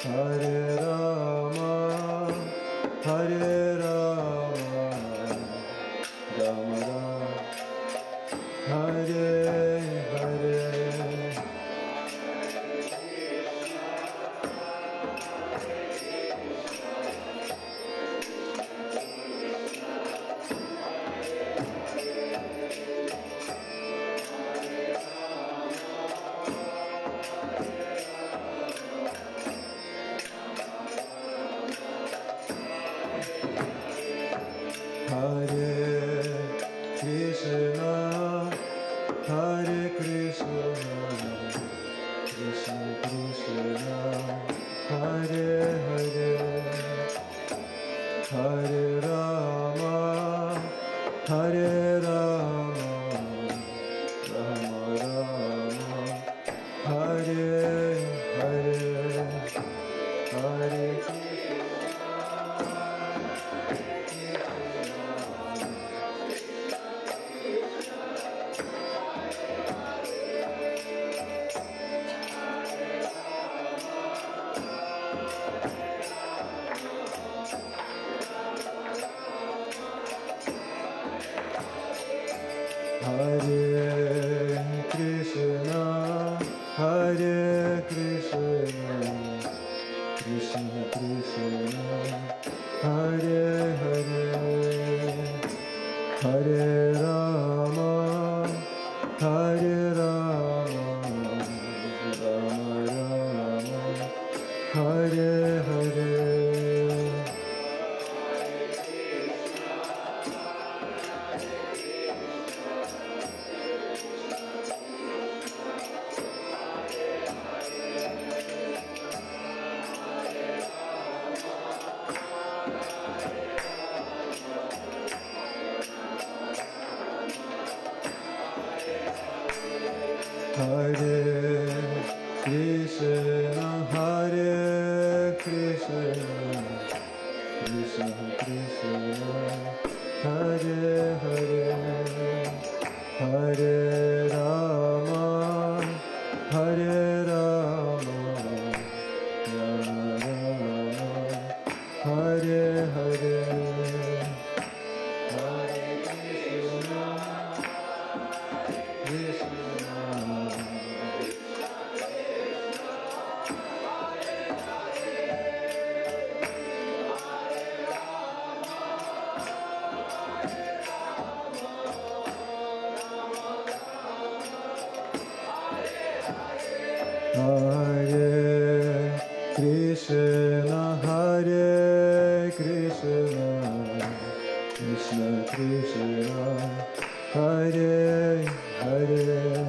Hare Rama, Hare Rama, Rama Rama, Hare Hare. Hare Krishna, Hare Krishna, Krishna Krishna, Hare Hare, Hare Rama, Hare Rama, Rama Rama, Hare Hare, Hare Hare Krishna, Hare Krishna, Krishna Krishna, Hare Hare, Hare Rama, Hare Rama, Rama Rama, Hare Hare. Hare Krishna, Hare Krishna, Krishna Krishna, Hare Hare, Hare Rama, Hare Rama, Rama Rama, Hare Hare, Hare Krishna, Krishna. Hare Krishna, Hare Krishna, Krishna Krishna, Hare Hare,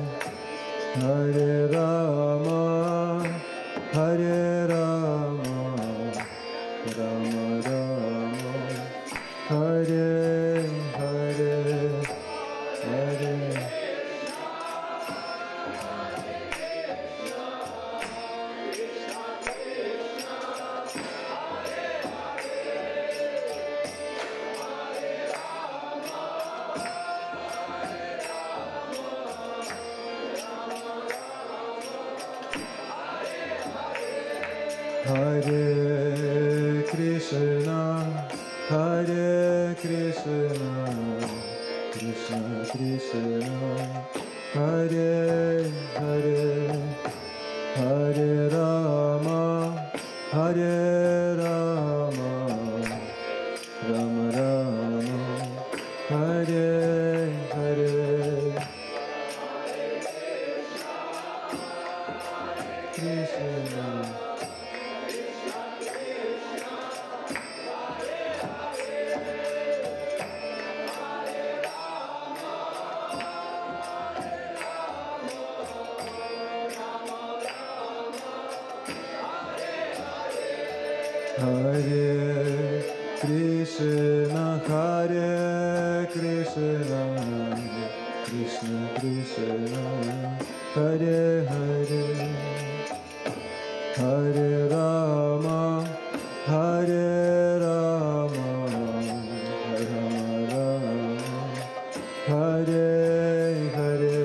Hare Rama, Hare Rama, Rama Rama, Hare Hare, Hare Hare Krishna, Hare Krishna, Krishna Krishna, Hare Hare, Hare Rama, Hare Rama, Rama Rama, Hare Hare. Krishna. Hare Krishna, Hare Krishna, Krishna Krishna, Hare Hare, Hare Rama, Hare Rama, Rama Rama, Hare Hare.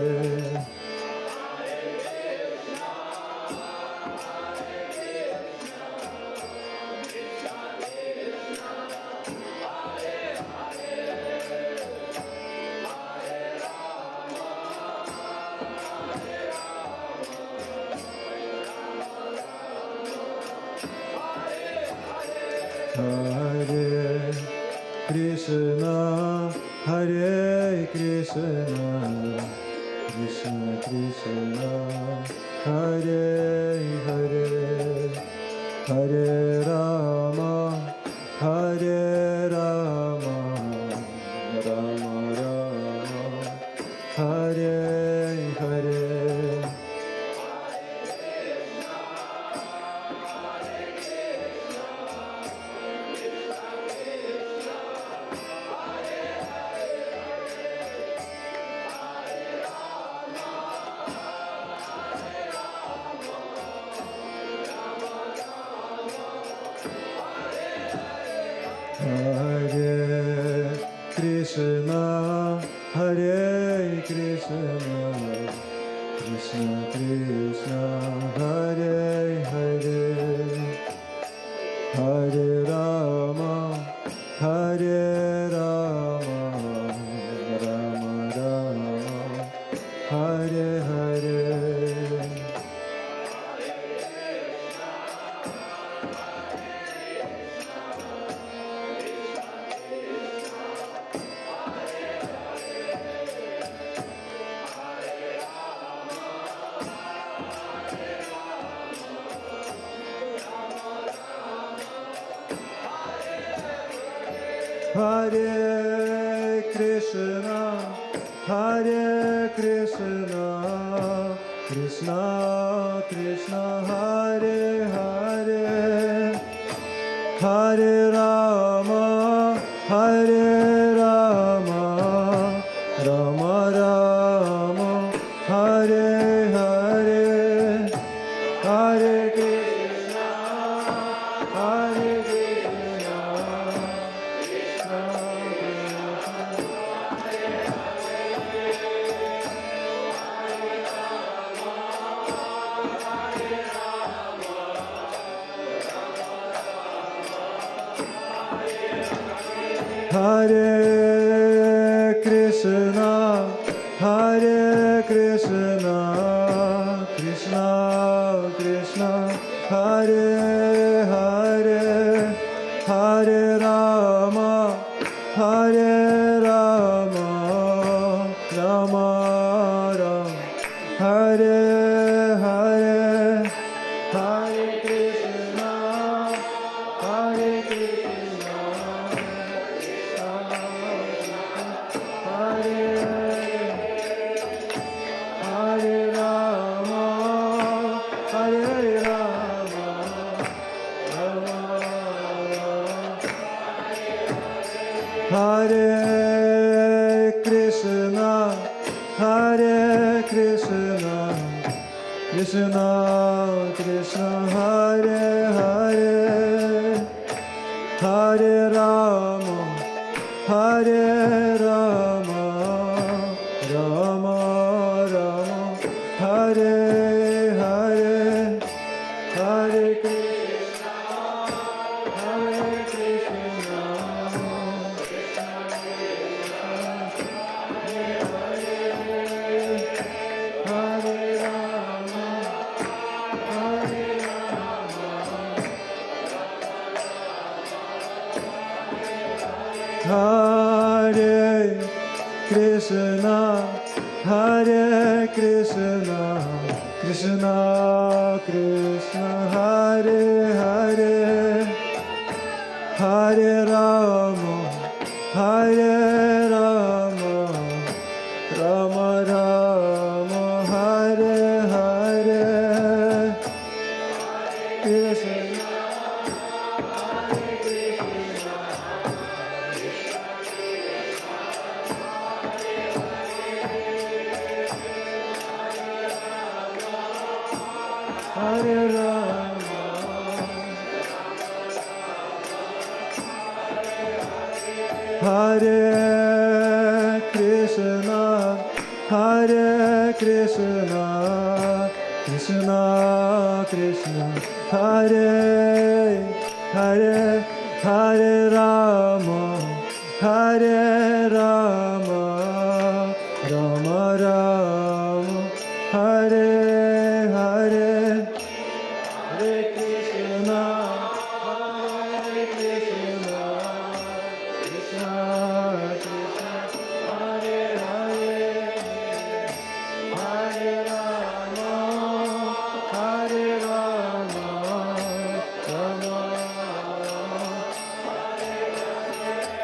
Hare Krishna, Hare Krishna, Krishna Krishna, Hare Hare, Hare Rama, Hare Rama, Rama Rama, Hare Hare. Hare Krishna, Hare Krishna, Krishna Krishna, Hare Hare, Hare Rama, Hare Rama, Rama Rama, Hare Hare. Hare Krishna, Hare Krishna, Krishna Krishna, Hare Hare, Hare Rama, Hare Rama, Rama Rama, Hare Hare, Hare Krishna, Hare Krishna, Hare Krishna, Hare Krishna, Krishna Krishna, Hare Hare, Hare Rama, Hare Rama, Rama Rama, Hare Hare, Hare Krishna, Hare Krishna, Hare Rama, Hare Rama, Rama Hare Krishna, Hare Krishna, Krishna Krishna, Hare Hare, Hare Rama, Hare Rama, Rama Rama, Hare Hare, Hare Krishna, Hare Krishna, Hare Rama, Hare Rama, Hare Krishna, Hare Krishna, Krishna Krishna, Hare Hare, Hare Rama, Hare Rama, Rama Rama, Hare Hare, Krishna, Hare Krishna, Hare Rama, Hare Krishna, Hare Krishna, Krishna Krishna, Hare Hare, Hare Rama, Hare Rama, Rama Rama, Hare Hare, Hare Krishna, Hare Krishna.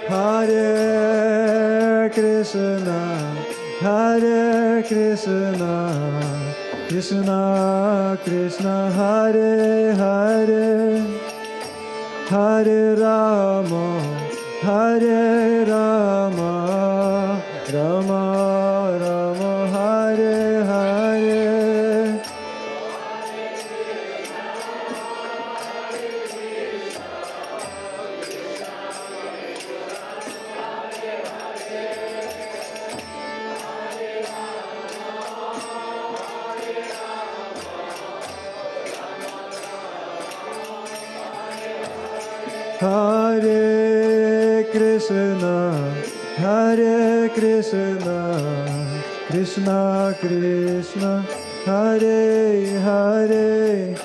Hare Krishna, Hare Krishna, Krishna Krishna, Hare Hare, Hare Rama, Hare Rama, Rama Rama, Hare Hare. Hare Krishna, Hare Krishna, Krishna Krishna, Hare Hare,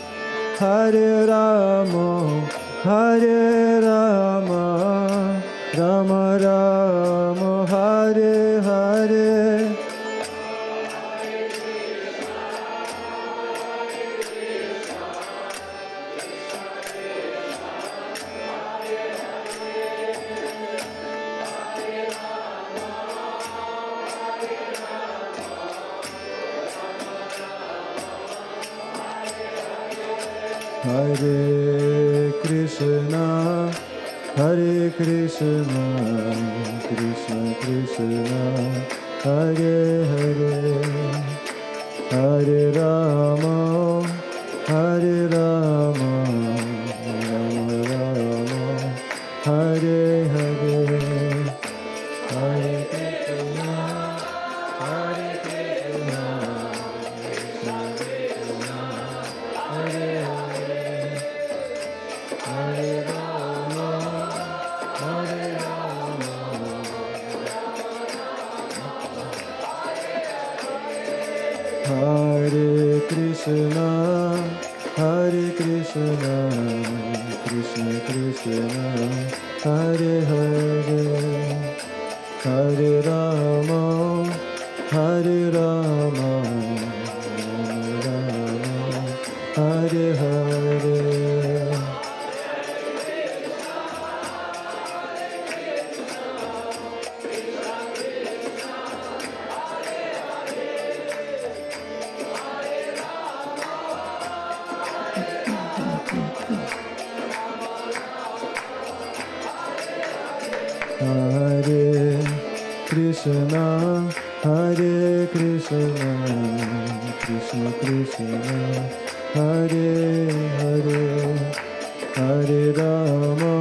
Hare Rama, Hare Rama, Rama Rama, Hare Hare. Hare Krishna, Hare Krishna, Krishna Krishna, Hare Hare, Hare Rama, Hare Rama, Rama Rama, Hare Hare, Hare Krishna, Hare Krishna, Krishna Krishna, Hare Hare, Hare Rama, Hare Rama. Hare Krishna, Hare Krishna, Krishna Krishna, Hare Hare, Hare Rama, Hare Rama, Rama Rama, Hare Hare. Hare Krishna, Hare Krishna, Krishna Krishna, Hare Hare, Hare Rama,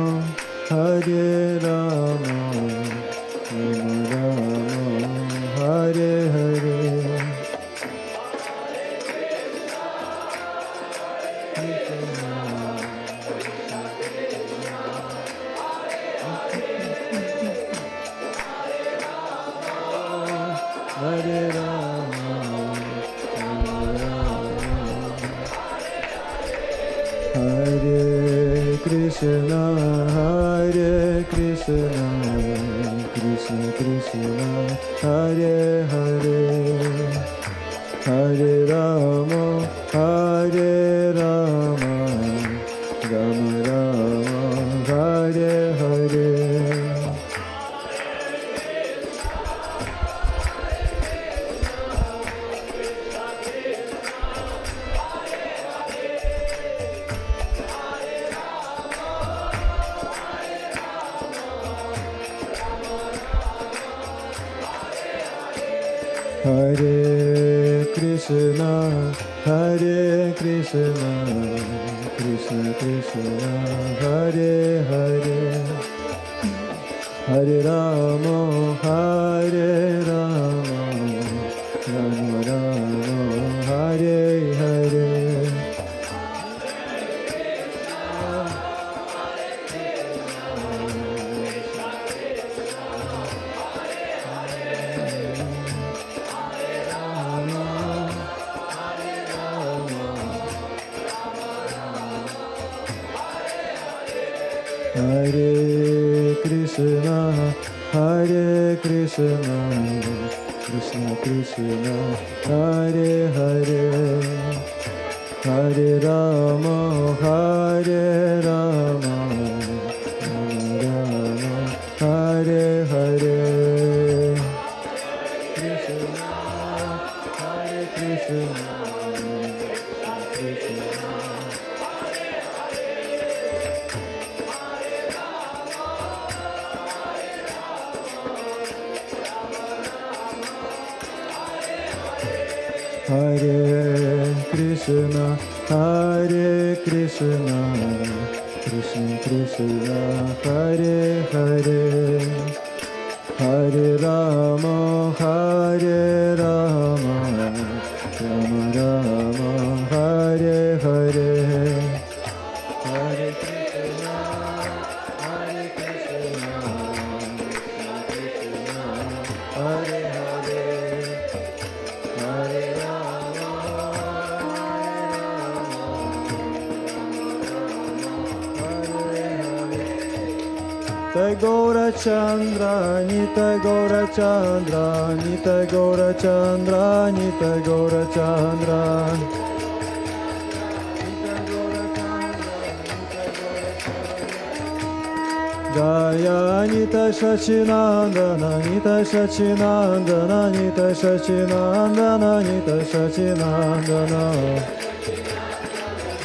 Hare Rama, Rama Rama, Hare Hare. Hare Rama, Hare Krishna, Hare Krishna, Krishna Krishna, Hare Hare, Hare Rama, Hare Rama, Rama Rama, Hare Hare. Hare Krishna, Hare Krishna, Krishna Krishna, Hare Hare, Hare Rama, Hare Rama, Rama Rama, Hare Hare. Hare Krishna, Hare Krishna, Krishna Krishna, Hare Hare, Hare Rama, Hare Rama, Rama Rama, Hare Hare Krishna, Hare Krishna, Krishna Krishna, Hare Hare, Hare Rama, Hare Rama, Rama Rama, Hare Hare, Hare Krishna, Hare Krishna, Krishna Krishna, Hare Hare, Hare Rama, Nitya Gaura Chandra, Nitya Gaura Chandra, Nitya Gaura Chandra, Nitya Gaura Chandra, Jaya Nitya Shachinandana, Nitya Shachinandana, Nitya Shachinandana, Nitya Shachinandana,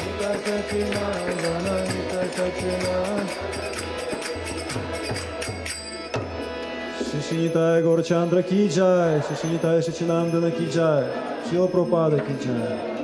Nitya Shachinandana, Nitya Shachinandana. Shri Nitai Gaura Chandra ki jai, Shri Nitai Shachinandana ki jai, Srila Prabhupada ki jai.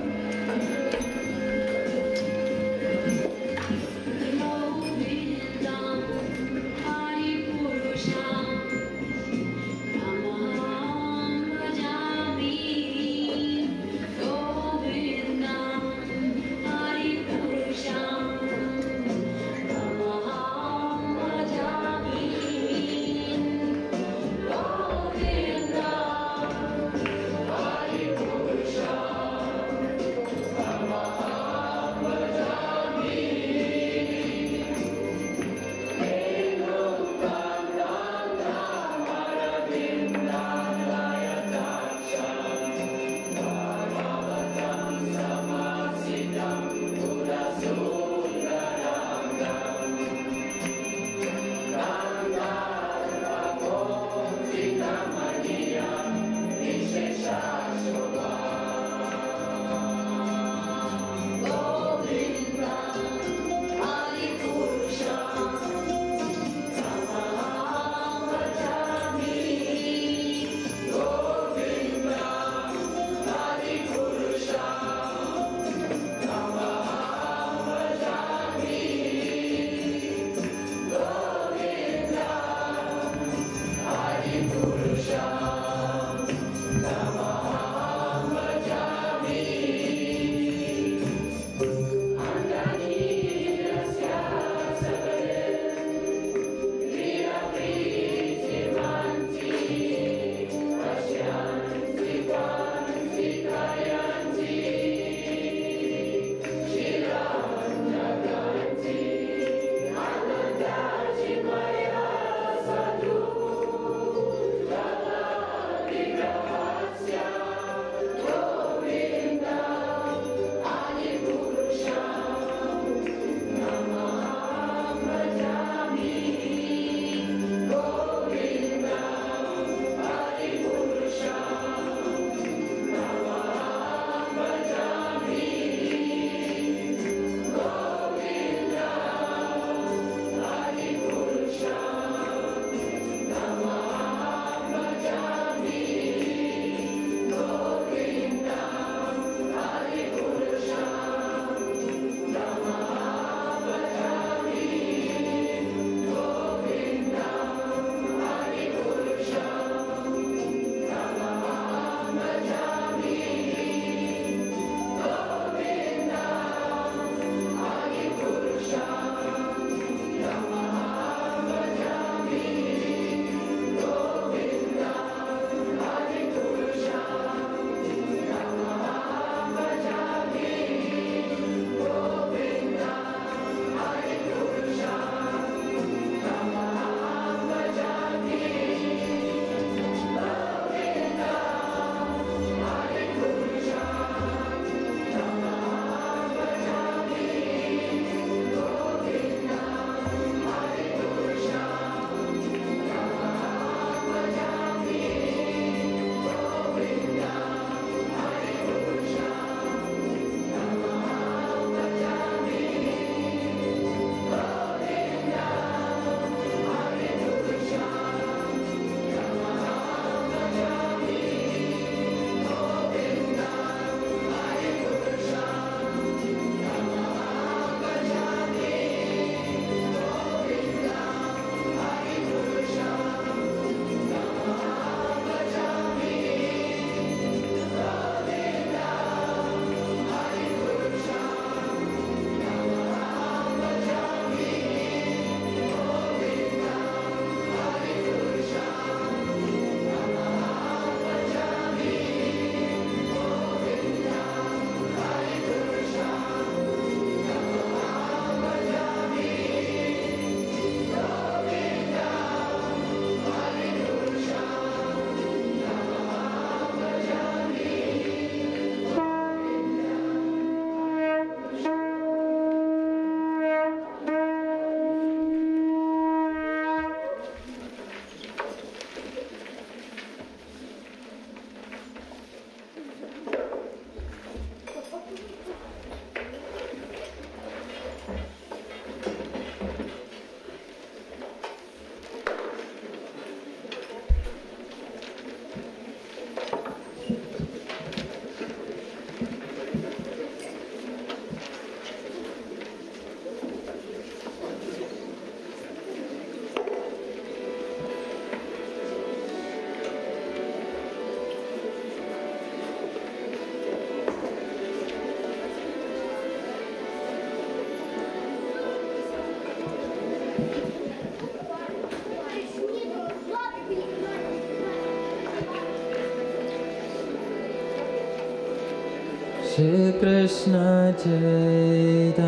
Shri Krishna Chaitanya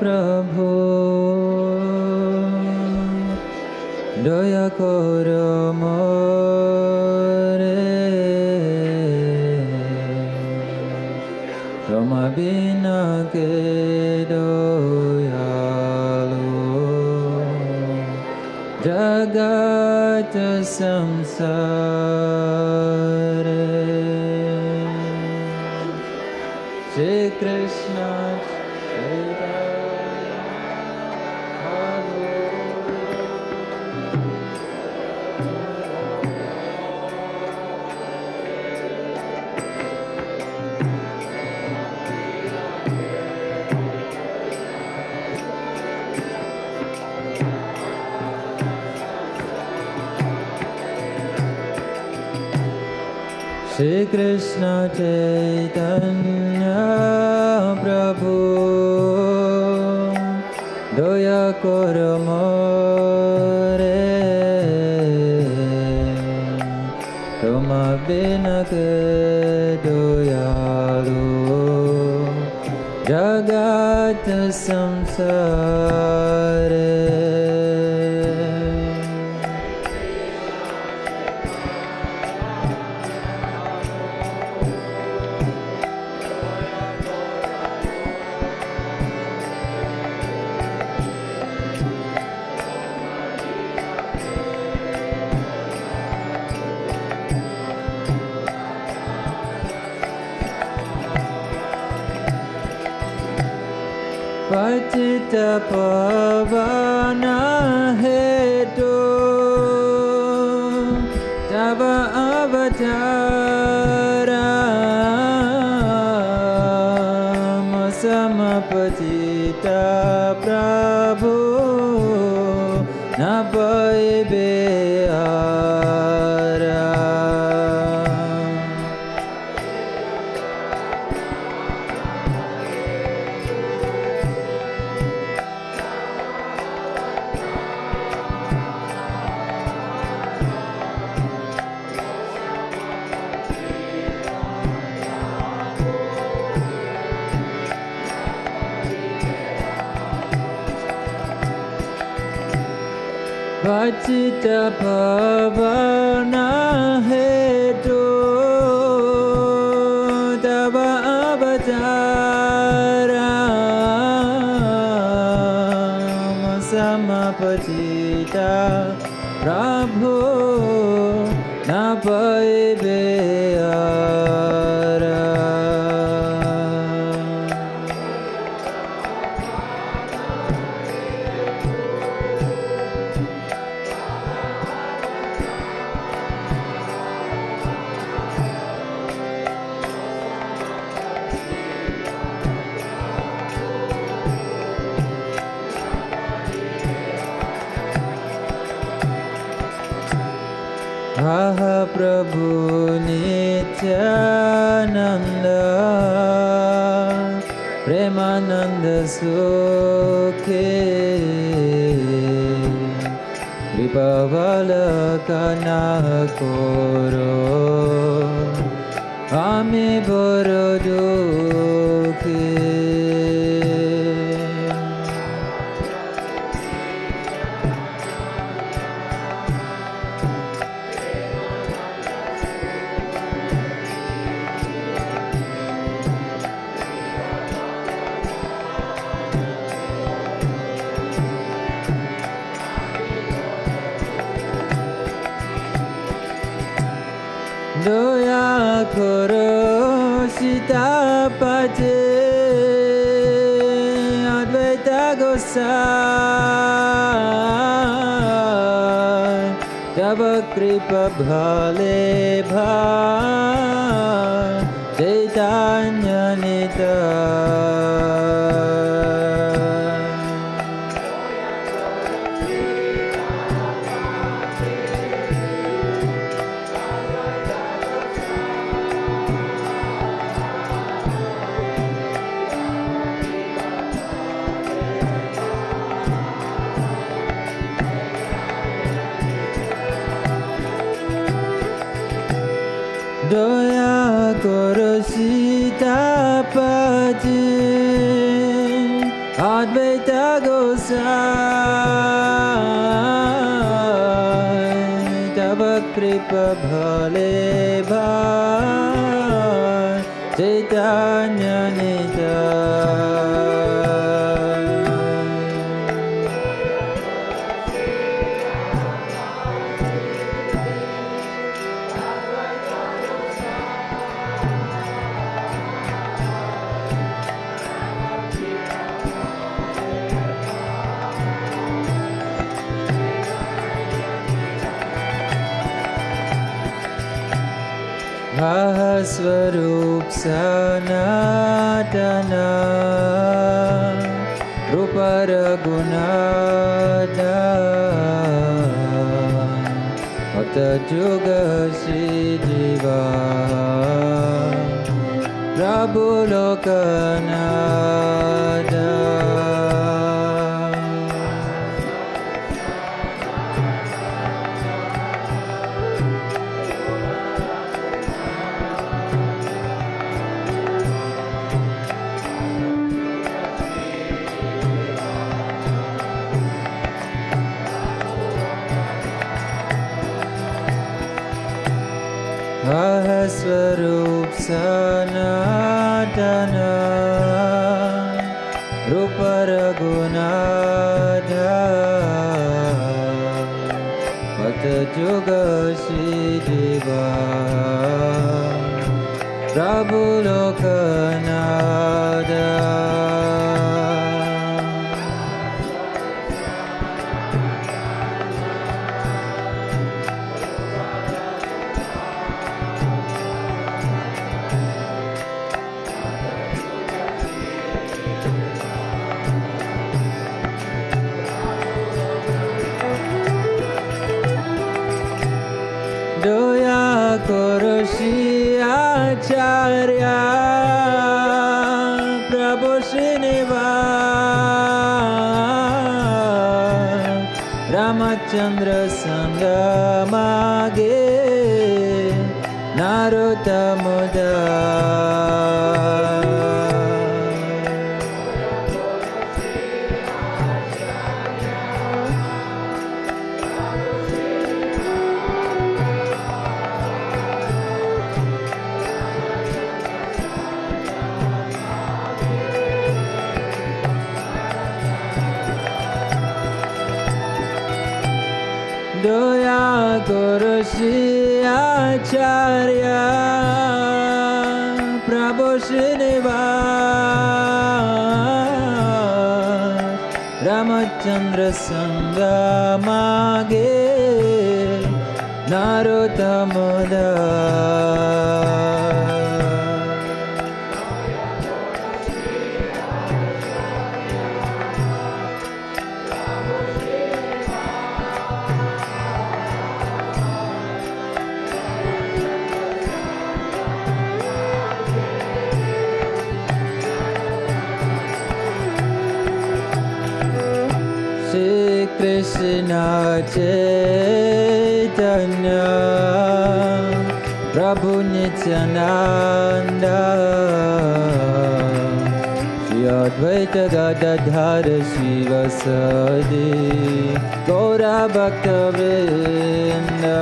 Prabhu Daya Koro More Rama Bina Ke Doyalu Jagat Samsara Shri Krishna Shri Krishna Chaitanya Prabhu Daya Koro More Rama Bina Ke Doyalu Jagat Samsara Pachita pavana hetu Tava avatara Masamapatita Prabhu Napaibe Pachita pavana hetu Tava avatara Masamapatita Prabhu Napaibe Aha Prabhu Nityananda Premananda Sukhe Kripavala Kana Koro Ame Boro Dukhe Doya Koro Sitapate Advaita Gosai Tava Kripa Bhale Bhai Chaitanya Doya Koro Sitapati Advaita Gosai Tava Kripa Bhale Bhai Chaitanya Nitai Swarup Sanatana Ruparaguna Bhakta Juga Siddhiva Prabhu Lokanada Swarup Sanatana Ruparaguna Bhakta Juga Siddhiva Prabhu Lokanada Koroshi Acharya Prabhu Srinivas Ramachandra Sangamage Narottamada Doya Koroshi Acharya Prabhu Srinivas Ramachandra Sangamage Narottamada Krishna Chaitanya Prabhu Nityananda Shri Advaita Gadadhara Shivasadi Gaura Bhakta Vrinda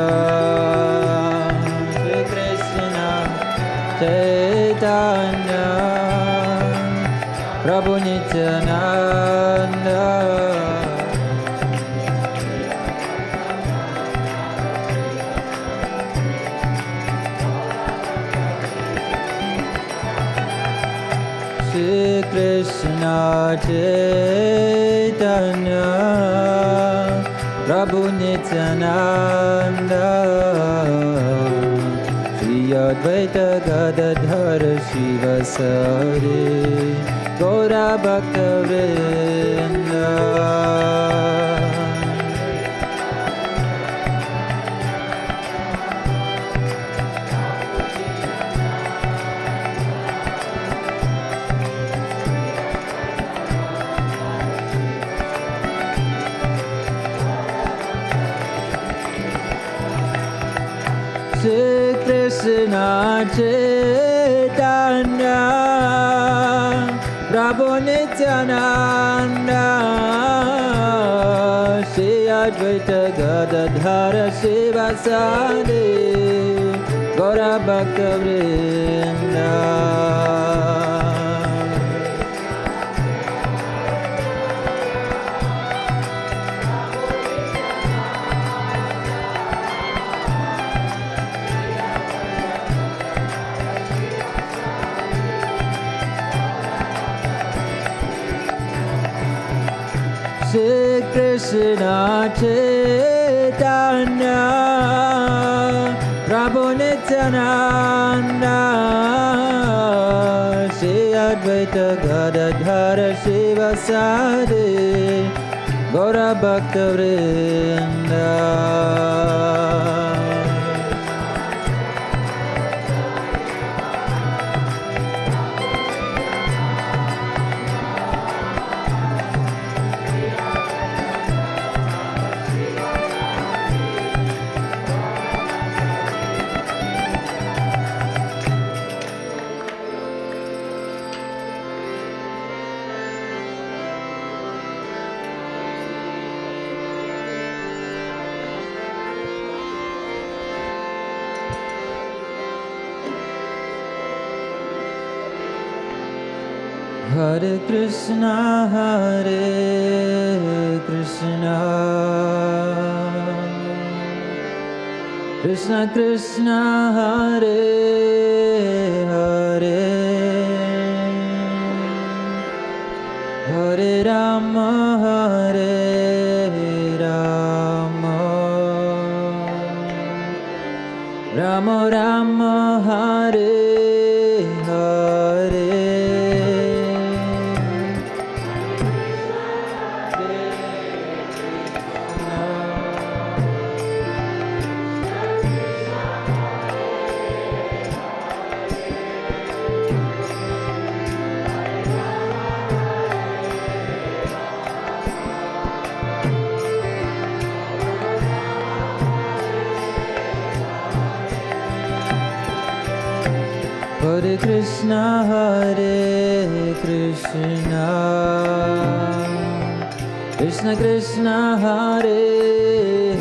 Shri Krishna Chaitanya Prabhu Nityananda Krishna Chaitanya Prabhu Nityananda Shri Advaita Gadadhara Shivasari Gaura Bhakta Vrinda Krishna Chaitanya Prabhu Nityananda, Shri Advaita Gadadhara Sivasadi, Gaura Bhakta Vrinda. Shri Krishna Chaitanya, Prabhu Nityananda, Shri Advaita Gadadhara Sivasadi, Gaura Bhakta Vrinda. Hare Krishna, Krishna Krishna, Hare Hare, Hare Rama, Hare Rama, Rama Rama, Hare Hare. Hare Krishna, Krishna Krishna, Hare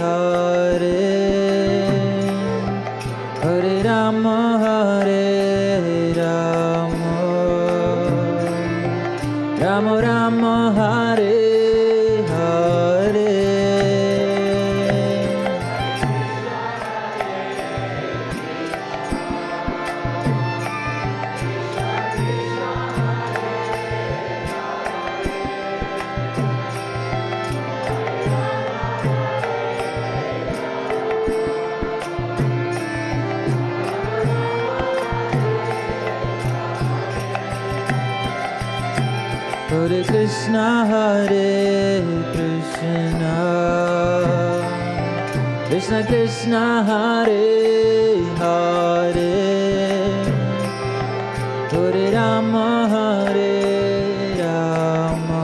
Hare, Hare Rama, Hare Rama, Rama Rama, Hare Hare. Hare Krishna, Krishna Krishna, Hare Hare, Hare Rama, Hare Rama,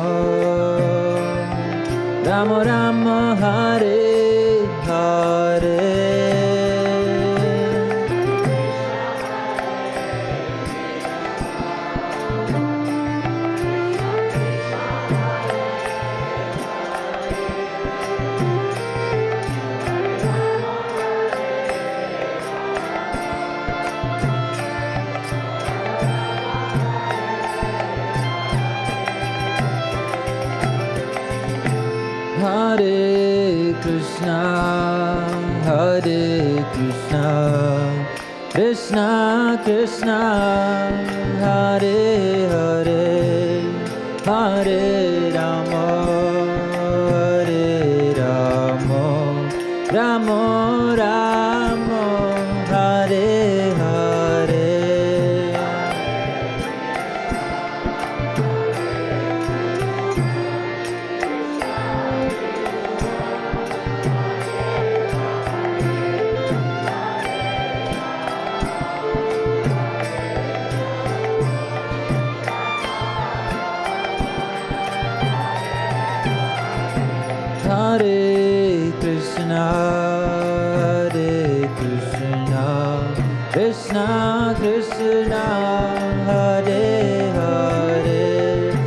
Rama Rama, Hare Hare. Hare Krishna, Krishna Krishna, Hare Hare, Hare Rama, Hare Rama, Rama Rama, Hare Hare. Hare Krishna, Krishna Krishna, Hare Hare,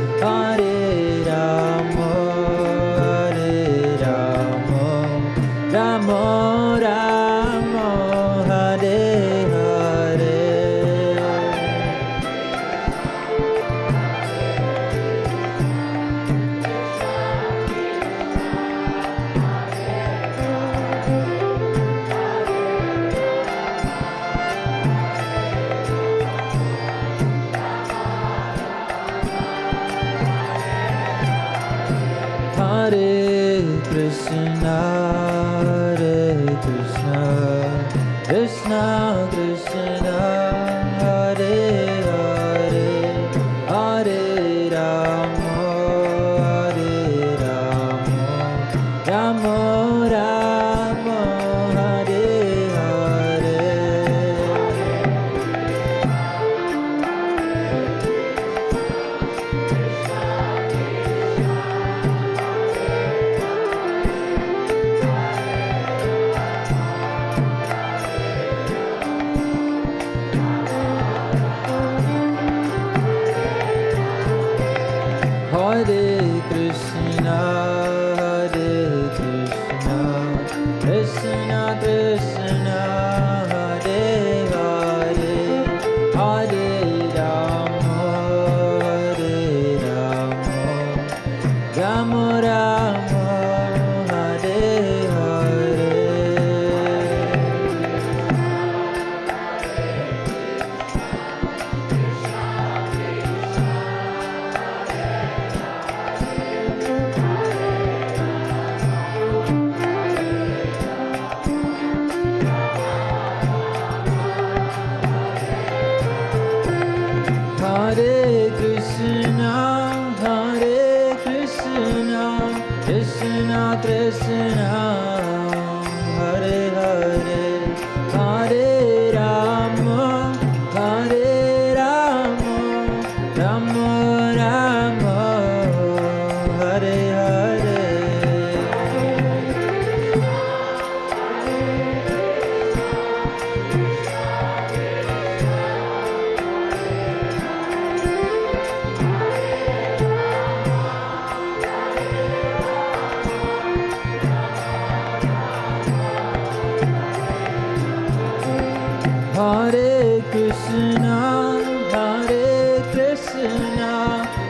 Hare Krishna, Krishna Krishna, Hare Hare, Hare Rama, Rama Rama, Hare Hare. Hare Krishna, Krishna Krishna, Hare Hare, Hare Rama, Rama Rama, Hare Hare. Hare Krishna, Krishna Krishna, Hare Hare, Hare Rama, Rama Rama, Hare Hare. Hare Krishna,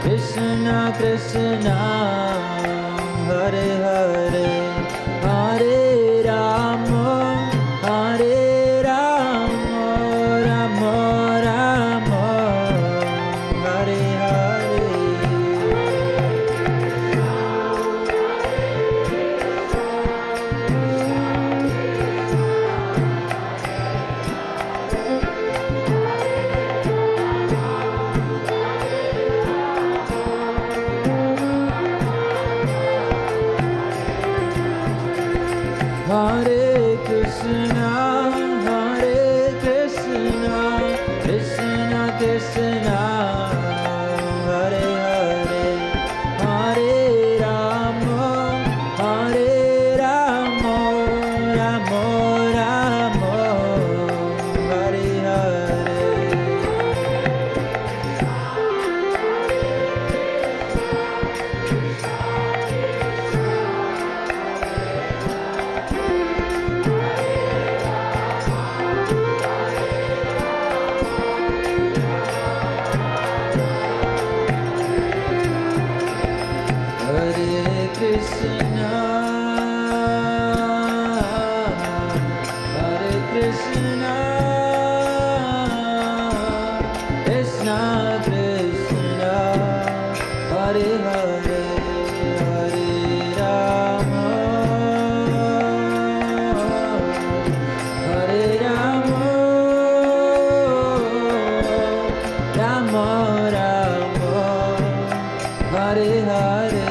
Krishna Krishna, Hare Hare, Hare Rama, Rama Rama, Hare Hare. Hare Krishna, Krishna Krishna, Hare Hare, Hare Rama, Rama Rama, Hare Hare.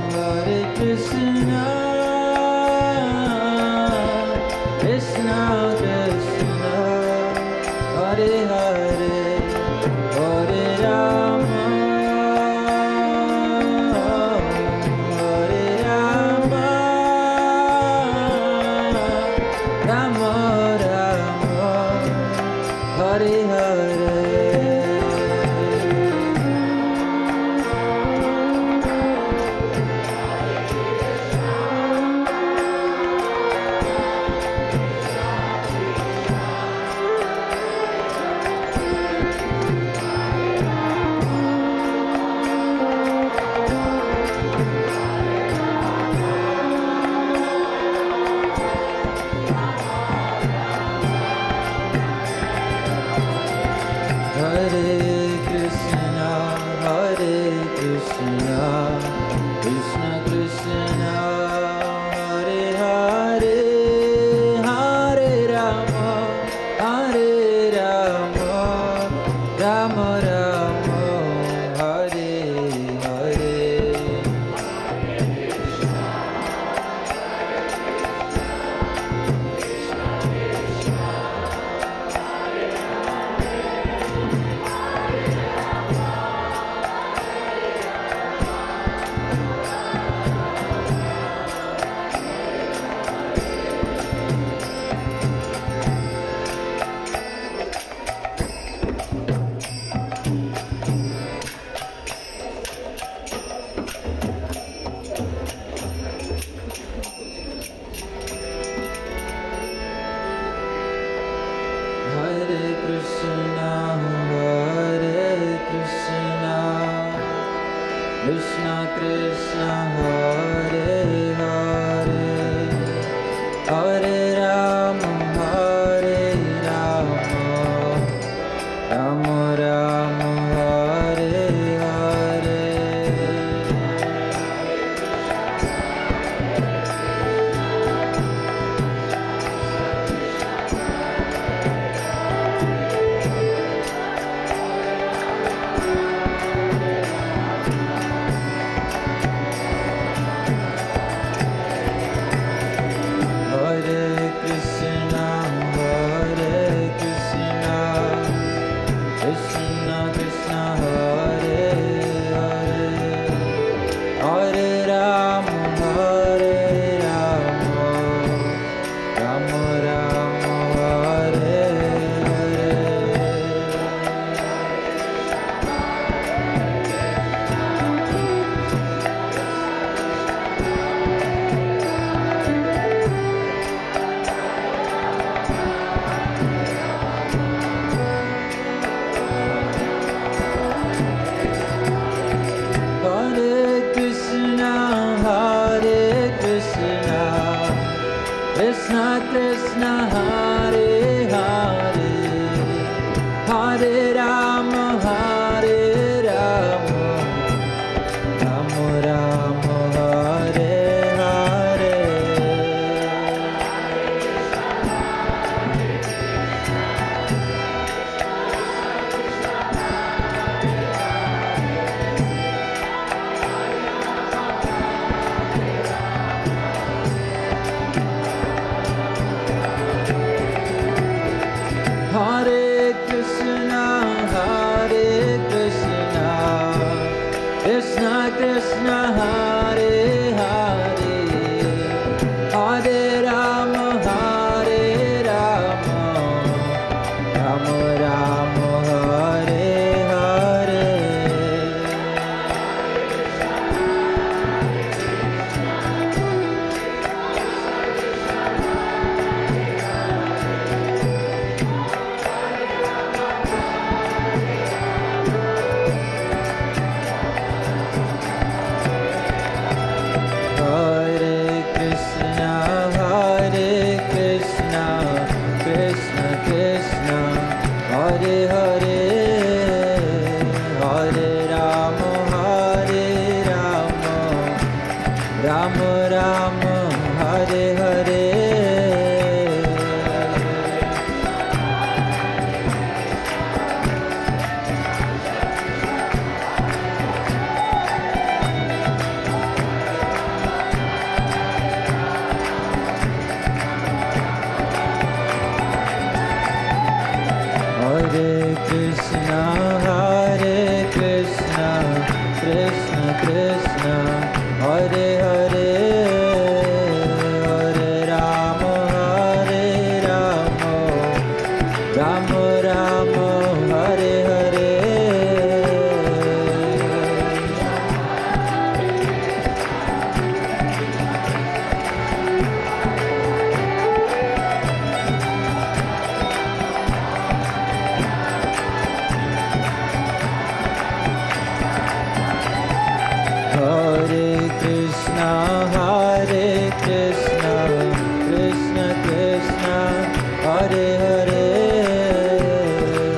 Hare Krishna, Krishna Krishna, Hare Hare, Hare Rama, Rama Rama, Hare Hare. Hare Hare.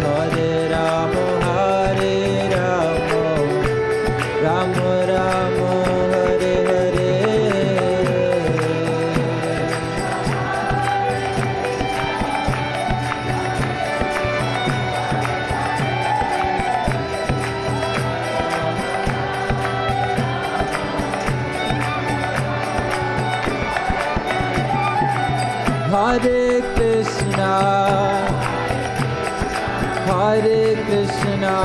Hare Hare Krishna, Hare Krishna,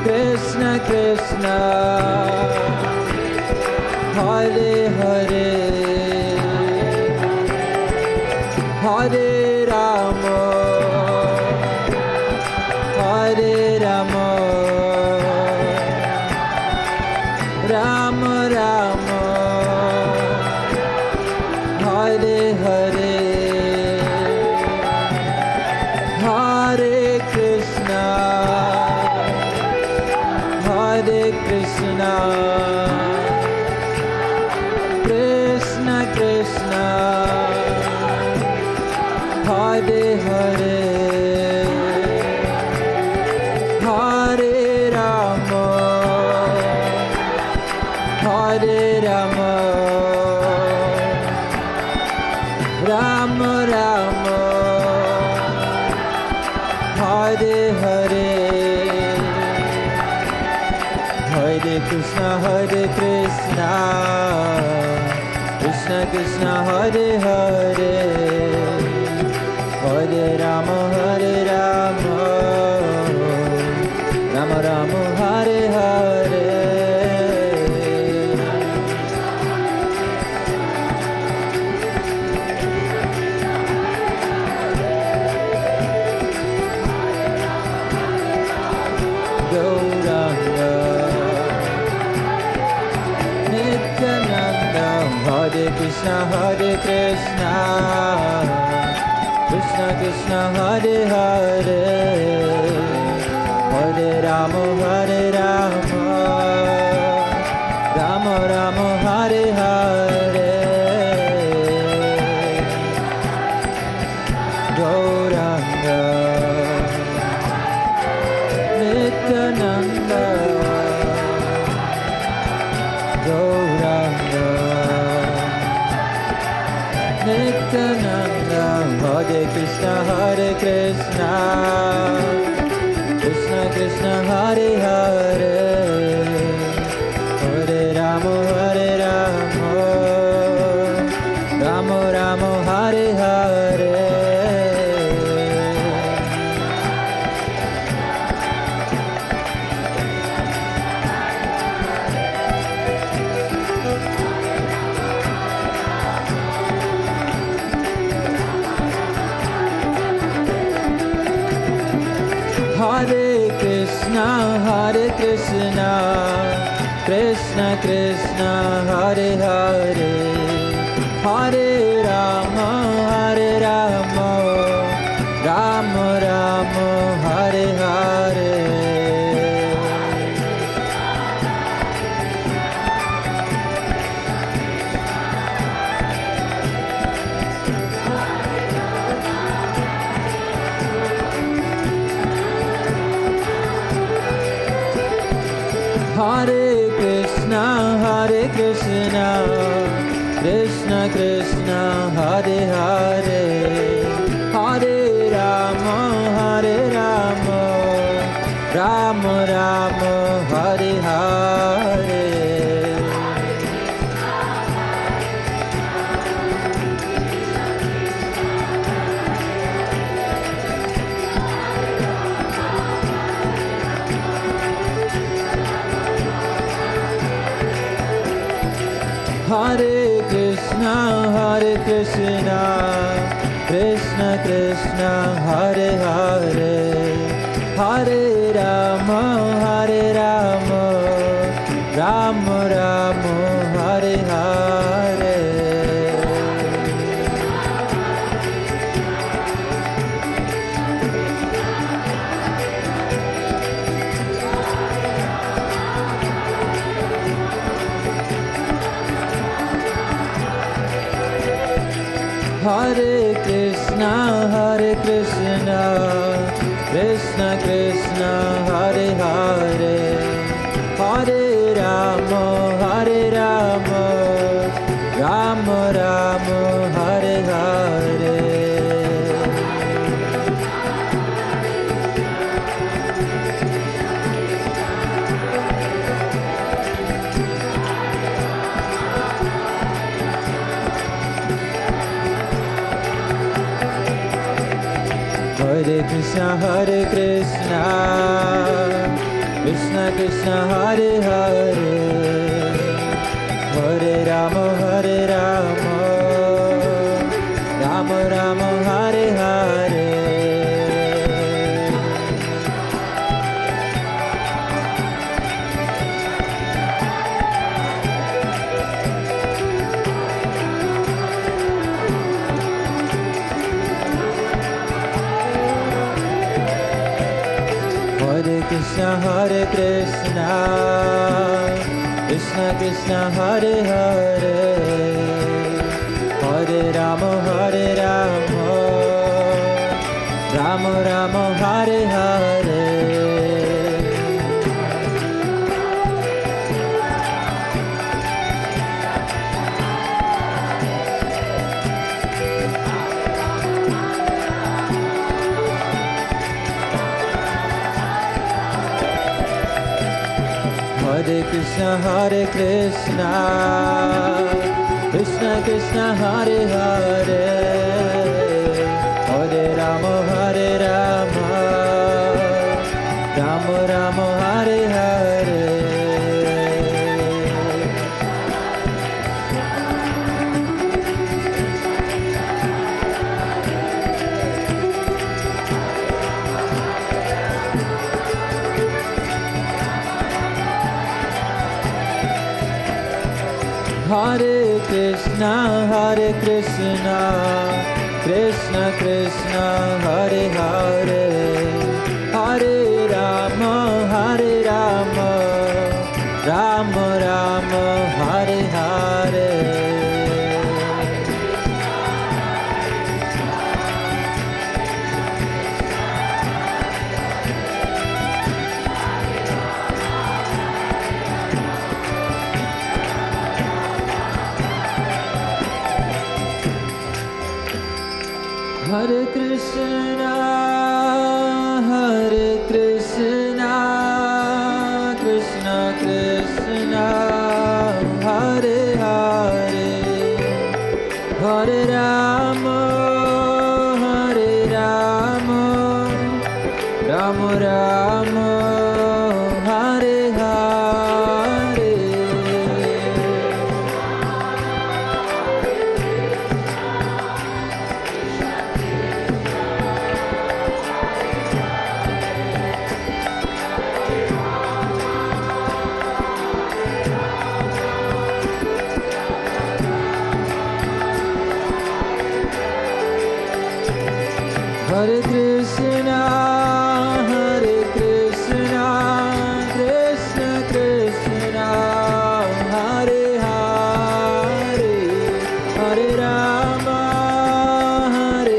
Krishna Krishna, Hare Hare, Hare Rama, Hare Rama, Rama Rama, Hare Hare, Hare Krishna, Hare Krishna, Krishna Krishna, Hare Hare, Hare Rama, Hare Rama, Rama Rama, Hare Hare, Hare Krishna, Hare Krishna, Krishna Krishna, Hare Hare, Hare Rama, Hare Rama, Rama Rama, Hare Hare. Gauranga, Nityananda, Hare Krishna, Hare Krishna, Krishna Krishna, Hare Hare, Hare Rama, Hare Rama, Rama Rama, Hare Hare, Gauranga, Nityananda, Gauranga, Nityananda, Hare Krishna, Hare Krishna, Krishna Krishna, Hare Hare, Hare Rama, Hare Rama, Rama Rama, Hare Hare. Hare Krishna, Hare Krishna, Krishna Krishna, Hare Hare, Hare Rama, Hare Rama, Rama Rama, Hare Hare. Hare Krishna, Hare Krishna, Krishna Krishna, Hare Hare, Hare Rama, Hare Rama, Rama Rama, Hare Hare. Hare Krishna, Hare Krishna, Krishna Krishna, Hare Hare, Hare Rama, Hare Rama, Rama Rama, Hare Hare. Hare Krishna, Hare Krishna, Krishna Krishna, Hare Hare, Hare Rama, Hare Rama, Rama Rama, Hare Hare. Hare Krishna, Krishna Krishna, Hare Hare, Hare Rama, Rama Rama, Hare Hare. Hare Krishna, Krishna Krishna, Hare Hare, Hare Rama, Rama Rama, Hare Hare. Hare Krishna, Krishna Krishna, Hare Hare, Hare Rama, Rama Rama, Hare Hare. Hare Krishna, Krishna Krishna, Hare Hare, Hare Rama, Rama Rama, Hare Hare. Hare Krishna, Krishna Krishna, Hare Hare, Hare Rama, Rama Rama, Hare Hare. Hare Krishna, Krishna Krishna, Hare Hare, Hare Rama, Rama Rama,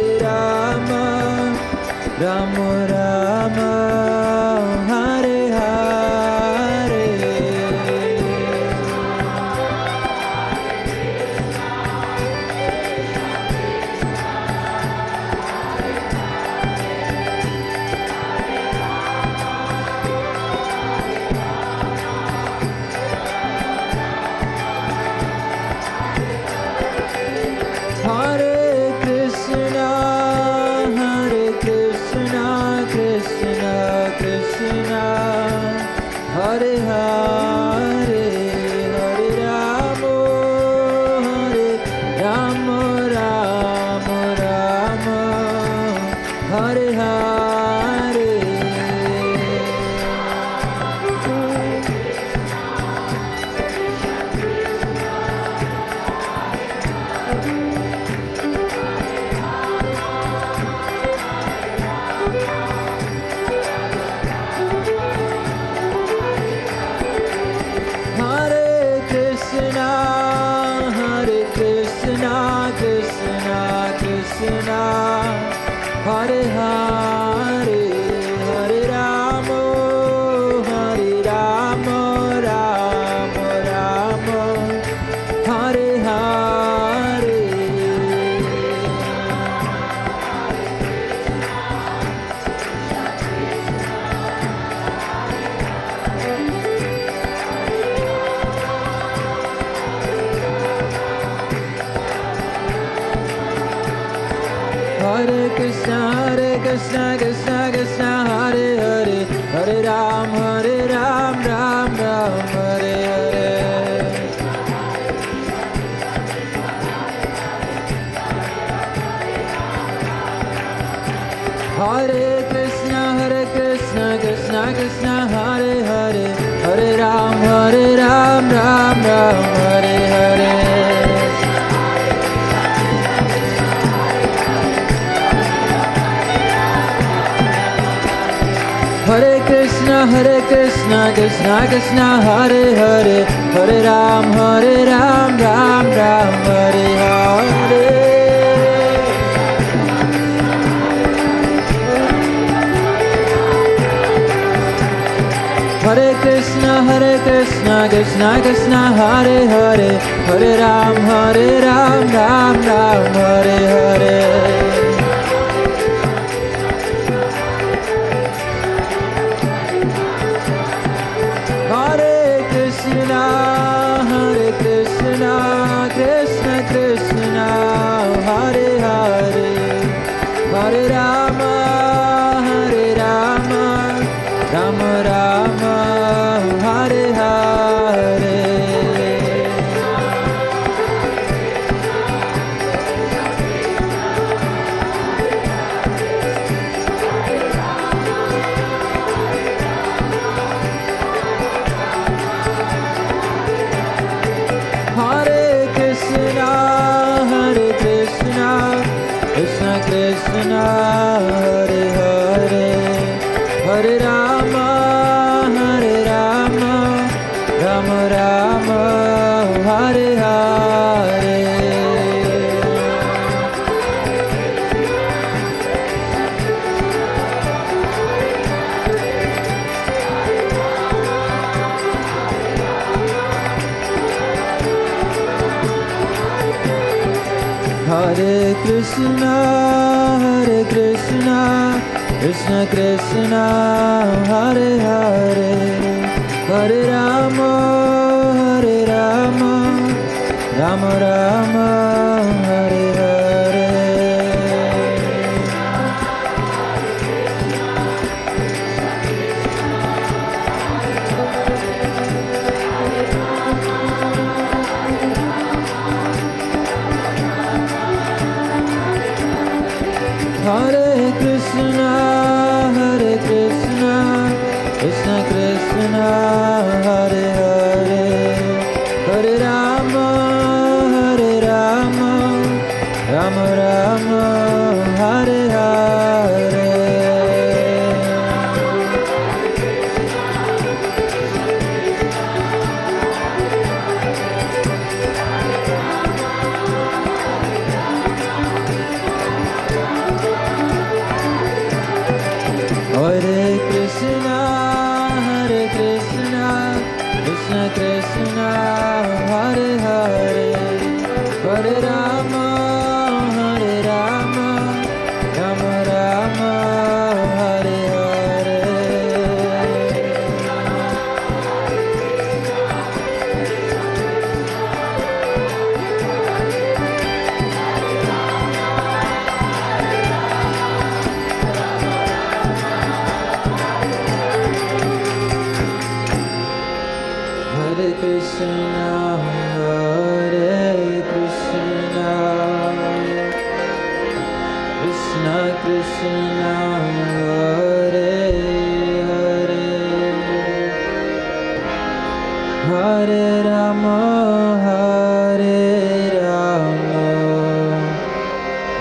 Hare Hare. Hare Krishna, Krishna Krishna, Hare Hare, Hare Rama, Rama Rama, Hare Hare. Krishna, Hare Hare, Hare Rama, Rama Rama, Hare Hare. Hare Krishna, Krishna Krishna Krishna Hare Hare Hare Ram Ram Ram Hare Hare Hare Krishna Krishna Krishna Hare Hare Hare Ram Ram Ram Hare Hare Hare Krishna Krishna Krishna Hare Hare Hare Ram Ram Ram Hare Hare Hare Krishna Krishna Krishna Hare Hare Hare Ram Ram Hare Hare Hare Krishna Krishna Krishna Hare Hare Hare Rama Rama Rama Hare Hare Hare Krishna Krishna Krishna Hare Hare Hare Rama Rama Rama Hare Hare Hare Krishna Krishna Krishna Hare Hare Hare Rama Rama Rama Hare Hare Hare Krishna Krishna Krishna Hare Hare Hare Rama Rama Rama Hare Hare Hare Krishna Krishna Krishna Hare Hare Hare Rama Rama Rama Hare Hare Hare Krishna Krishna Krishna Hare Hare Hare Rama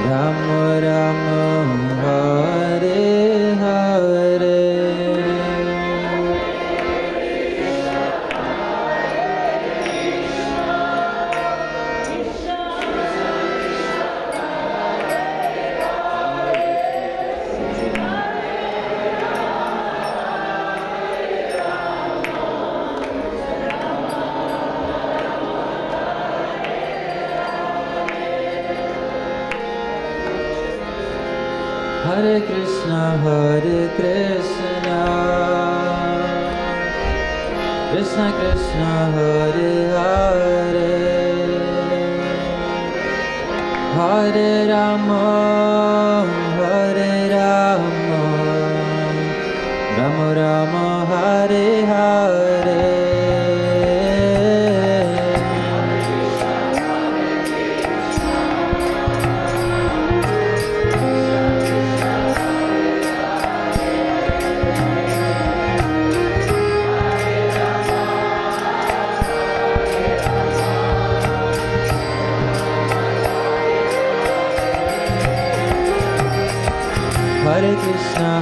Rama Rama Hare Hare Hare Krishna Krishna Krishna Hare Hare Hare Rama Rama Rama Hare Hare.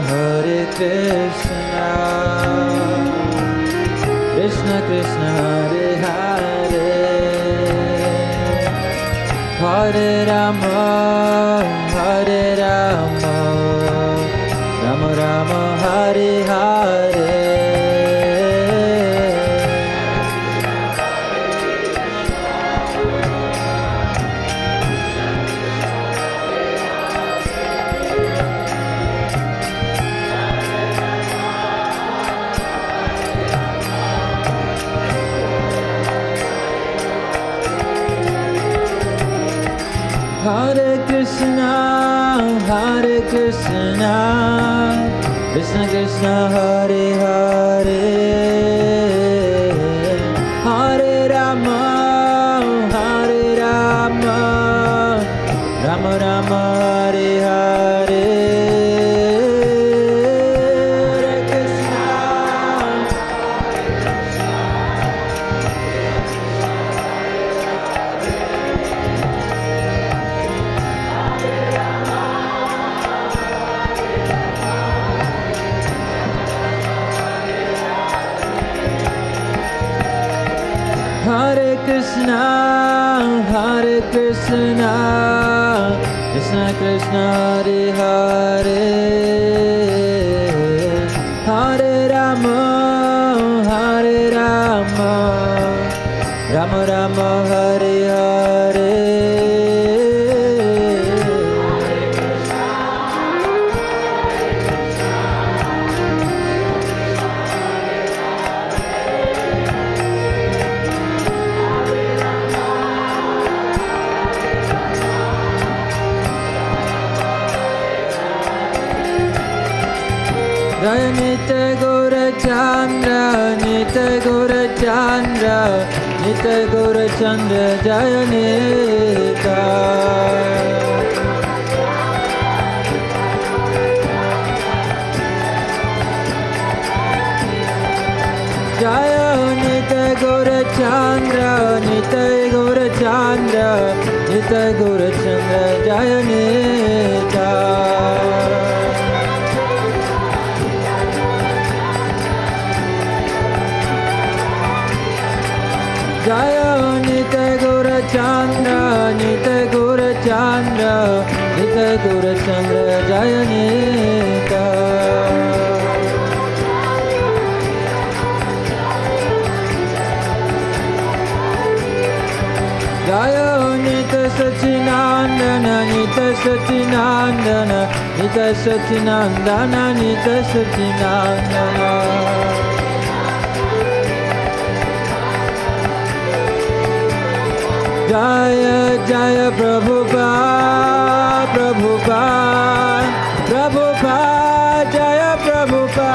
Hare Krishna, Krishna Krishna, Hare Hare, Hare Rama, Hare Rama, Rama Rama, Hare Hare. Hare Krishna, Krishna Krishna, Hare Hare, Hare Rama, Hare Rama, Rama Rama, Hare Hare. Hare Krishna, Krishna Krishna, Hare Hare, Hare Rama, Hare Rama, Rama Rama, Hare Hare. Jaya Nitya Gaura Chandra, Nitya Gaura Chandra, Nitya Gaura Chandra, Jaya Nitya. Jaya Nitya Gaura Chandra, Nitya Gaura Chandra, Nitya Gaura Chandra, Jaya Nitya. Jaya Nitya Gaura Chandra, Nitya Gaura Chandra, Nitya Gaura Chandra, Jaya Nitya. Jaya Nitya Sacinandana, Nitya Sacinandana, Nitya Sacinandana, Nitya Sacinandana. Jaya Jaya Prabhupada, Prabhupada, Prabhupada, Jaya Prabhupada.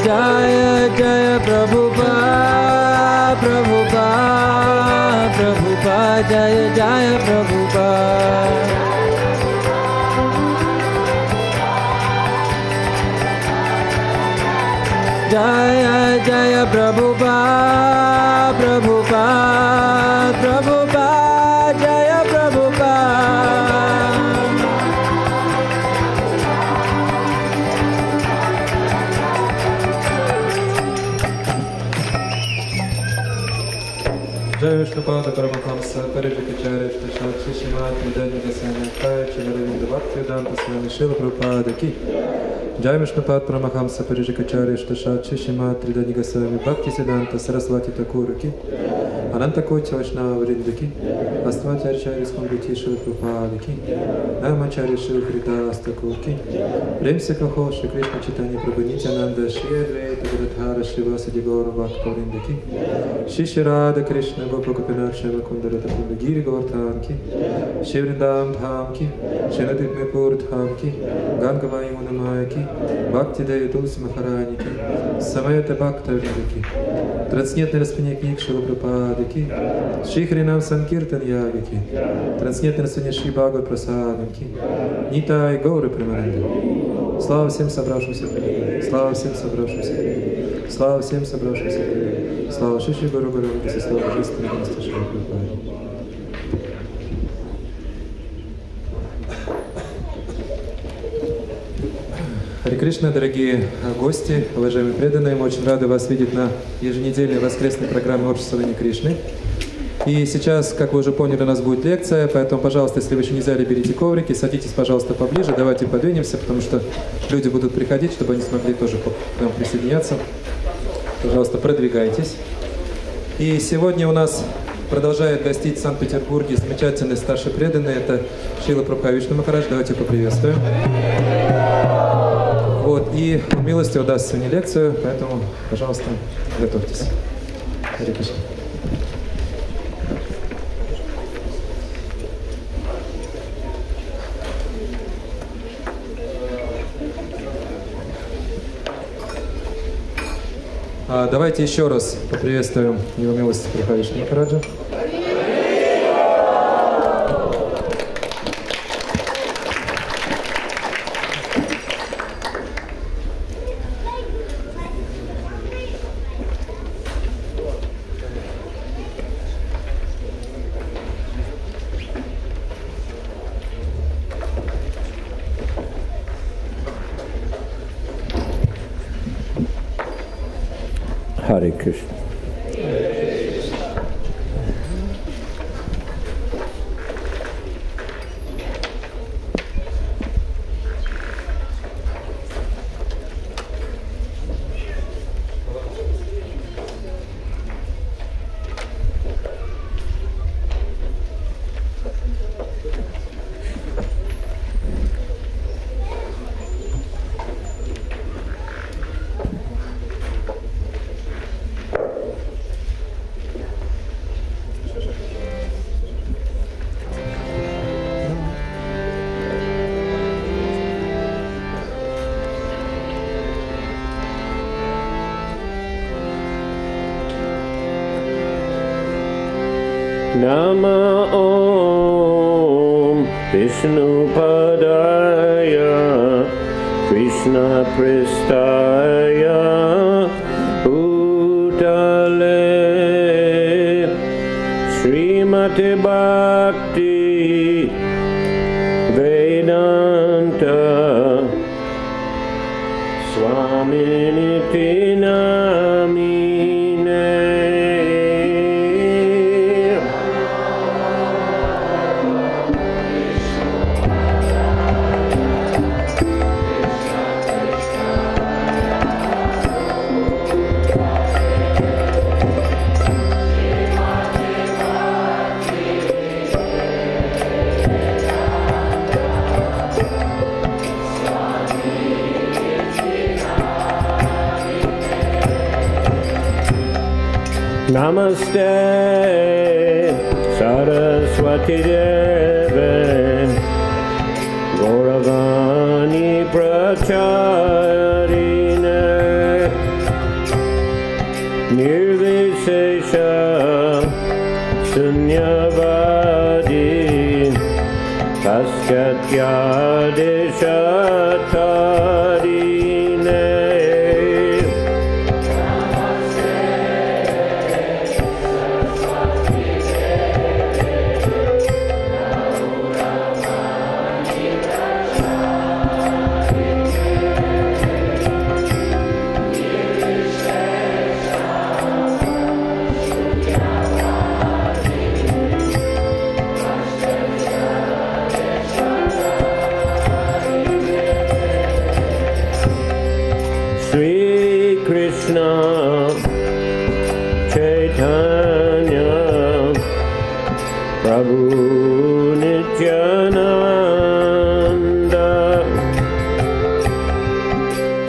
Jaya Jaya Prabhupada, Prabhupada, Prabhupada, Jaya Jaya Prabhupada. Jaya Jaya Prabhupada, Prabhupada, Prabhupada, Jaya Prabhupada. Jai Vishnupāda Paramahamsa Parijikacārya Shtashat Shishimāti Madhyanika Sanyankaya Chalaravindra Bhaktivedanta Swami Śrīla Prabhupāda Ki. Jai Vishnupāda Paramahamsa Parijikacārya Shtashat Shishimāti Madhyanika Swami Bhaktivedanta Sarasvati Thakur Ki. Ананта Коча Вашнава Вриндуки, Аствачарчари Сконгути Шила Прабхупадики, Намачари Шила Хридаста Курки, Ремсика Хоши Кришна Читани Прабхунитянанда, Шри Адвайта Гададхара Шривасади Гаура Бхакта Вриндуки, Шиши Рада Кришна Гопа Гопинат Шева Кундарата Кундагири Гавардханки, Шевриндам Дхамки, Шенадипмепур Дхамки, Гангавай Мунамайки, Бхакти Деви Тулси Махараники, Самайата Бхакта Вриндуки, Трансцендентное распинение книг Шила Прабхупадики, Шри Хринам Санкиртан Ягики, Трансцендентное распинение Шри Бхагават Прасаданки, Нитай Гаура Примаренда. Слава всем собравшимся преданным, слава всем собравшимся преданным, слава всем собравшимся преданным, слава Шиши Гуру Гуру Васи, слава Божественной милости Шри Прабхупаде. Харе Кришна, дорогие гости, уважаемые преданные, мы очень рады вас видеть на еженедельной воскресной программе Общества Славения Кришны. И сейчас, как вы уже поняли, у нас будет лекция, поэтому, пожалуйста, если вы еще не взяли, берите коврики, садитесь, пожалуйста, поближе, давайте подвинемся, потому что люди будут приходить, чтобы они смогли тоже к нам присоединяться. Пожалуйста, продвигайтесь. И сегодня у нас продолжает гостить в Санкт-Петербурге замечательный старший преданный, это Шрила Прабхавишну Махарадж, давайте поприветствуем. Вот, и милостью даст сегодня лекцию, поэтому, пожалуйста, готовьтесь. Харе Кришна. Давайте еще раз поприветствуем Его милость Прабхавишну Махараджа. Hare Krishna. Nama Om Vishnupadaya Krishna Pristaya Bhutale Srimati Bhakti Vedanta Swaminiti Namine. Namaste Saraswati Deve Gauravani Pracharine Nirvishesha Sunyavadi Paschatyadesatarine. Prabhu Nityananda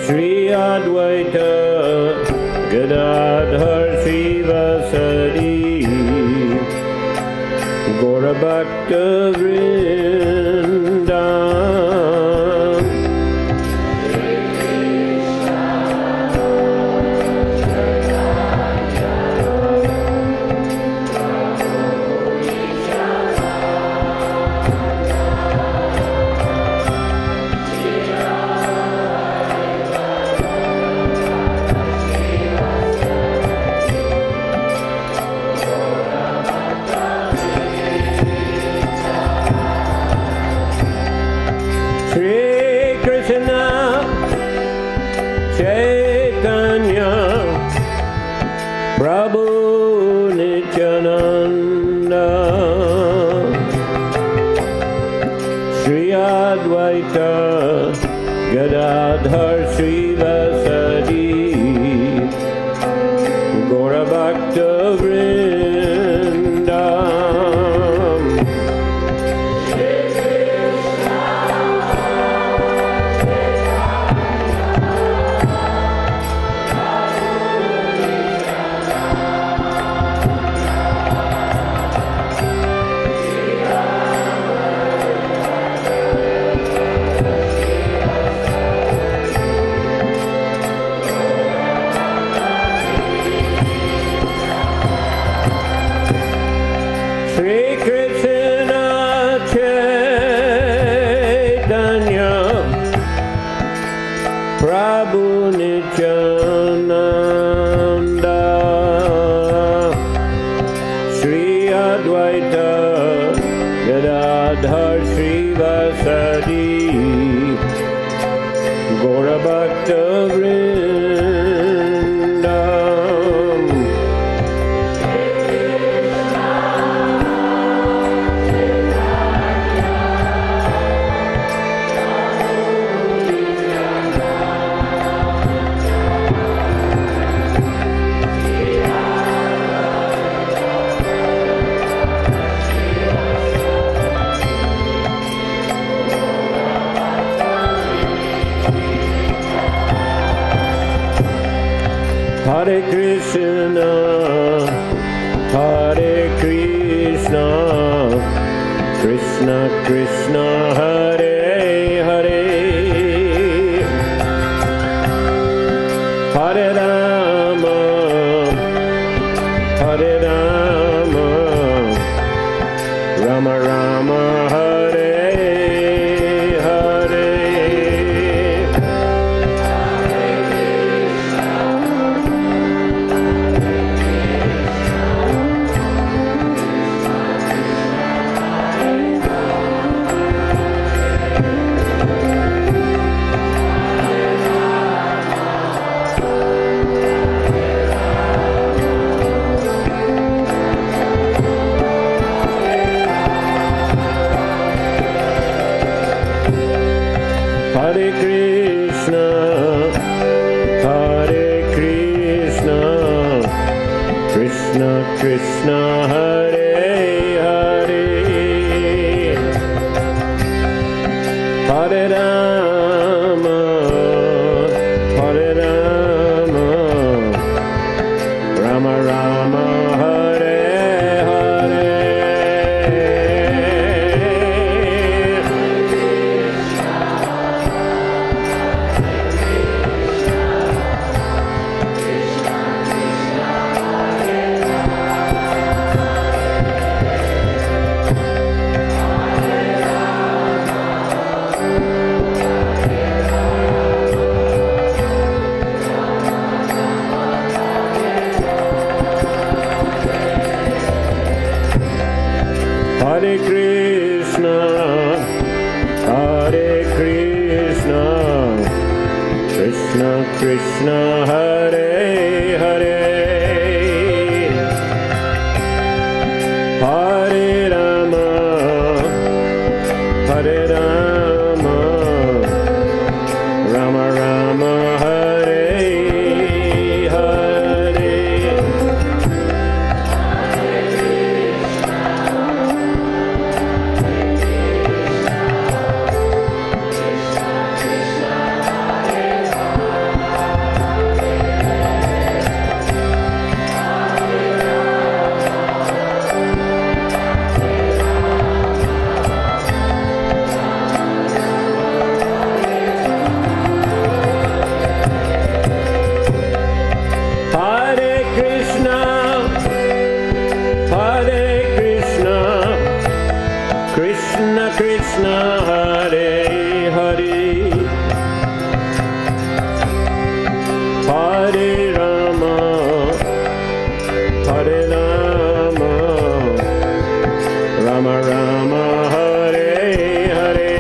Shri Advaita Gadadhar Srivasadi Gaura Bhakta Vrinda Prabhu Nityananda Shri Advaita Gadadhar Srivasadi Gaura Bhakta Vrinda Prabhu Nityananda Shri Advaita Gadadhar Srivasadi Gaura Bhakta Vrinda Hare Krishna, Hare Krishna, Krishna Krishna, Hare Hare, Hare Rama, Hare Rama, Rama Rama, Hare Hare. Hare Krishna, Hare Krishna, Krishna Krishna, Hare Hare, Hare Rama, Hare Rama, Rama Rama, Hare Hare. Hare Krishna, Hare Krishna, Krishna Krishna, Hare Hare, Hare Rama, Hare Rama, Rama Rama, Hare Hare. Krishna Krishna Hare Hare Hare Rama Hare Rama Rama Rama Hare Hare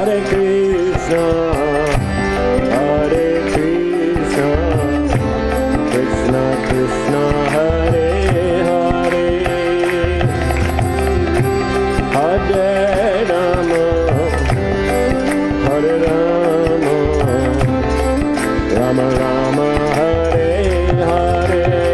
Hare Krishna, Hare Krishna, Krishna Krishna, Hare Hare, Hare Rama, Hare Rama, Rama Rama, Hare Hare.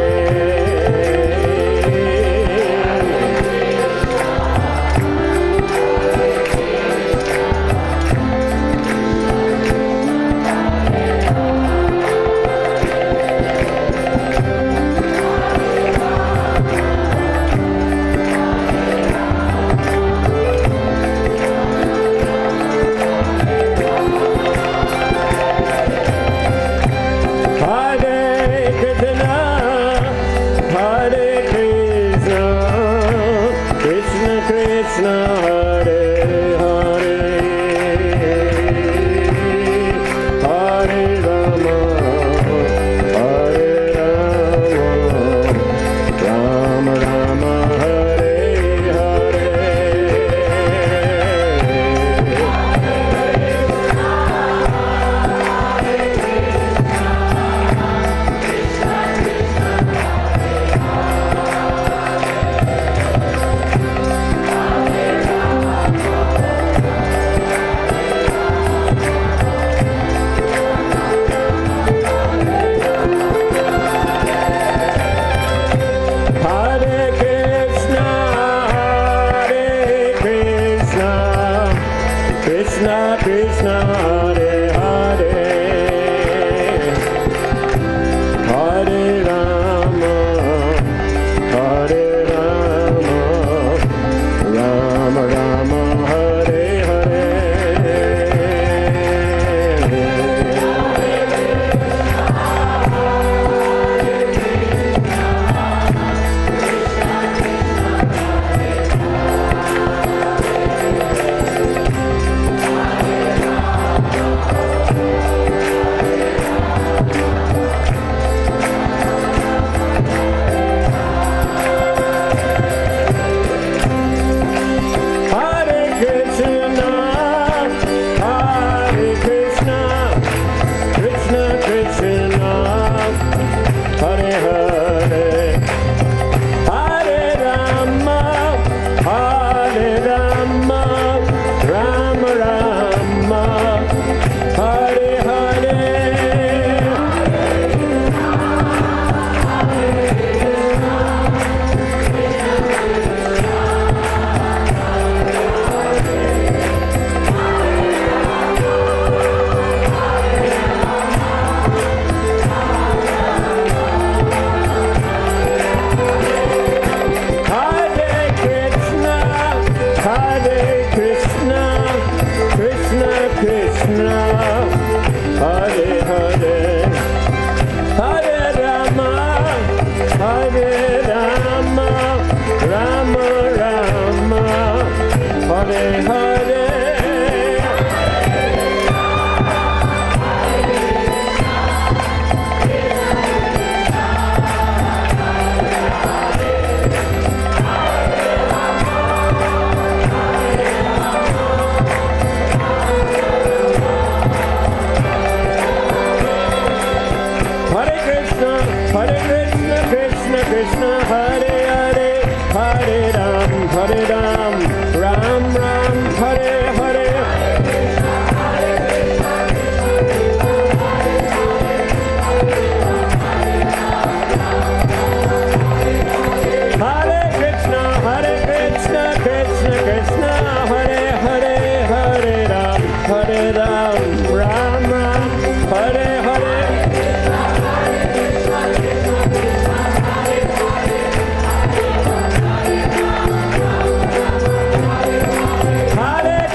Hare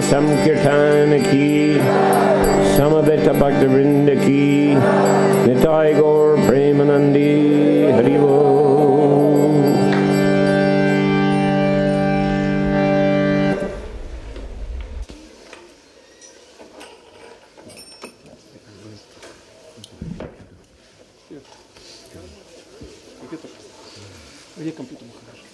Sankirtan ki, Samaveta Bhaktivinoda ki, Nitai Gaur Premanandi Haribo. Где компьютер хорошо?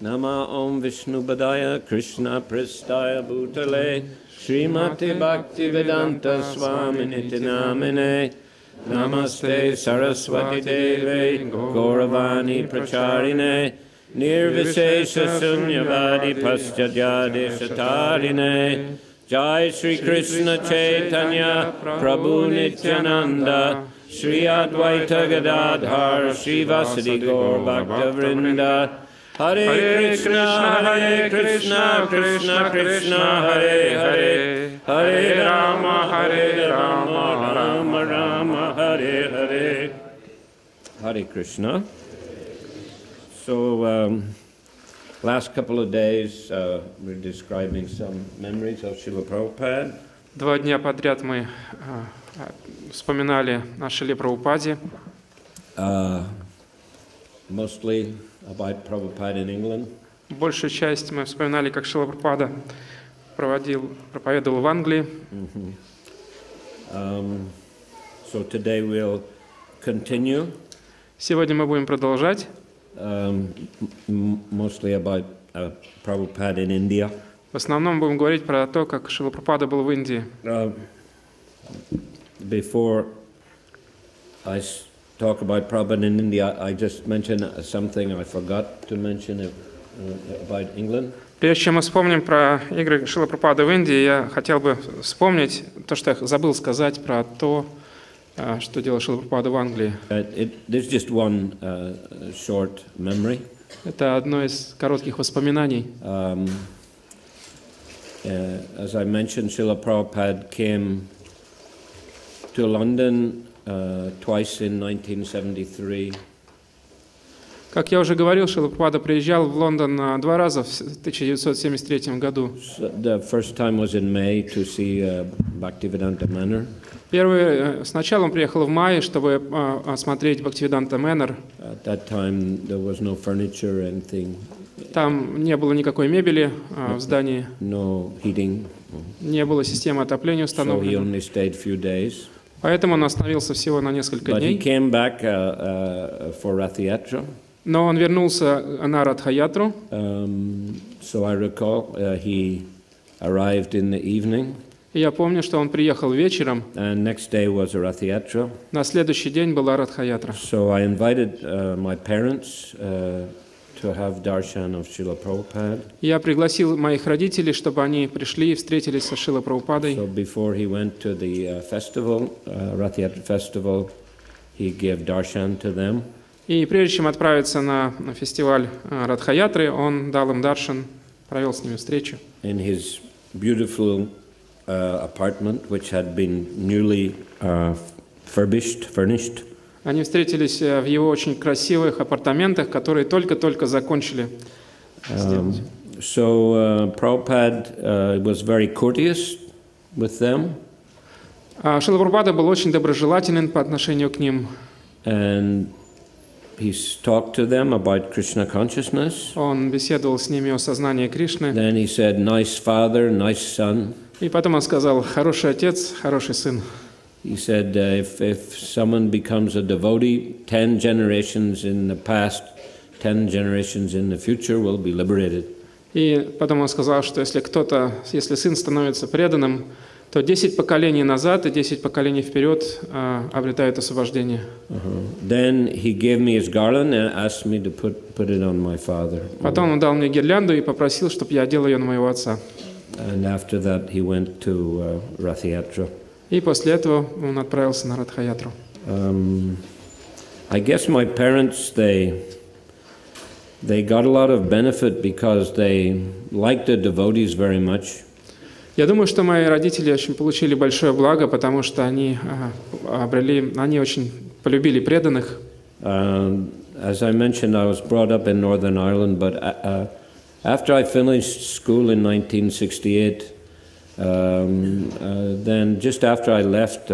Nama Om Vishnu Padaya Krishna Prestaya Bhutale Srimati Bhaktivedanta Swami Niti Namine Namaste Saraswati Deve Gauravani Pracharine Nirvishesha Sunyavadi Paschadhyade Satarine Jai Shri Krishna Chaitanya Prabhu Nityananda Shri Advaita Gadadhar Shri Vasadi Gaur Bhaktavrinda Hare Krishna, Krishna Krishna, Hare Hare, Hare Rama, Rama Rama, Hare Hare. Hare Krishna. So, last couple of days we're describing some memories of Srila Prabhupada. 2 дня подряд мы вспоминали о Шриле Прабхупаде. Mostly about Prabhupada in England. Большую часть мы вспоминали, как Шрила Прабхупада проповедовал в Англии. So today we'll continue. Сегодня мы будем продолжать. Mostly about Prabhupada in India. В основном будем говорить про то, как Шрила Прабхупада был в Индии. Before I talk about Prabhupada in India, I just mentioned something I forgot to mention about England. Прежде чем мы вспомним про игры Шрилы Прабхупады в Индии, я хотел бы вспомнить то, что я забыл сказать про то, что делал Шрила Прабхупада в Англии. There's just one short memory. Это одно из коротких воспоминаний. As I mentioned, Srila Prabhupada came to London twice in 1973. Как я уже говорил, Шрила Прабхупада приезжал в Лондон 2 раза в 1973 году. The first time was in May to see Bhaktivedanta Manor. Сначала он приехал в мае, чтобы осмотреть Бхактивиданта Мэннер. At that time there was no furniture or anything. Там не было никакой мебели в здании. No heating. Не было системы отопления установленной. So he only stayed few days. Поэтому он остановился всего на несколько дней. But he came back for Rath Yatra. Но он вернулся на Радха-ятру. So I recall he arrived in the evening. И я помню, что он приехал вечером. And next day was a Rath Yatra. На следующий день была Радха-ятра. So I invited my parents to have darshan of Srila Prabhupada. Я пригласил моих родителей, чтобы они пришли и встретились со Шрилой Прабхупадой. So before he went to the festival, Rath Yatra festival, he gave darshan to them. И прежде чем отправиться на фестиваль Радха-ятры, он дал им даршан, провел с ними встречу. In his beautiful apartment, which had been newly furnished. Они встретились в его очень красивых апартаментах, которые только-только закончили сделать. So Prabhupada was very courteous with them. Шрила Прабхупада был очень доброжелателен по отношению к ним. And he talked to them about Krishna consciousness. Он беседовал с ними о сознании Кришны. Then he said, nice father, nice son. И потом он сказал, хороший отец, хороший сын. He said, if someone becomes a devotee, 10 generations in the past, 10 generations in the future will be liberated. И потом он сказал, что если сын становится преданным, то 10 поколений назад и 10 поколений вперед обретают освобождение. Then he gave me his garland and asked me to put it on my father. Потом он дал мне гирлянду и попросил, чтобы я одел ее на моего отца. And after that he went to Rath Yatra. И после этого он отправился на Радха-ятру. I guess my parents, they got a lot of benefit because they liked the devotees very much. Я думаю, что мои родители очень получили большое благо, потому что они очень полюбили преданных. As I mentioned, I was brought up in Northern Ireland, but after I finished school in 1968, then just after I left,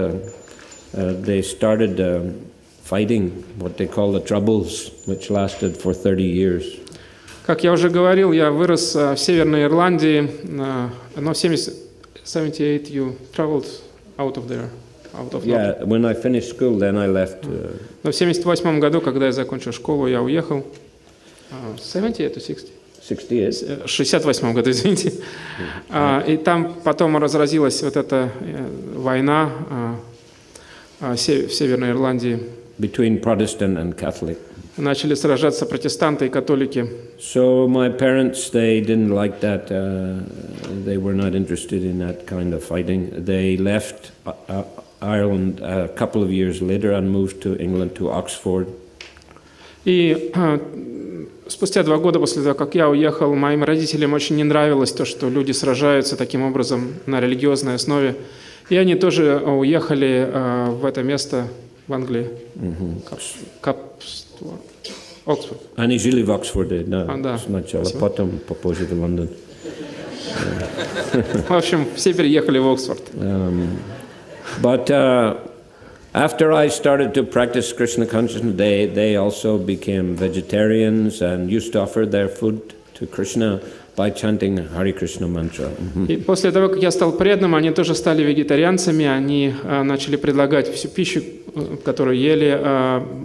they started fighting what they call the Troubles, which lasted for 30 years. Как я уже говорил, я вырос в Северной Ирландии, но в 1978 you traveled out of there. Yeah, when I finished school, then I left. Но в 1978 году, когда я закончил школу, я уехал. 70 это 60? 68. В 68 году, извините. И там потом разразилась вот эта война в Северной Ирландии. Between Protestant and Catholic. Начали сражаться протестанты и католики. So my parents, they didn't like that. They were not interested in that kind of fighting. They left Ireland a couple of years later and moved to England, to Oxford. И спустя 2 года после того, как я уехал, моим родителям очень не нравилось то, что люди сражаются таким образом на религиозной основе. И они тоже уехали в это место в Англии. Оксфорд. Они жили в Оксфорде, да, да. сначала, потом попозже в Лондон. В общем, все переехали в Оксфорд. But after I started to practice Krishna consciousness, they also became vegetarians and used to offer their food to Krishna by chanting Hare Krishna mantra. И после того, как я стал преданным, они тоже стали вегетарианцами, они начали предлагать всю пищу, которую ели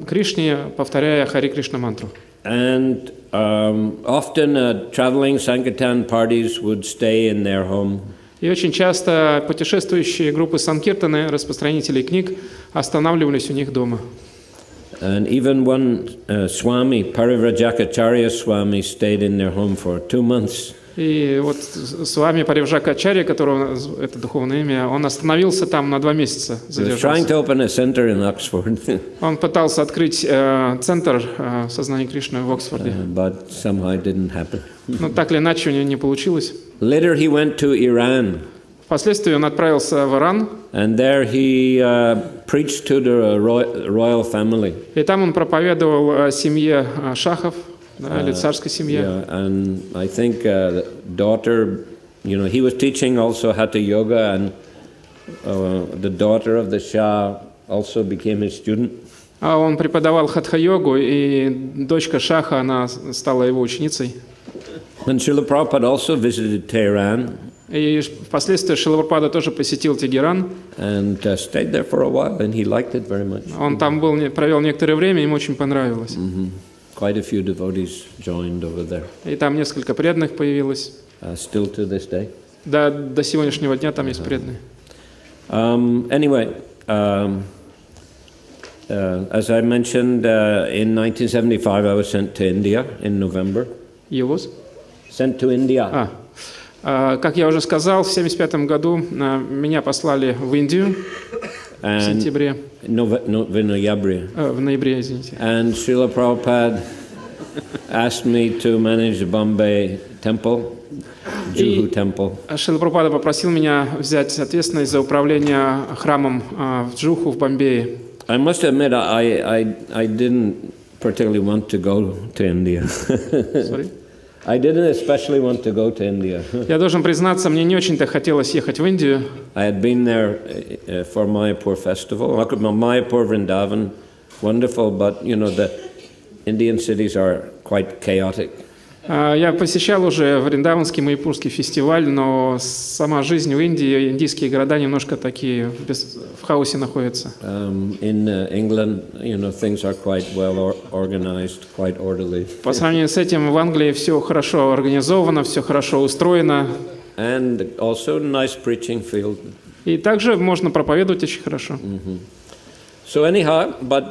Кришне, повторяя Харе Кришна мантру. And often traveling Sankirtan parties would stay in their home. И очень часто путешествующие группы Санкиртаны, распространителей книг, останавливались у них дома. And even one Swami, Parivrajakacharya Swami, stayed in their home for 2 months. И вот Свами Паривраджакачарья, которого это духовное имя, он остановился там на 2 месяца, задержался. Он пытался открыть центр сознания Кришны в Оксфорде. But somehow it didn't happen. Но так или иначе у него не получилось. Later he went to Iran. Впоследствии он отправился в Иран. And there he preached to the royal family. И там он проповедовал семье шахов, или царской семье. Yeah, and I think the daughter, he was teaching also Hatha Yoga, and the daughter of the Shah also became his student. Он преподавал хатха-йогу, и дочка шаха, она стала его ученицей. And Srila Prabhupada also visited Tehran. И впоследствии Шрила Прабхупада тоже посетил Тегеран. And stayed there for a while, and he liked it very much. Он там провел некоторое время, ему очень понравилось. Quite a few devotees joined over there. И там несколько преданных появилось. Still to this day. До сегодняшнего дня там есть преданные. Anyway, as I mentioned, in 1975 I was sent to India in November. You was? Sent to India. Как я уже сказал, в 1975 году меня послали в Индию в сентябре. В ноябре. В ноябре, извините. And Srila Prabhupada asked me to manage the Bombay temple, Juhu temple. Шрила Прабхупада попросил меня взять ответственность за управление храмом в Джуху в Бомбее. I must admit, I didn't particularly want to go to India. Sorry? I didn't especially want to go to India. Я должен признаться, мне не очень-то хотелось ехать в Индию. I had been there for Mayapur festival. Mayapur, Vrindavan, wonderful, but you know the Indian cities are quite chaotic. Я посещал уже Вриндаванский Майяпурский фестиваль, но сама жизнь в Индии, индийские города немножко такие в хаосе находятся. In England, you know, things are quite well organized, quite orderly. По сравнению с этим, в Англии все хорошо организовано, все хорошо устроено. And also nice preaching field. И также можно проповедовать очень хорошо. So anyhow, but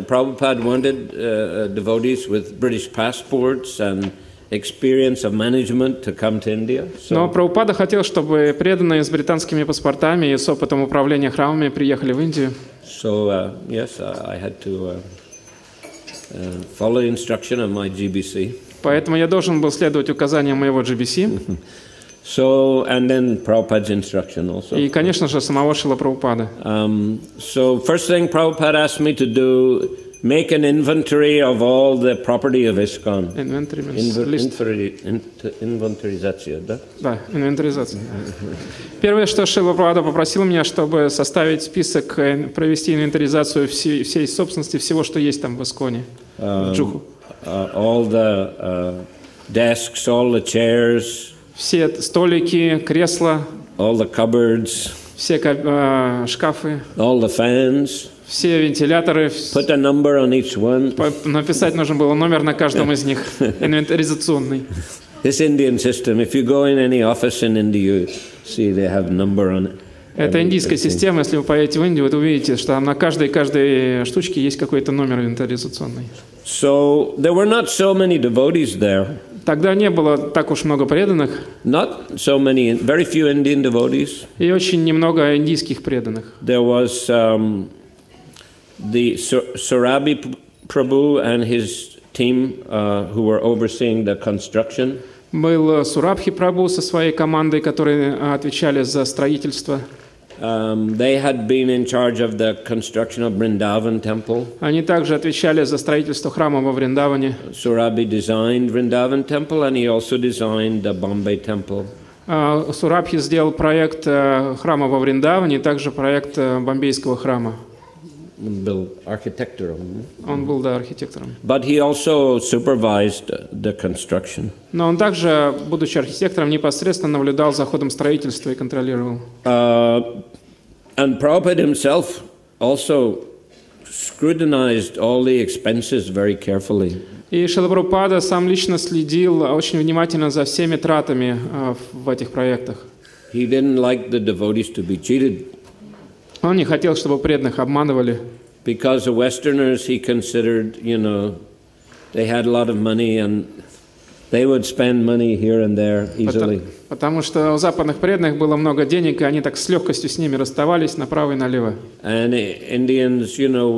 Prabhupada wanted devotees with British passports and experience of management to come to India. Но Прабхупада хотел, чтобы преданные с британскими паспортами и с опытом управления храмами приехали в Индию. So yes, I had to follow the instruction of my GBC. Поэтому я должен был следовать указаниям моего GBC. So, and then Prabhupada's instruction also. И, конечно же, самого Шрила Прабхупада. So, first thing Prabhupada asked me to do, make an inventory of all the property of ISKCON. Инвентаризация, да? Да, инвентаризация. Первое, что Шрила Прабхупада попросил меня, чтобы составить список, провести инвентаризацию всей собственности, всего, что есть там в ISKCON, в Джуху. All the desks, all the chairs. Все столики, кресла, all the cupboards, все шкафы, all the fans, все вентиляторы. Put a number on each one. Написать нужно было номер на каждом из них, инвентаризационный. This Indian system, if you go in any office in India, you see they have number on it. Это индийская система. Если вы поедете в Индию, вы увидите, что там на каждой штучке есть какой-то номер инвентаризационный. So there were not so many devotees there. Тогда не было так уж много преданных. Not so many, very few Indian devotees. И очень немного индийских преданных. There was the Surabhi Prabhu and his team who were overseeing the construction. Был Сурабхи Прабху со своей командой, которые отвечали за строительство. They had been in charge of the construction of Vrindavan temple. Они также отвечали за строительство храма во Вриндаване. Surabhi designed Vrindavan temple and he also designed the Bombay temple. Сурабхи сделал проект храма во Вриндаване и также проект бомбейского храма. Был архитектором. Он был, да, архитектором. But he also supervised the construction. Но он также, будучи архитектором, непосредственно наблюдал за ходом строительства и контролировал. And Prabhupada himself also scrutinized all the expenses very carefully. И Шрила Прабхупада сам лично следил очень внимательно за всеми тратами в этих проектах. He didn't like the devotees to be cheated. Он не хотел, чтобы преданных обманывали. Because the Westerners, he considered, you know, they had a lot of money and they would spend money here and there easily. Потому что у западных преданных было много денег, и они так с легкостью с ними расставались направо и налево. And Indians, you know,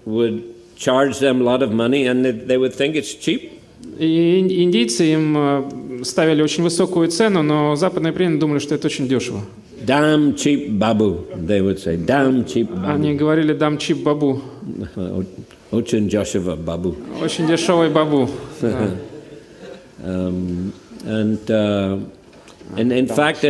would charge them a lot of money and they would think it's cheap. И индийцы им ставили очень высокую цену, но западные преданные думали, что это очень дешево. Damn cheap babu, they would say. Damn cheap babu. Они говорили damn cheap babu. Очень дешево бабу. Очень дешевый бабу. And in fact,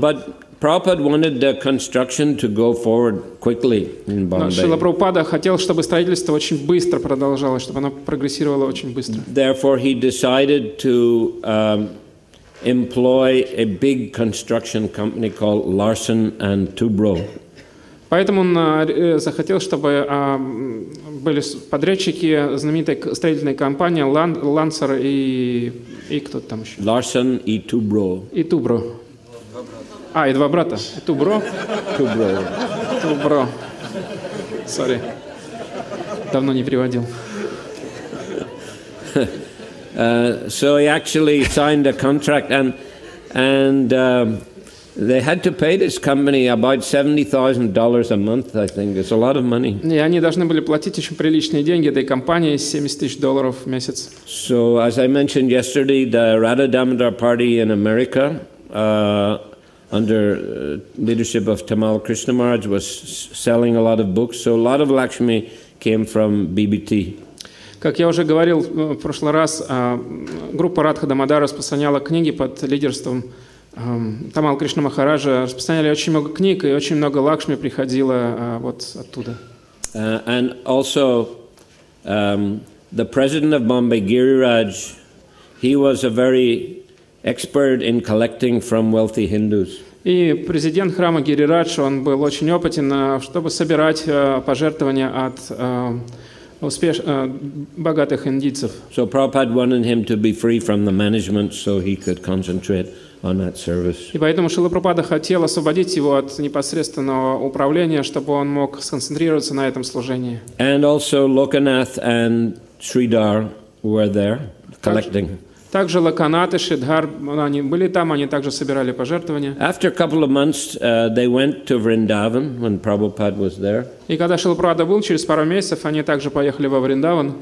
but Prabhupada wanted the construction to go forward quickly in Bombay. Шрила Прабхупада хотел, чтобы строительство очень быстро продолжалось, чтобы оно прогрессировало очень быстро. Therefore, he decided to employ a big construction company called Larsen and Toubro. Поэтому он захотел, чтобы были подрядчики знаменитой строительной компании Лансер и кто-то там еще. Larsen и Toubro. И Тубро. И два брата. Тубро. Тубро. Sorry. Давно не переводил. So he actually signed a contract and they had to pay this company about $70,000 a month, I think. It's a lot of money. И они должны были платить очень приличные деньги этой компании, $70,000 в месяц. So, as I mentioned yesterday, the Radha Damodar party in America, under leadership of Tamal Krishna Maharaj, was selling a lot of books. So a lot of Lakshmi came from BBT. Как я уже говорил в прошлый раз, группа Радха Дамодар распространяла книги под лидерством Тамал Кришна Махараджа. Распространяли очень много книг, и очень много лакшми приходило вот оттуда. And also, the president of Bombay, Giriraj, he was a very expert in collecting from wealthy Hindus. И президент храма Гирирадж, он был очень опытен, чтобы собирать пожертвования от богатых индийцев. So Prabhupada wanted him to be free from the management so he could concentrate on that service. И поэтому Шрила Прабхупада хотел освободить его от непосредственного управления, чтобы он мог сконцентрироваться на этом служении. And also Lokanath and Sridhar were there collecting. Также Лаканат и Шридхар, они были там, они также собирали пожертвования. After a couple of months, they went to Vrindavan when Prabhupada was there. И когда Шрила Прабхупада был, через пару месяцев, они также поехали во Вриндаван.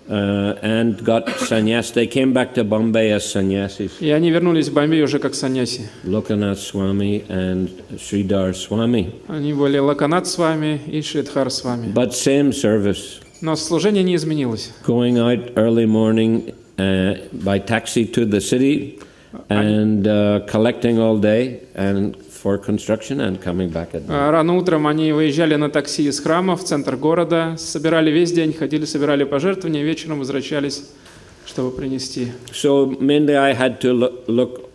And got sannyas. They came back to Bombay as sannyasis. И они вернулись в Бомбей уже как саньяси. Lokanath Swami and Sridhar Swami. Они были Лаканат с вами и Шридхар с вами. But same service. Но служение не изменилось. Going out early morning by taxi to the city and collecting all day and for construction and coming back at night. Рано утром они выезжали на такси из храма в центр города, собирали весь день, ходили, собирали пожертвования, вечером возвращались, чтобы принести. So mainly I had to look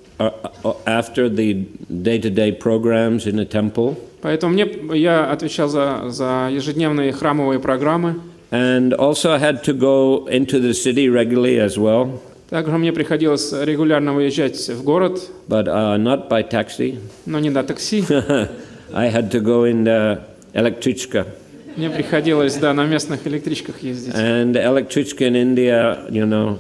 after the day-to-day programs in the temple. Поэтому я отвечал за ежедневные храмовые программы. And also I had to go into the city regularly as well. Также мне приходилось регулярно выезжать в город. But not by taxi. Но не на такси. I had to go in the electrichka. Мне приходилось, да, на местных электричках ездить. And electrichka in India, you know.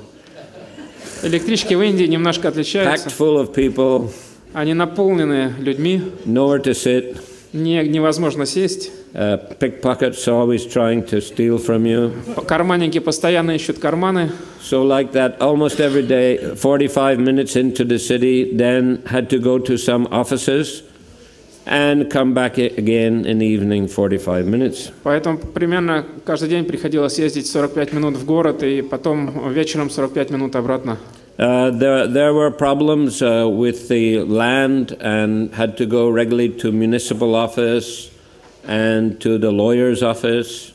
Электрички в Индии немножко отличаются. Packed full of people. Они наполнены людьми. Nowhere to sit. Невозможно сесть. Pickpockets always trying to steal from you. Карманники постоянно ищут карманы. So like that, almost every day, 45 minutes into the city, then had to go to some offices and come back again in the evening, 45 minutes. Поэтому примерно каждый день приходилось ездить 45 минут в город и потом вечером 45 минут обратно. There were problems with the land and had to go regularly to municipal office and to the lawyer's office.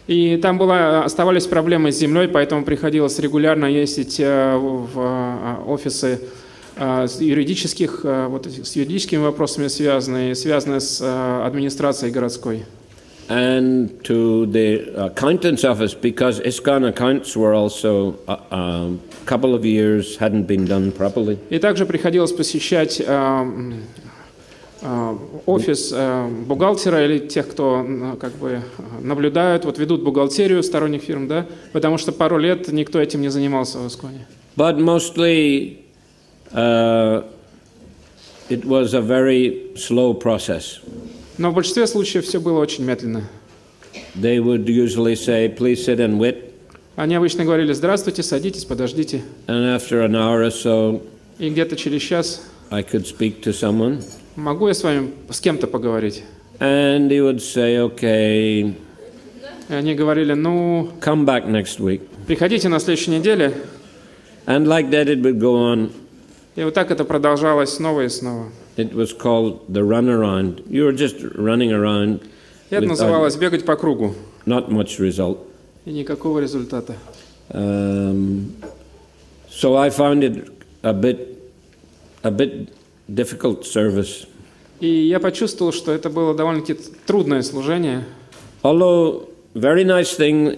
И там оставались проблемы с землей, поэтому приходилось регулярно ездить в офисы с юридическими вопросами связанные с администрацией городской. And to the accountant's office, because ISKCON accounts were also a couple of years hadn't been done properly. И также приходилось посещать офис бухгалтера или тех, кто как бы наблюдают, вот ведут бухгалтерию сторонних фирм, да, потому что пару лет никто этим не занимался в ISKCON. But mostly it was a very slow process. Но в большинстве случаев все было очень медленно. They would usually say, "Please sit and wait." Они обычно говорили: "Здравствуйте, садитесь, подождите." And after an hour or so, и где-то через час I could speak to someone. Могу я с вами с кем-то поговорить? And he would say, "Okay." И они говорили: "Ну, come back next week." Приходите на следующей неделе. And like that it would go on. И вот так это продолжалось снова и снова. It was called the runaround. You were just running around. Это называлось бегать по кругу. Not much result. И никакого результата. So I found it a bit difficult service. И я почувствовал, что это было довольно-таки трудное служение. Although very nice thing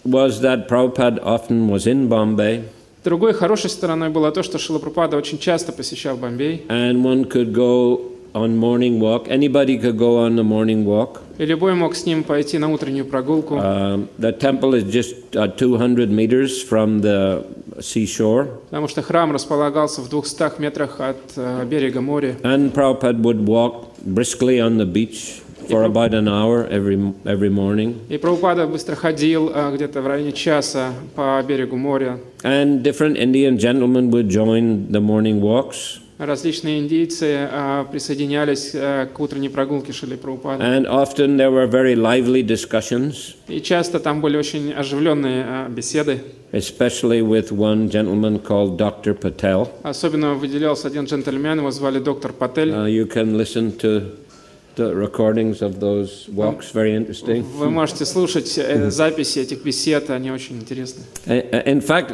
was that Prabhupada often was in Bombay. Другой хорошей стороной было то, что Шрила Прабхупада очень часто посещал Бомбей. And one could go on morning walk. Anybody could go on a morning walk. И любой мог с ним пойти на утреннюю прогулку. The temple is just 200 meters from the seashore. Потому что храм располагался в 200 метрах от берега моря. And Prabhupada would walk briskly on the beach for about an hour every morning. И Прабхупада быстро ходил где-то в районе часа по берегу моря. And different Indian gentlemen would join the morning walks. различные индейцы присоединялись к утренней прогулке Шрилы Прабхупады. And often there were very lively discussions. И часто там были очень оживленные беседы. Especially with one gentleman called Dr. Patel. Особенно выделялся один джентльмен, его звали доктор Патель. You can listen to the recordings of those walks, very interesting. Вы можете слушать записи этих бесед, они очень интересны. In fact,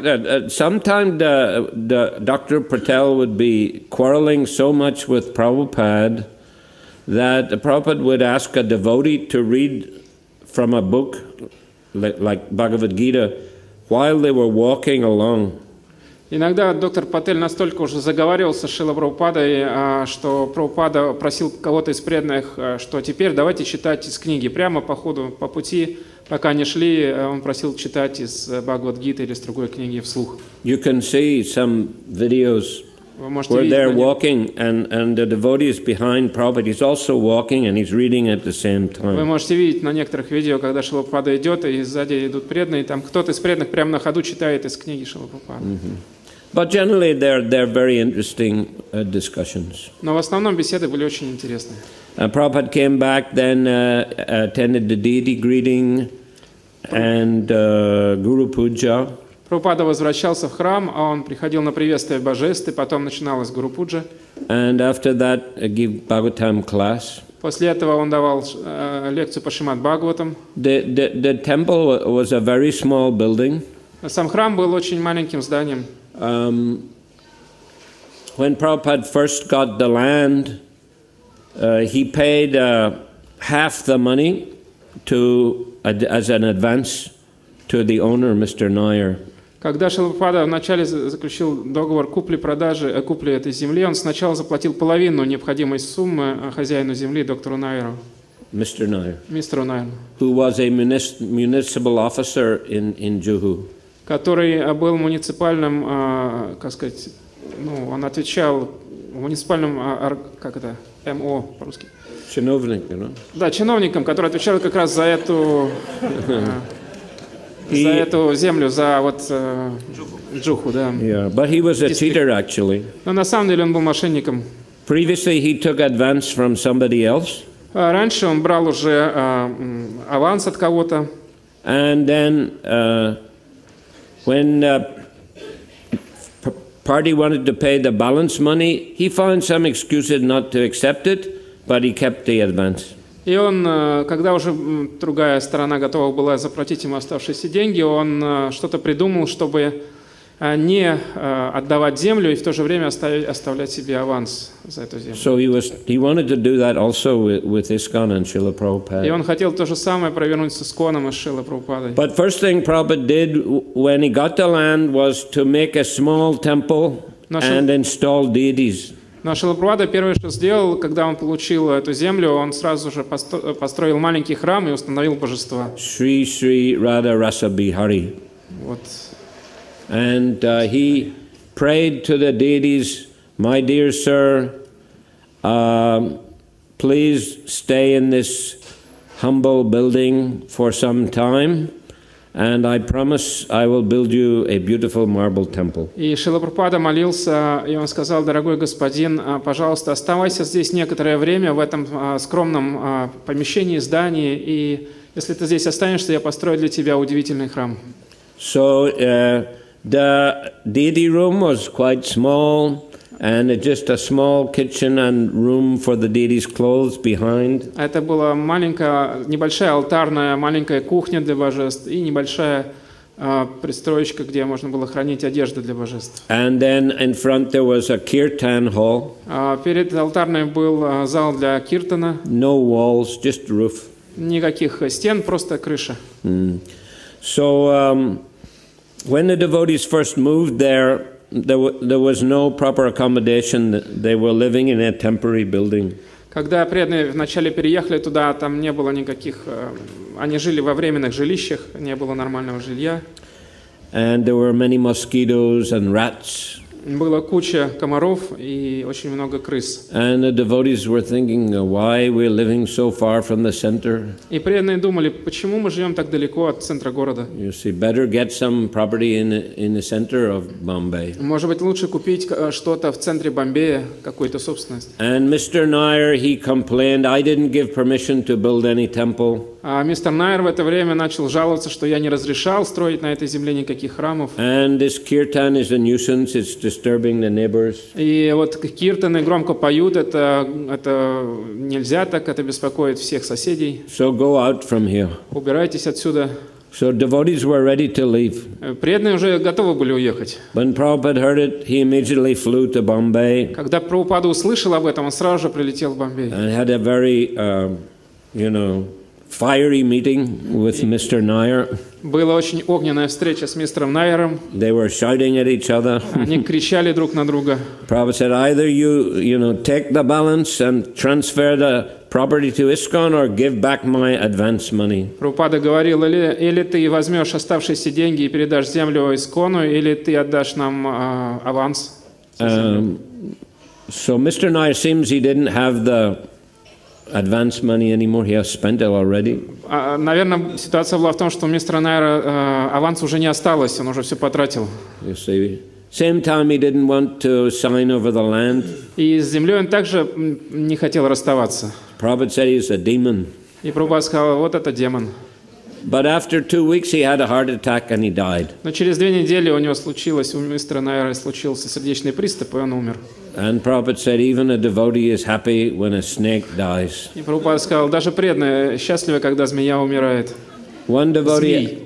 sometimes the Dr. Patel would be quarreling so much with Prabhupada that the Prabhupada would ask a devotee to read from a book like Bhagavad Gita while they were walking along. Иногда доктор Патель настолько уже заговаривался с Шрилой Прабхупадой, что Прабхупада просил кого-то из преданных, что теперь давайте читать из книги. Прямо по ходу, по пути, пока они шли, он просил читать из Бхагавад-гиты или из другой книги вслух. You can see some videos where they're walking and the devotee is behind Prabhupada. He's also walking and he's reading at the same time. Вы можете видеть на некоторых видео, когда Шрила Прабхупада идет, и сзади идут преданные, там кто-то из преданных прямо на ходу читает из книги Шрилы Прабхупады. But generally, they're very interesting discussions. Но в основном беседы были очень интересные. Prabhupada came back, then attended the deity greeting and Guru Puja. Прабхупада возвращался в храм, а он приходил на приветствие божеств, и потом начиналась Гуру Пуджа. And after that, give Bhagavatam class. После этого он давал лекцию по Шримад Бхагаватам. The temple was a very small building. Сам храм был очень маленьким зданием. When Prabhupada first got the land, he paid half the money as an advance to the owner, Mr. Nair. Когда Шрила Прабхупада вначале заключил договор купли этой земли, он сначала заплатил половину необходимой суммы хозяину земли, доктору Найеру. Mr. Nair. Мистеру Найеру. Who was a municipal officer in Juhu. Который был муниципальным, как сказать, ну, он отвечал муниципальным, как это, МО по-русски? Чиновник, Да, чиновником, который отвечал как раз за эту землю, за вот Джуху, да. Yeah, but he was a cheater actually. Но на самом деле он был мошенником. Previously he took advance from somebody else. Раньше он брал уже аванс от кого-то. And then when party wanted to pay the balance money, he found some excuses not to accept it, but he kept the advance. И он, когда уже другая сторона готова была заплатить ему оставшиеся деньги, он что-то придумал, чтобы не отдавать землю и в то же время оставлять себе аванс за эту землю. So he wanted to do that also with ISKCON and Srila Prabhupada. И он хотел то же самое провернуть с ISKCON и Шрилой Прабхупадой. But first thing Prabhupada did when he got the land was to make a small temple and install deities. Но Шрила Прабхупада первое, что сделал, когда он получил эту землю, он сразу же построил маленький храм и установил божества. Shri Shri Radha Rasa Bihari. Вот. And he prayed to the deities, my dear sir, please stay in this humble building for some time, and I promise I will build you a beautiful marble temple. И Шрила Прабхупада молился, и он сказал: дорогой господин, пожалуйста, оставайся здесь некоторое время в этом скромном помещении, здании, и если ты здесь останешься, я построю для тебя удивительный храм. So the deity room was quite small, and just a small kitchen and room for the deity's clothes behind. Это была небольшая алтарная, маленькая кухня для божеств и небольшая пристроечка, где можно было хранить одежду для божеств. And then in front there was a kirtan hall. Перед алтарной был зал для киртана. No walls, just roof. Никаких стен, просто крыша. So when the devotees first moved there was no proper accommodation. They were living in a temporary building. Когда преданные вначале переехали туда, там не было никаких, они жили во временных жилищах, не было нормального жилья. And there were many mosquitoes and rats. была куча комаров и очень много крыс. And the devotees were thinking, why we're living so far from the center? И преданные думали, почему мы живем так далеко от центра города? You see, better get some property in the center of Bombay. Может быть, лучше купить что-то в центре Бомбея, какую-то собственность. And Mr. Nair, he complained, I didn't give permission to build any temple. А мистер Найер в это время начал жаловаться, что я не разрешал строить на этой земле никаких храмов. And this kirtan is a nuisance, it's disturbing the neighbors. И вот киртаны громко поют, это нельзя так, это беспокоит всех соседей. So go out from here. Убирайтесь отсюда. So devotees were ready to leave. Преданные уже готовы были уехать. When Prabhupada heard it, he immediately flew to Bombay. Когда Прабхупада услышал об этом, он сразу же прилетел в Бомбей. And had a very, fiery meeting with Mr. Nair. Была очень огненная встреча с мистером Найером. They were shouting at each other. Они кричали друг на друга. Prabhupada said, either you take the balance and transfer the property to ISKCON or give back my advance money. Прабхупада говорил, или ты возьмешь оставшиеся деньги и передашь землю Искону, или ты отдашь нам аванс. So Mr. Nair seems he didn't have the advance money anymore. He has spent it already. Наверное, ситуация была в том, что у мистера Найера аванс уже не осталось, он уже все потратил. You see, same time he didn't want to sign over the land. И с землей он также не хотел расставаться. Prabhupada said he's a demon. И Прабхупада сказал, вот это демон. But after 2 weeks he had a heart attack and he died. Но через 2 недели у мистера Найера случился сердечный приступ, и он умер. And Prabhupada said even a devotee is happy when a snake dies. И Прабхупада сказал, даже преданные счастливы, когда змея умирает. One devotee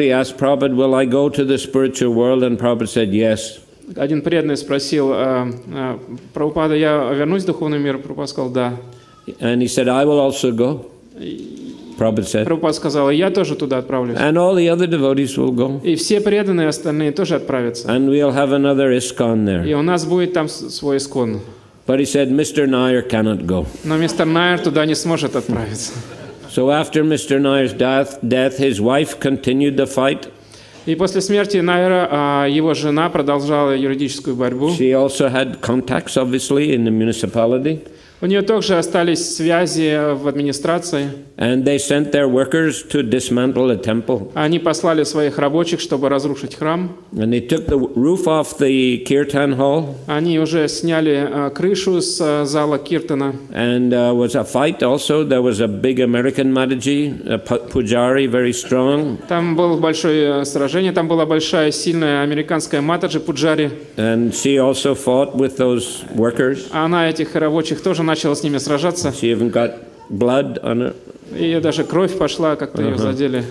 asked Prabhupada, will I go to the spiritual world? And Prabhupada said yes. Один преданный спросил, Прабхупада, я вернусь в духовный мир? Прабхупада сказал, да. And he said, I will also go. Prabhupada said. Прабхупада сказал, я тоже туда отправлюсь. And all the other devotees will go. И все преданные остальные тоже отправятся. And we'll have another ISKCON there. И у нас будет там свой искон. But he said, Mr. Nair cannot go. Но мистер Найер туда не сможет отправиться. So after Mr. Nair's death, his wife continued the fight. И после смерти Найера его жена продолжала юридическую борьбу. She also had contacts, obviously, in the municipality. У нее также остались связи в администрации. And they sent their workers to dismantle the temple. Они послали своих рабочих, чтобы разрушить храм. And they took the roof off the kirtan hall. Они уже сняли крышу с зала киртана. And was a fight also. There was a big American Mataji, a Pujari, very strong. Там было большое сражение, там была большая, сильная американская матаджи Пуджари. And she also fought with those workers. Она этих рабочих тоже начала с ними сражаться. She even got blood on her. И даже кровь пошла, как-то ее задели.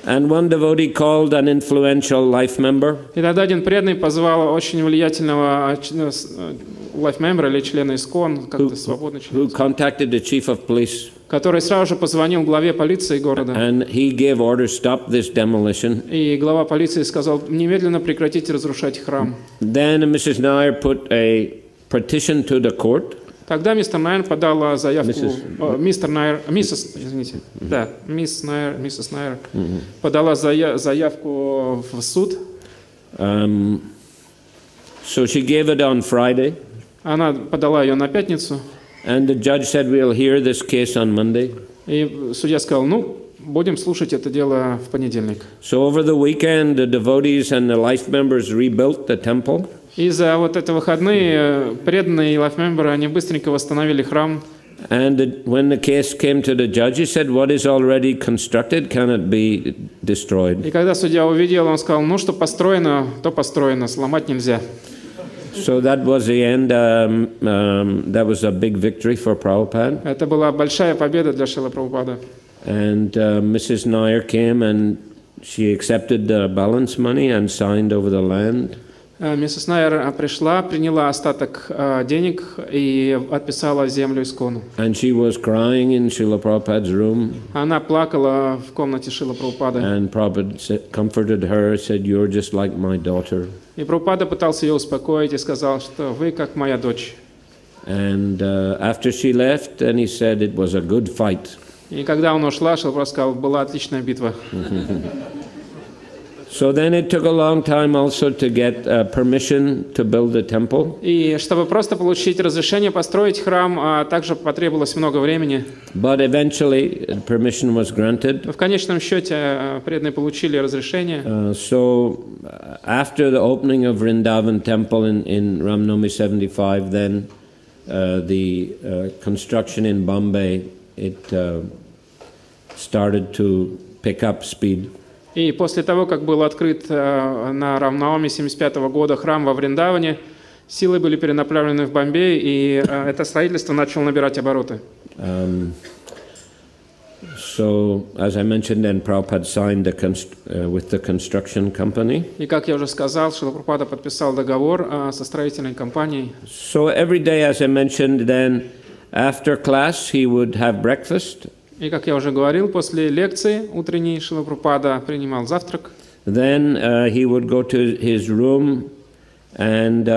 And one devotee called an influential life member. И тогда один преданный позвал очень влиятельного лайф-мембера или члена ИСКОН, как-то свободный член, who contacted the chief of police. Который сразу же позвонил главе полиции города. And he gave orders, stop this demolition. И глава полиции сказал, немедленно прекратите разрушать храм. Then Mrs. Nair put a petition to the court. Тогда мистер Найер подала заявку, мистер Найер, миссис Найер подала заявку в суд. So she gave it on Friday. Она подала ее на пятницу. And the judge said, we'll hear this case on Monday. И судья сказал, будем слушать это дело в понедельник. So over the weekend, the devotees and the life members rebuilt the temple. И за вот это выходные преданные лайф-мемберы, они быстренько восстановили храм. And when the case came to the judge, he said, what is already constructed cannot be destroyed. И когда судья увидел, он сказал, что построено, то построено, сломать нельзя. So that was the end. That was a big victory for Prabhupada. Это была большая победа для Шрилы Прабхупады. And Mrs. Nair came and she accepted the balance money and signed over the land. Миссис Найер пришла, приняла остаток денег и отписала землю Искону. And she was crying in Srila Prabhupada's room. Она плакала в комнате Шрилы Прабхупады. And Prabhupada comforted her, said, "You're just like my daughter." И Прабхупада пытался ее успокоить и сказал, что вы как моя дочь. And after she left, and he said it was a good fight. И когда он ушла, Шрила Прабхупада сказал, была отличная битва. So then it took a long time also to get permission to build a temple. И чтобы просто получить разрешение построить храм, также потребовалось много времени. But eventually permission was granted. В конечном счете преданные получили разрешение. So after the opening of Vrindavan temple in Ramnami 75, then the construction in Bombay, it started to pick up speed. И после того, как был открыт на Рамнавами 75 года храм во Вриндаване, силы были перенаправлены в Бомбей, и это строительство начало набирать обороты. So, as I mentioned, then Prabhupada signed with the construction company. И как я уже сказал, Шрила Прабхупада подписал договор со строительной компанией. So every day, as I mentioned, then after class he would have breakfast. И как я уже говорил, после лекции утренней Шрила Прабхупада принимал завтрак. Then he would go to his room and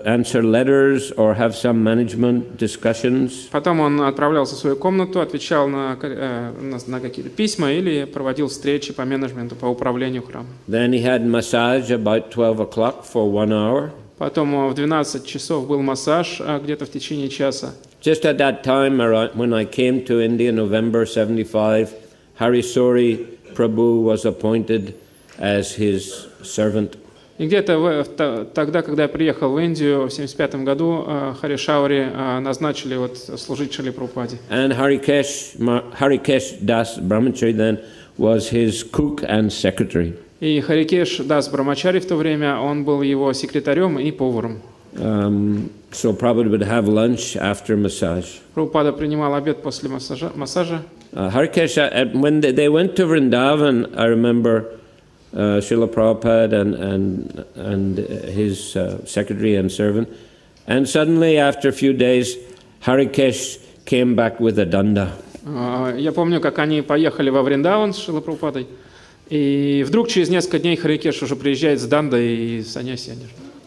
answer letters or have some management discussions. Потом он отправлялся в свою комнату, отвечал на какие-то письма или проводил встречи по менеджменту, по управлению храмом. Then he had massage about 12 o'clock for 1 hour. Потом в 12 часов был массаж где-то в течение часа. Just at that time, when I came to India in November 75, Harisori Prabhu was appointed as his servant. И где-то тогда, когда я приехал в Индию в 75 году, Хари Шаури назначили служить Шриле Прабхупаде. And Harikesh Das Brahmachari then was his cook and secretary. И Харикеш Дас Брамачари в то время, он был его секретарем и поваром. So Prabhupada would have lunch after massage. Прабхупада принимал обед после массажа. Harikesh, when they went to Vrindavan, I remember Srila Prabhupada and his secretary and servant, and suddenly after a few days, Harikesh came back with a danda. Я помню, как они поехали во Вриндаван с Шрилой Прабхупадой, и вдруг через несколько дней Харикеш уже приезжает с дандой и саньяси.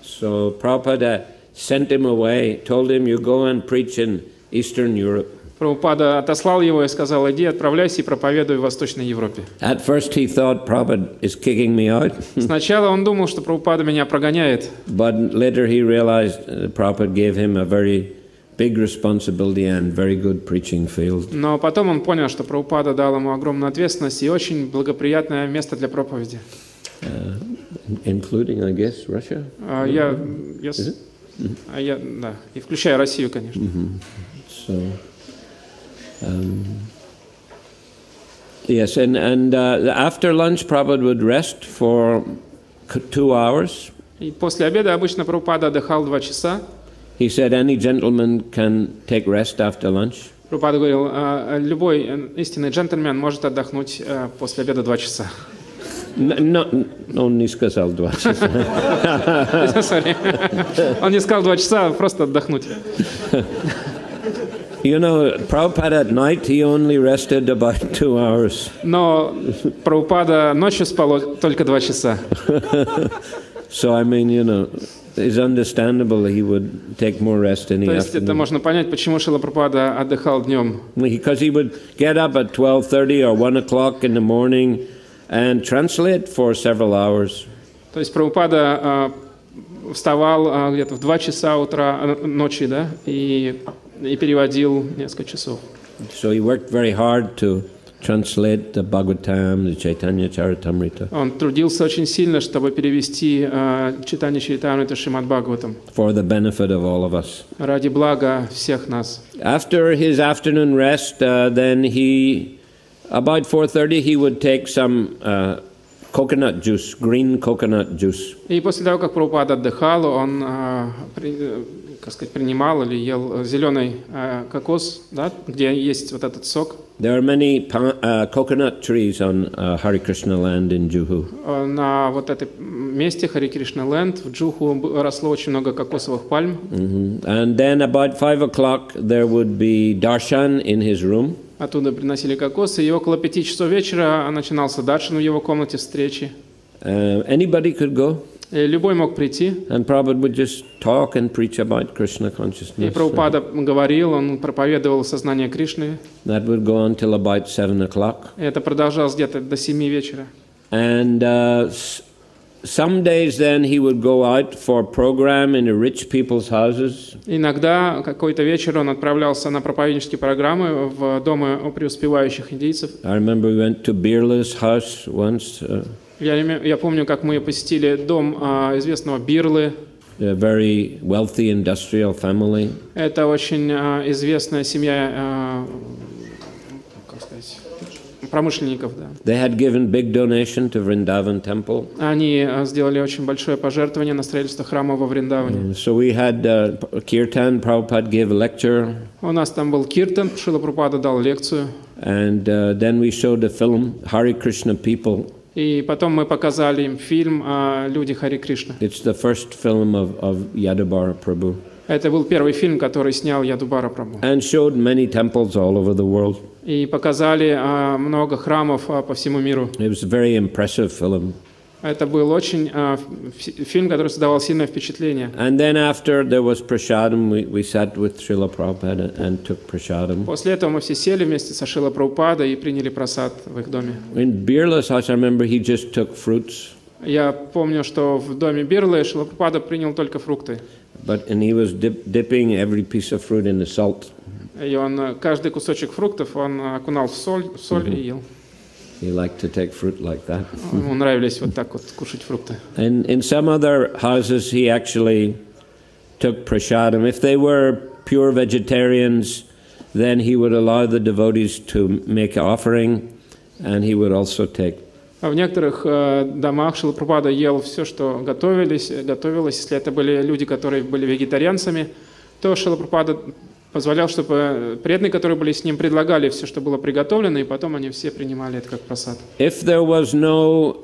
So Prabhupada sent him away, told him, you go and preach in Eastern Europe. Прабхупада отослал его и сказал, иди, отправляйся и проповедуй в Восточной Европе. At first he thought Prabhupada is kicking me out. Сначала он думал, что Прабхупада меня прогоняет. But later he realized Prabhupada gave him a very big responsibility and very good preaching field. Но потом он понял, что Прабхупада дал ему огромную ответственность и очень благоприятное место для проповеди. Including, I guess, Russia? Да, и включая Россию, конечно. So, yes, and after lunch, Prabhupada would rest for 2 hours. И после обеда обычно Прабхупада отдыхал 2 часа. He said any gentleman can take rest after lunch. Прабхупада говорил, любой истинный джентльмен может отдохнуть после обеда 2 часа. Он не сказал 2 часа. Он не сказал 2 часа, просто отдохнуть. You know, Prabhupada at night, he only rested about 2 hours. Но Прабхупада ночью спал только 2 часа. So, I mean, you know, it's understandable he would take more rest in the afternoon. То есть это можно понять, почему Шрила Прабхупада отдыхал днем. Because he would get up at 12:30 or 1 o'clock in the morning and translate for several hours. То есть Прабхупада вставал где-то в 2 часа утра, ночи, да, и переводил несколько часов. So he worked very hard to translate the Bhagavatam, the Chaitanya Charitamrita. Он трудился очень сильно, чтобы перевести Чайтанья Чаритамриту Шримад Бхагаватам. For the benefit of all of us. Ради блага всех нас. After his afternoon rest, then about 4:30, he would take some coconut juice, green coconut juice. И после того, как Прабхупада отдыхал, он, как сказать, принимал или ел зеленый кокос, да, где есть вот этот сок. There are many coconut trees on Hare Krishna land in Juhu. На вот этом месте Hare Krishna land в Джуху росло очень много кокосовых пальм. And then about 5 o'clock there would be darshan in his room. Оттуда приносили кокосы, и около 5 часов вечера начинался даршан в его комнате встречи. Anybody could go. Любой мог прийти. And Prabhupada would just talk and preach about Krishna consciousness. И Прабхупада говорил, он проповедовал сознание Кришны. That would go on till about 7 o'clock. И это продолжалось где-то до 7 вечера. And some days then he would go out for a program in the rich people's houses. Иногда какой-то вечер он отправлялся на проповеднические программы в дома преуспевающих индийцев. I remember we went to Birla's house once. Я помню, как мы посетили дом известного Бирлы. A very wealthy industrial family. Это очень известная семья, как сказать, промышленников, да. They had given big donation to Vrindavan temple. Они сделали очень большое пожертвование на строительство храма во Вриндаване. So we had kirtan. Prabhupada gave a lecture. У нас там был киртан, Шрила Прабхупада дал лекцию. And then we showed the film Hare Krishna People. И потом мы показали им фильм «Люди Хари Кришны». It's the first film of Yadubara Prabhu. Это был первый фильм, который снял Ядубара Прабху. And showed many temples all over the world. И показали много храмов по всему миру. It was a very impressive film. Это был очень фильм, который создавал сильное впечатление. And then after there was prasadam, we sat with Srila Prabhupada and took prasadam. После этого мы все сели вместе со Шрилой Прабхупадой и приняли прасад в их доме. In Birla's house, I remember he just took fruits. Я помню, что в доме Бирлы Шрила Прабхупада принял только фрукты. And he was dipping every piece of fruit in the salt. И он каждый кусочек фруктов он окунал в соль и ел. He liked to take fruit like that. Ему нравились вот так вот кушать фрукты. And in some other houses, he actually took prasadam. If they were pure vegetarians, then he would allow the devotees to make an offering, and he would also take. А в некоторых домах Шрила Прабхупада ел все, что готовилось. Если это были люди, которые были вегетарианцами, то Шрила Прабхупада позволял, чтобы преданные, которые были с ним, предлагали все, что было приготовлено, и потом они все принимали это как прасад. If there was no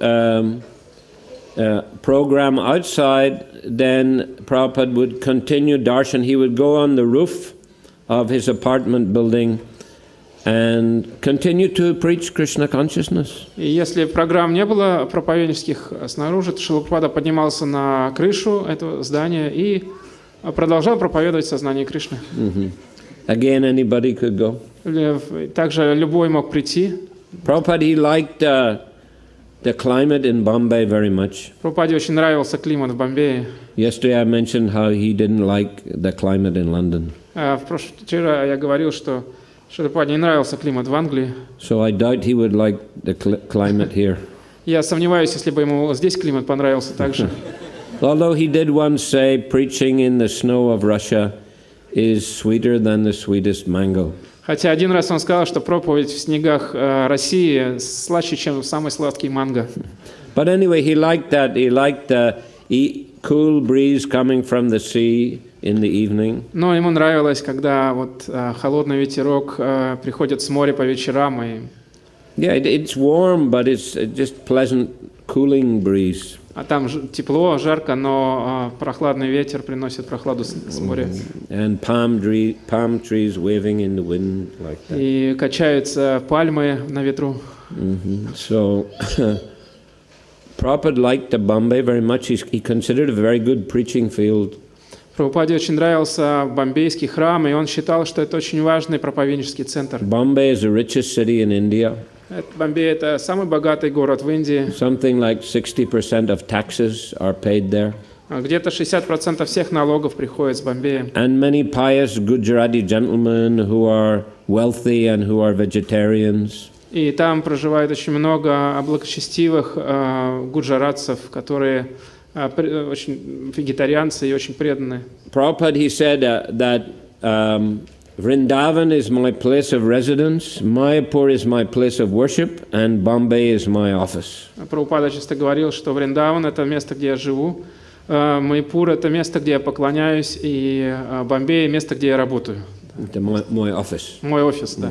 program outside, then Prabhupada would continue darshan. He would go on the roof of his apartment building and continue to preach Krishna consciousness. И если программ не было проповеднических снаружи, то Шрила Прабхупада поднимался на крышу этого здания и продолжал проповедовать сознание Кришны. Again, anybody could go. Также любой мог прийти. Prabhupada, he liked the climate in Bombay very much. Прабхупаде очень нравился климат в Бомбее. Yesterday I mentioned how he didn't like the climate in London. Вчера я говорил, что Прабхупаде не нравился климат в Англии. So I doubt he would like the climate here. Я сомневаюсь, если бы ему здесь климат понравился также. Although he did once say, preaching in the snow of Russia is sweeter than the sweetest mango. Хотя один раз он сказал, что проповедь в снегах России слаще, чем самый сладкий манго. But anyway, he liked that. He liked the cool breeze coming from the sea in the evening. Но ему нравилось, когда вот холодный ветерок приходит с моря по вечерам. Yeah, it's warm, but it's just pleasant, cooling breeze. А там тепло, жарко, но прохладный ветер приносит прохладу с моря. And palm trees waving in the wind like that. И качаются пальмы на ветру. So Prabhupada liked Bombay very much. He considered it a very good preaching field. Прабхупаде очень нравился бомбейский храм, и он считал, что это очень важный проповеднический центр. Bombay is the richest city in India. Бомбей – это самый богатый город в Индии. Something like 60% of taxes are paid there. Где-то 60% всех налогов приходит с Бомбея. And many pious Gujarati gentlemen who are wealthy and who are vegetarians. И там проживает очень много благочестивых гуджаратцев, которые очень вегетарианцы и очень преданные. Prabhupada, he said that Vrindavan is my place of residence, Mayapur is my place of worship, and Bombay is my office. Прабхупада часто говорил, что Вриндаван – это место, где я живу, Майпур – это место, где я поклоняюсь, и Бомбей – место, где я работаю. My office. Мой офис, да.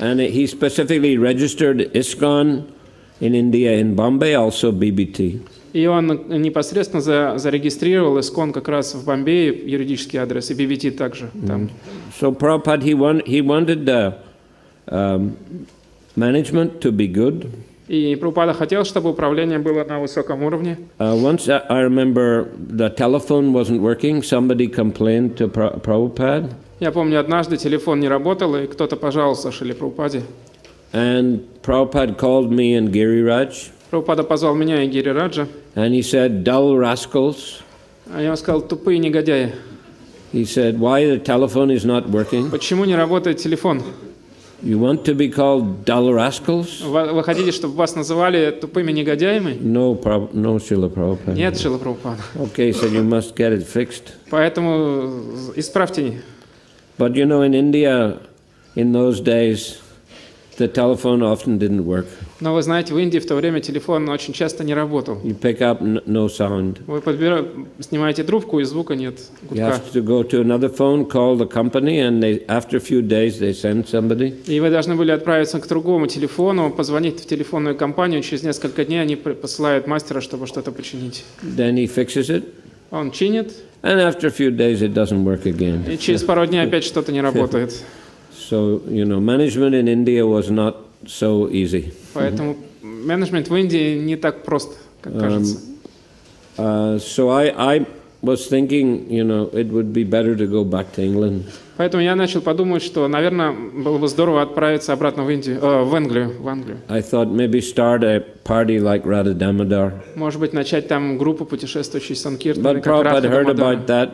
And he specifically registered ISKCON in India, in Bombay, also BBT. И он непосредственно зарегистрировал ISKCON как раз в Бомбее, юридический адрес, и BBT также там. So Prabhupada, he wanted the management to be good. И Прабхупада хотел, чтобы управление было на высоком уровне. Once I remember the telephone wasn't working, somebody complained to Prabhupada. Я помню, однажды телефон не работал, и кто-то пожаловался Шриле Прабхупаде. And Prabhupada called me and Giriraj. Прабхупада позвал меня и Гири Раджа. And he said, dull rascals. А я ему сказал, тупые негодяи. He said, why the telephone is not working? Почему не работает телефон? You want to be called dull rascals? Вы хотите, чтобы вас называли тупыми негодяями? No, no, Srila Prabhupada. Нет, Шрила Прабхупада. Okay, so you must get it fixed. Поэтому исправьте. But you know, in India, in those days, the telephone often didn't work. Но вы знаете, в Индии в то время телефон очень часто не работал. You pick up no sound. Вы снимаете трубку, и звука нет. You have to go to another phone, call the company, and after a few days they send somebody. И вы должны были отправиться к другому телефону, позвонить в телефонную компанию, через несколько дней они посылают мастера, чтобы что-то починить. Then he fixes it. Он чинит. And after a few days it doesn't work again. И через пару дней опять что-то не работает. So, you know, management in India was not so easy. Поэтому менеджмент в Индии не так прост, как кажется. So I was thinking, you know, it would be better to go back to England. Поэтому я начал подумать, что, наверное, было бы здорово отправиться обратно в Индию, в Англию. I thought maybe start a party like Radha Damodar. Может быть, начать там группу путешествующих Санкиртаны, But как Радха Prabhupada heard Дамодар. about that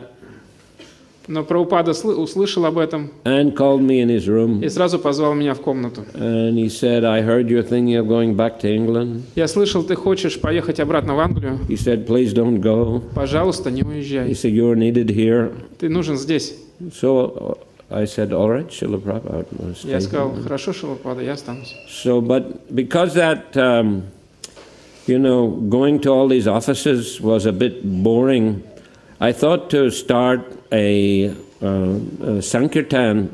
Но Прабхупада услышал об этом and called me in his room. и сразу позвал меня в комнату. And he said, I heard you're thinking of going back to England. Я слышал, ты хочешь поехать обратно в Англию. He said, please don't go. Пожалуйста, не He уезжай. said, you're needed here. Ты нужен здесь. So I said, all right, Srila Prabhupada. I'll stay Я сказал, here." хорошо, Шрила Прабхупада, я останусь. So, but because that, you know, going to all these offices was a bit boring, I thought to start a Sankirtan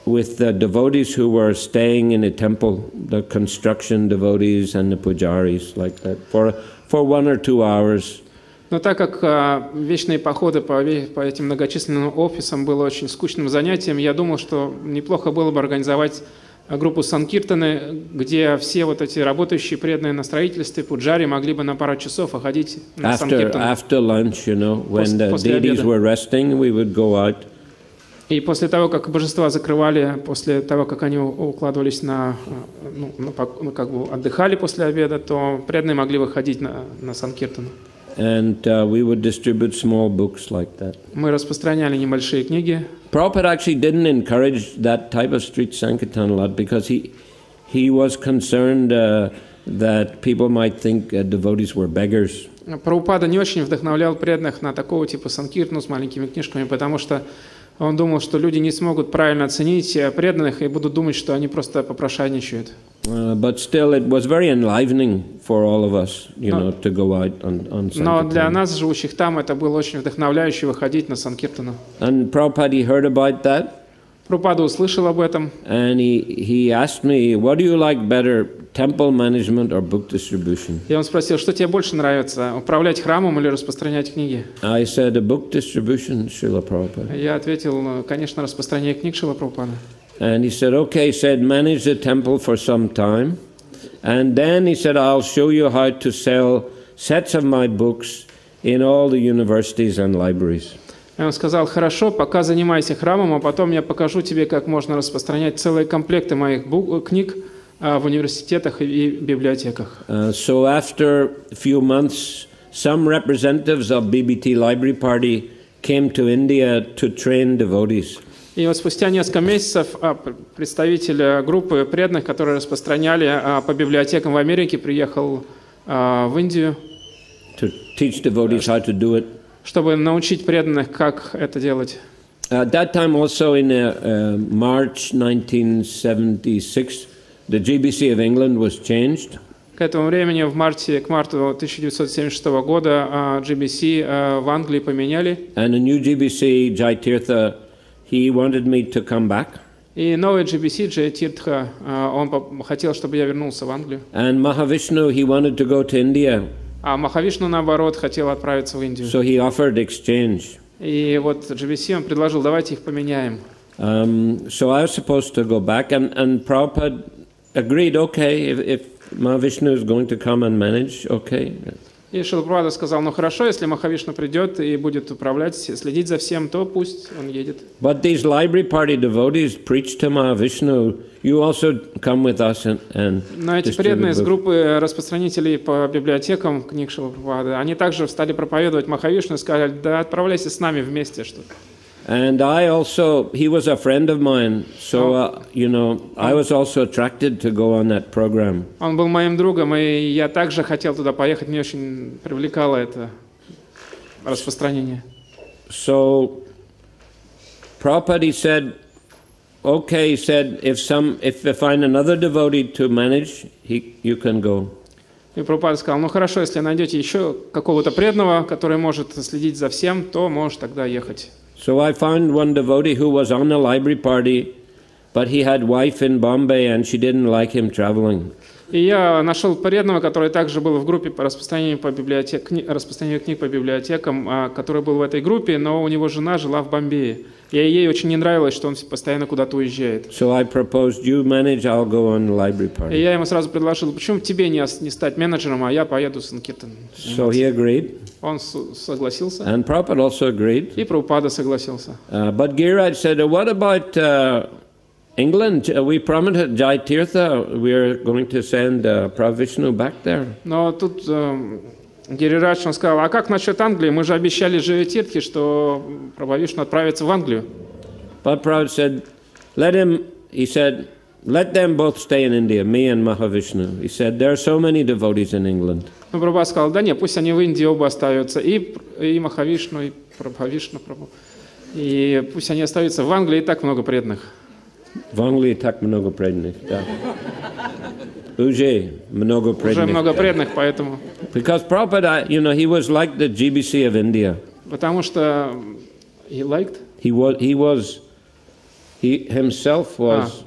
with the devotees who were staying in a temple, the construction devotees and the pujaris, like that, for 1 or 2 hours. Но так как вечные походы по этим многочисленным офисам было очень скучным занятием, я думал, что неплохо было бы организовать группу Санкиртаны, где все вот эти работающие преданные на строительстве пуджари могли бы на пару часов ходить на Санкиртану. After lunch, you know, when the deities were resting, we would go out. И после того, как божества закрывали, после того, как они укладывались как бы отдыхали после обеда, то преданные могли выходить на Санкиртану. And we would distribute small books like that. Мы распространяли небольшие книги. Prabhupada actually didn't encourage that type of street sankirtan a lot because he was concerned that people might think devotees were beggars. Прабхупада не очень вдохновлял преданных на такого типа санкиртану с маленькими книжками, потому что он думал, что люди не смогут правильно оценить преданных и будут думать, что они просто попрошайничают. But still, it was very enlivening for all of us, you know, to go out on Sankirtan. Но для нас, живущих там, это было очень вдохновляюще выходить на Санкиртану. And Prabhupada, he heard about that. Прабхупада услышал об этом. And he asked me, what do you like better, temple management or book distribution? И он спросил, что тебе больше нравится, управлять храмом или распространять книги? I said, a book distribution, Srila Prabhupada. Я ответил, конечно, распространение книг Шрила Прабхупада. And he said, okay, said, manage the temple for some time. And then he said, I'll show you how to sell sets of my books in all the universities and libraries. И он сказал, хорошо, пока занимайся храмом, а потом я покажу тебе, как можно распространять целые комплекты моих книг в университетах и библиотеках. So after a few months, some representatives of BBT Library Party came to India to train devotees. И вот спустя несколько месяцев представитель группы преданных, которые распространяли по библиотекам в Америке, приехал в Индию, To teach devotees how to do it. чтобы научить преданных, как это делать. At that time also in March 1976, the GBC of England was changed. К этому времени, к марту 1976 года, GBC в Англии поменяли. And the new GBC, Jai Tirtha, he wanted me to come back. И новый GBC, Джай Тиртха, он хотел, чтобы я вернулся в Англию. And Mahavishnu, he wanted to go to India. А Махавишну, наоборот, хотел отправиться в Индию. So he offered exchange. И вот GBC, он предложил, давайте их поменяем. So I was supposed to go back, and Prabhupada agreed, okay, if Mahavishnu is going to come and manage, okay. И Шрила Прабхупада сказал, ну хорошо, если Махавишну придет и будет управлять, следить за всем, то пусть он едет. But these library party devotees preach to Mahavishnu. You also come with us and Но эти преданные из группы распространителей по библиотекам книг Шрилы Прабхупады, они также стали проповедовать Махавишну и сказали, да отправляйся с нами вместе что-то. And I also, he was a friend of mine, so you know, I was also attracted to go on that program. Он был моим другом, и я также хотел туда поехать, меня очень привлекало это распространение. So Prabhupada, he said, okay, he said, if you find another devotee to manage, you can go. И Прабхупада сказал, ну хорошо, если найдете еще какого-то преданного, который может следить за всем, то можешь тогда ехать. So I found one devotee who was on a library party, but he had wife in Bombay and she didn't like him traveling. И я нашел преданного, который также был в группе по распространению книг по библиотекам, который был в этой группе, но у него жена жила в Бомбее. И ей очень не нравилось, что он постоянно куда-то уезжает. So I proposed, you manage, I'll go on the library party. И я ему сразу предложил, почему тебе не стать менеджером, а я поеду с Санкиртаном. So he agreed. Он согласился. And Prabhupada also agreed. И Прабхупада согласился. But Giriraj said, what about England? We promised Jai Tirtha, we are going to send Prabhavishnu back there. Но тут Гирирадж, он сказал, а как насчет Англии? Мы же обещали Джай Тиртхе, что Прабхавишну отправится в Англию. But Prabhupada said, let them both stay in India, me and Mahavishnu. He said, there are so many devotees in England. Но Прабхупада сказал, да нет, пусть они в Индии оба остаются, и Махавишну, и Прабхавишну, и пусть они остаются в Англии, и так много преданных. В Англии так много преданных, да. Уже много преданных. Уже много преданных, поэтому. Because Prabhupada, you know, he was like the GBC of India. Потому что he himself was.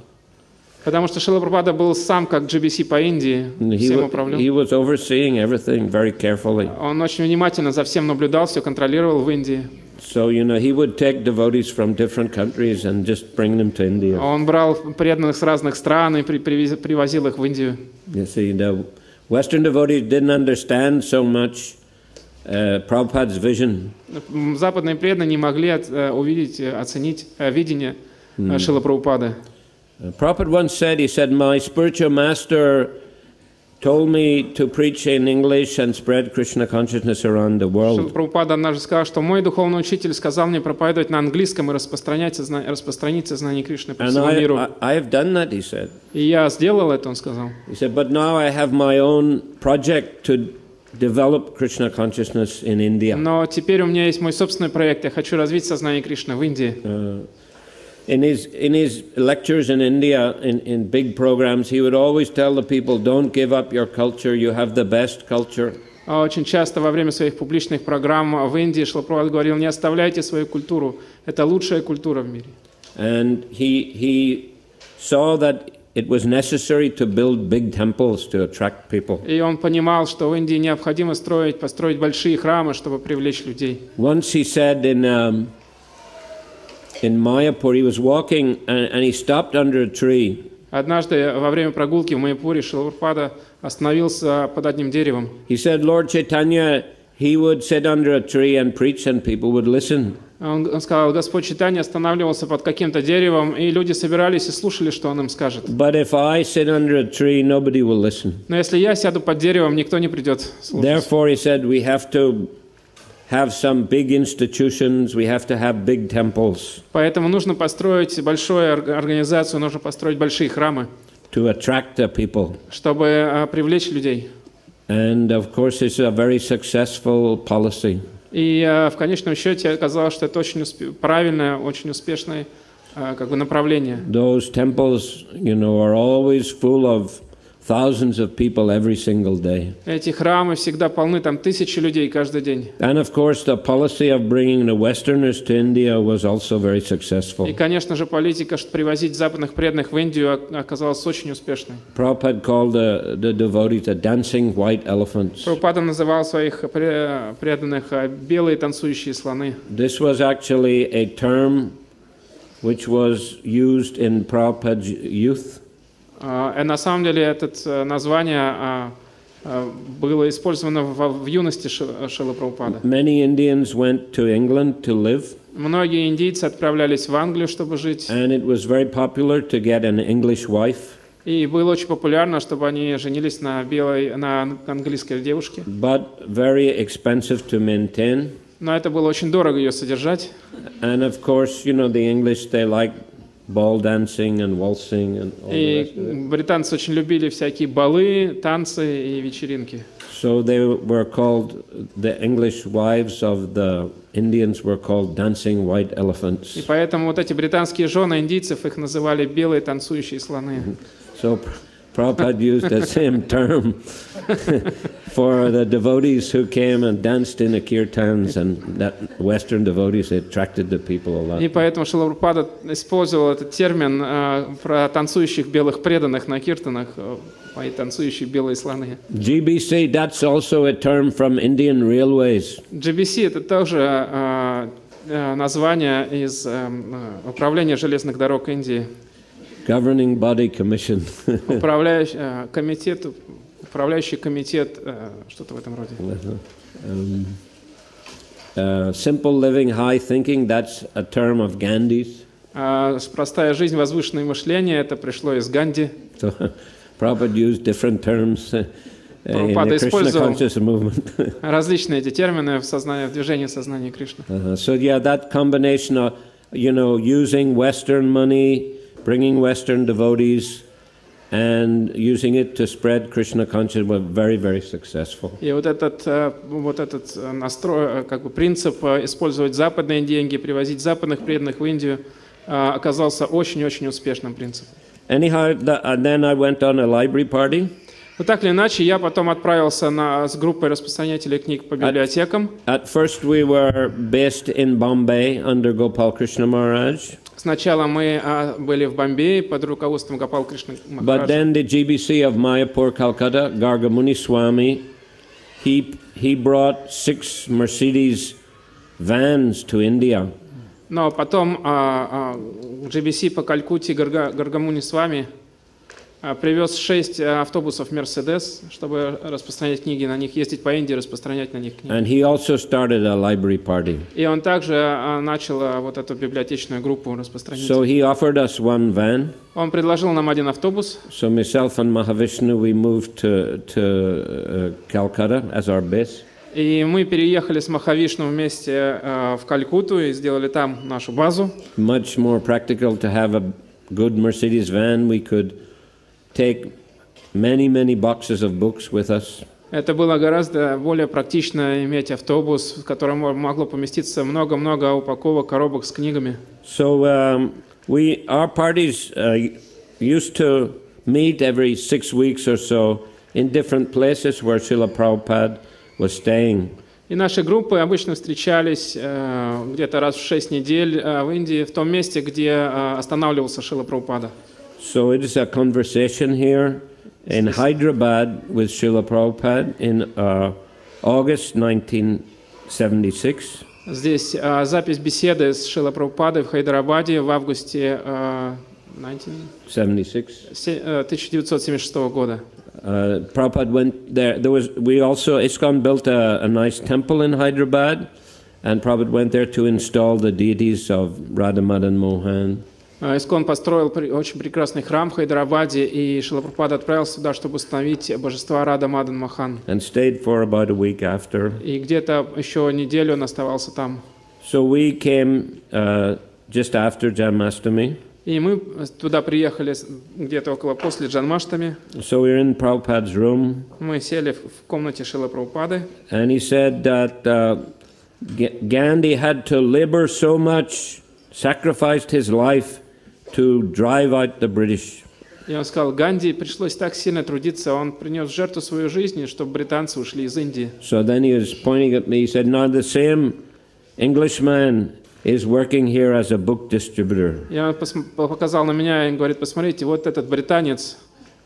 Потому что Шрила Прабхупада был сам как GBC по Индии, всем управлял. He was overseeing everything very carefully. Он очень внимательно за всем наблюдал, все контролировал в Индии. So, you know, he would take devotees from different countries and just bring them to India. Он брал преданных с разных стран и привозил их в Индию. You see, the Western devotees didn't understand so much Prabhupada's vision. Западные преданные не могли увидеть, оценить видение Шрилы Прабхупады. Prabhupada once said, he said, my spiritual master told me to preach in English and spread Krishna consciousness around the world. Шрила Прабхупада однажды сказал, что мой духовный учитель сказал мне проповедовать на английском и распространить знания Кришны по всему миру. I have done that, he said. И я сделал это, он сказал. He said, but now I have my own project to develop Krishna consciousness in India. Но теперь у меня есть мой собственный проект. Я хочу развить сознание Кришны в Индии. In his lectures in India, in big programs, he would always tell the people, don't give up your culture, you have the best culture. Очень часто во время своих публичных программ в Индии Шрила Прабхупада говорил, не оставляйте свою культуру, это лучшая культура в мире. And he saw that it was necessary to build big temples to attract people. И он понимал, что в Индии необходимо построить большие храмы, чтобы привлечь людей. Once he said in Mayapur, he was walking and he stopped under a tree. Однажды во время прогулки в Майяпуре Шрила Прабхупада остановился под одним деревом. He said, Lord Chaitanya, he would sit under a tree and preach and people would listen. Он сказал, Господь Чайтанья останавливался под каким-то деревом, и люди собирались и слушали, что он им скажет. But if I sit under a tree, nobody will listen. Но если я сяду под деревом, никто не придет слушать. Therefore, he said, we have to have some big institutions, we have to have big temples. Поэтому нужно построить большую организацию, нужно построить большие храмы, to attract the people. Чтобы привлечь людей. And of course, it's a very successful policy. И в конечном счете оказалось, что это очень правильное, очень успешное направление. Those temples, you know, are always full of thousands of people every single day. Эти храмы всегда полны, там тысячи людей каждый день. And of course, the policy of bringing the Westerners to India was also very successful. И, конечно же, политика, что привозить западных преданных в Индию, оказалась очень успешной. Prabhupada called the devotees the dancing white elephants. Прабхупада называл своих преданных белые танцующие слоны. This was actually a term which was used in Prabhupada's youth. На самом деле это название было использовано в юности Шрилы Прабхупады. Many Indians went to England to live. Многие индийцы отправлялись в Англию, чтобы жить. And it was very popular to get an English wife. И было очень популярно, чтобы они женились на английской девушке. But very expensive to maintain. Но это было очень дорого ее содержать. And of course, you know, the English, they like ball dancing and waltzing and all the rest of it. И британцы очень любили всякие балы, танцы и вечеринки. So they were called, the English wives of the Indians were called dancing white elephants. И поэтому вот эти британские жены индийцев, их называли белые танцующие слоны. So Prabhupada used the same term for the devotees who came and danced in the kirtans, and that Western devotees attracted the people a lot. И поэтому Шрила Прабхупада использовал этот термин про танцующих белых преданных на киртанах, мои танцующие белые слоны. GBC, that's also a term from Indian Railways. GBC это тоже название из Управления железных дорог Индии. Governing Body Commission. Управляющий комитет, что-то в этом роде. Simple living, high thinking, that's a term of Gandhi's. Простая жизнь, возвышенное мышление, это пришло из Ганди. So Prabhupada used different terms in the Krishna conscious movement. Различные эти термины в движении сознания Кришны. So yeah, that combination of, you know, using Western money, bringing Western devotees, and using it to spread Krishna consciousness were very, very successful. И вот этот настрой, как бы принцип использовать западные деньги, привозить западных преданных в Индию, оказался очень-очень успешным принципом. Anyhow, then I went on a library party. Но так или иначе, я потом отправился с группой распространителей книг по библиотекам. At first we were based in Bombay under Gopal Krishna Maharaj. Сначала мы были в Бомбее под руководством Гопал Кришны Махараджа. But then the GBC of Mayapur, Calcutta, Gargamuni Swami, he brought 6 Mercedes vans to India. Но потом GBC по Калькутте Гаргамуни Свами привез 6 автобусов Мерседес, чтобы распространять книги на них, ездить по Индии, распространять на них книги. And he also started a library party. И он также начал вот эту библиотечную группу распространять. So he offered us one van. Он предложил нам один автобус. So myself and Mahavishnu, we moved to Calcutta as our base. И мы переехали с Махавишну вместе в Калькутту и сделали там нашу базу. Much more practical to have a good Mercedes van. We could take many boxes of books with us. Это было гораздо более практично иметь автобус, в котором могло поместиться много-много упаковок, коробок с книгами. So our parties used to meet every 6 weeks or so in different places where Srila Prabhupada was staying. И наши группы обычно встречались где-то раз в 6 недель в Индии, в том месте, где останавливался Шрила Прабхупада. So it is a conversation here in Hyderabad with Srila Prabhupada in August 1976. Здесь запись беседы с Шрилой Прабхупадой в Хайдарабаде в августе 1976 года. Prabhupada went there. ISKCON built a nice temple in Hyderabad, and Prabhupada went there to install the deities of Radha Madan Mohan. ISKCON построил очень прекрасный храм в Хайдарабаде, и Шрила Прабхупада отправился туда, чтобы установить божества Рада Мадан Мохан. And stayed for about a week after. И где-то еще неделю он оставался там. So we came just after Janmashtami. И мы туда приехали где-то после Джанмаштами. So we're in Prabhupada's room. Мы сели в комнате Шрилы Прабхупады. And he said that Gandhi had to labor so much, sacrificed his life to drive out the British. И он сказал, Ганди пришлось так сильно трудиться, он принес в жертву свою жизнь, чтобы британцы ушли из Индии. So then he was pointing at me. He said, "Now the same Englishman is working here as a book distributor." И он показал на меня и говорит, посмотрите, вот этот британец,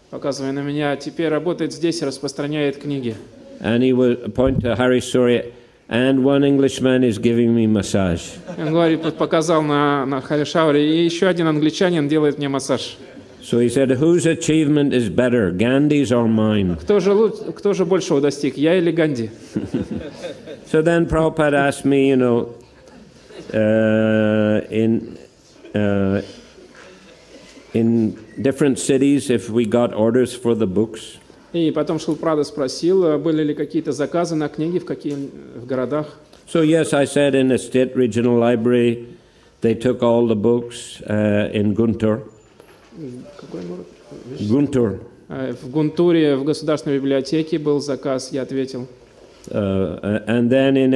показывая на меня, теперь работает здесь и распространяет книги. And he would point to Hari Surya, and one Englishman is giving me massage. Он говорит, показал на Хари Шауре, и еще один англичанин делает мне массаж. So he said, whose achievement is better, Gandhi's or mine? Кто же большего достиг, я или Ганди? So then Prabhupada asked me, you know, in different cities if we got orders for the books. И потом Шрила спросил, были ли какие-то заказы на книги в городах. So yes, I said in the state regional library, they took all the books in Guntur. Guntur. В Гунтуре, в государственной библиотеке был заказ, я ответил. And then in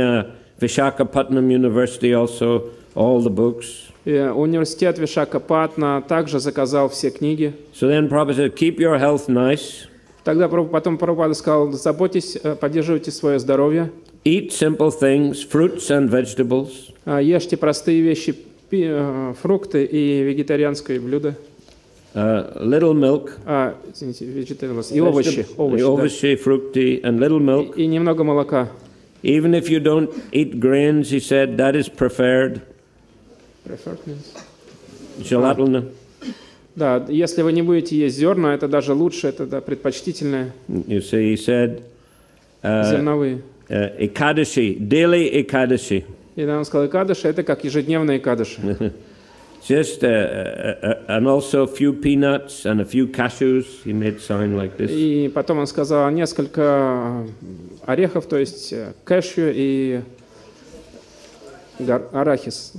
Vishakhapatnam University also, all the books. Университет Вишакапатна также заказал все книги. So then Prabhupada said, keep your health nice. Тогда потом Прабхупада сказал, заботьтесь, поддерживайте свое здоровье. Eat simple things, fruits and vegetables. Ешьте простые вещи, фрукты и вегетарианские блюда. Little milk. Извините, vegetables. И овощи. Овощи, фрукты and little milk. И немного молока. Even if you don't eat grains, he said, that is preferred. Preferred means? Желательно. Да, если вы не будете есть зерна, это даже лучше, это предпочтительное. You see, he said, зерновые. Ekadashi, daily Ekadashi. И он сказал, Экадаши это как ежедневные Экадаши. Just and also a few peanuts and a few cashews. He made sign like this. И потом он сказал несколько орехов, то есть кэшью и арахис.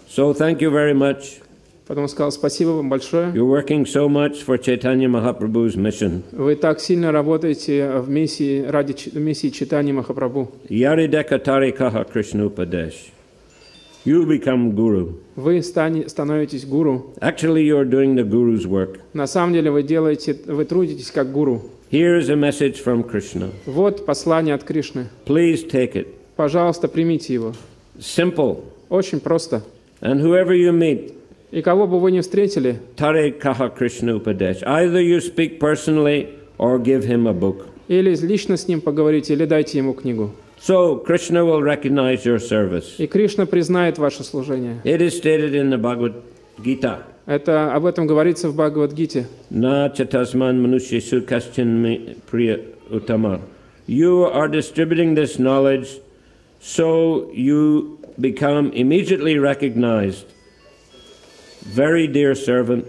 So thank you very much. Потом он сказал, спасибо вам большое. You're working so much for Chaitanya Mahaprabhu's mission. Вы так сильно работаете в миссии, ради миссии Чайтаньи Махапрабху. Yaridekatari kaha Krishna Upadesh. You become guru. Вы становитесь гуру. Actually, you're doing the guru's work. На самом деле вы трудитесь как гуру. Here is a message from Krishna. Вот послание от Кришны. Please take it. Пожалуйста, примите его. Simple. Очень просто. And whoever you meet, и кого бы вы ни встретили, Tare kaha Krishna Upadesh. Either you speak personally or give him a book. Или лично с ним поговорите, или дайте ему книгу. So Krishna will recognize your service. И Кришна признает ваше служение. It is stated in the Bhagavad Gita. Это об этом говорится в Бхагавад-гите. Na chatasman manushesu kaschin priya utama. You are distributing this knowledge, so you become immediately recognized. Very dear servant,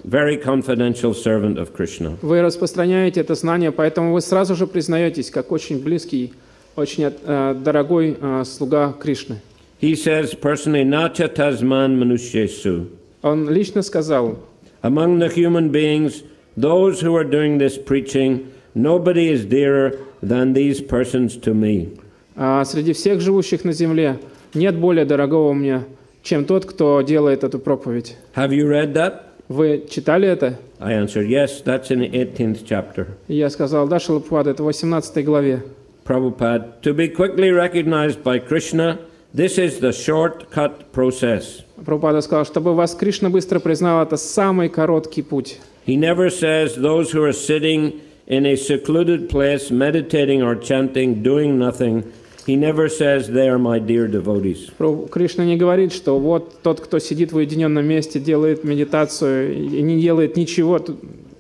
very confidential servant of Krishna. Вы распространяете это знание, поэтому вы сразу же признаетесь как очень близкий, очень дорогой слуга Кришны. He says personally, Nacha tasman manushyesu. Он лично сказал, among the human beings, those who are doing this preaching, nobody is dearer than these persons to me. Среди всех живущих на земле нет более дорогого мне, чем тот, кто делает эту проповедь. Have you read that? Вы читали это? I answered, yes, that's in the 18th chapter. И я сказал, да, Шрила Прабхупада, это в 18 главе. Prabhupada, to be quickly recognized by Krishna, this is the shortcut process. Прабхупада сказал, чтобы вас Кришна быстро признал, это самый короткий путь. He never says those who are sitting in a secluded place, meditating or chanting, doing nothing. He never says they are my dear devotees. Кришна не говорит, что вот тот, кто сидит в уединенном месте, делает медитацию и не делает ничего,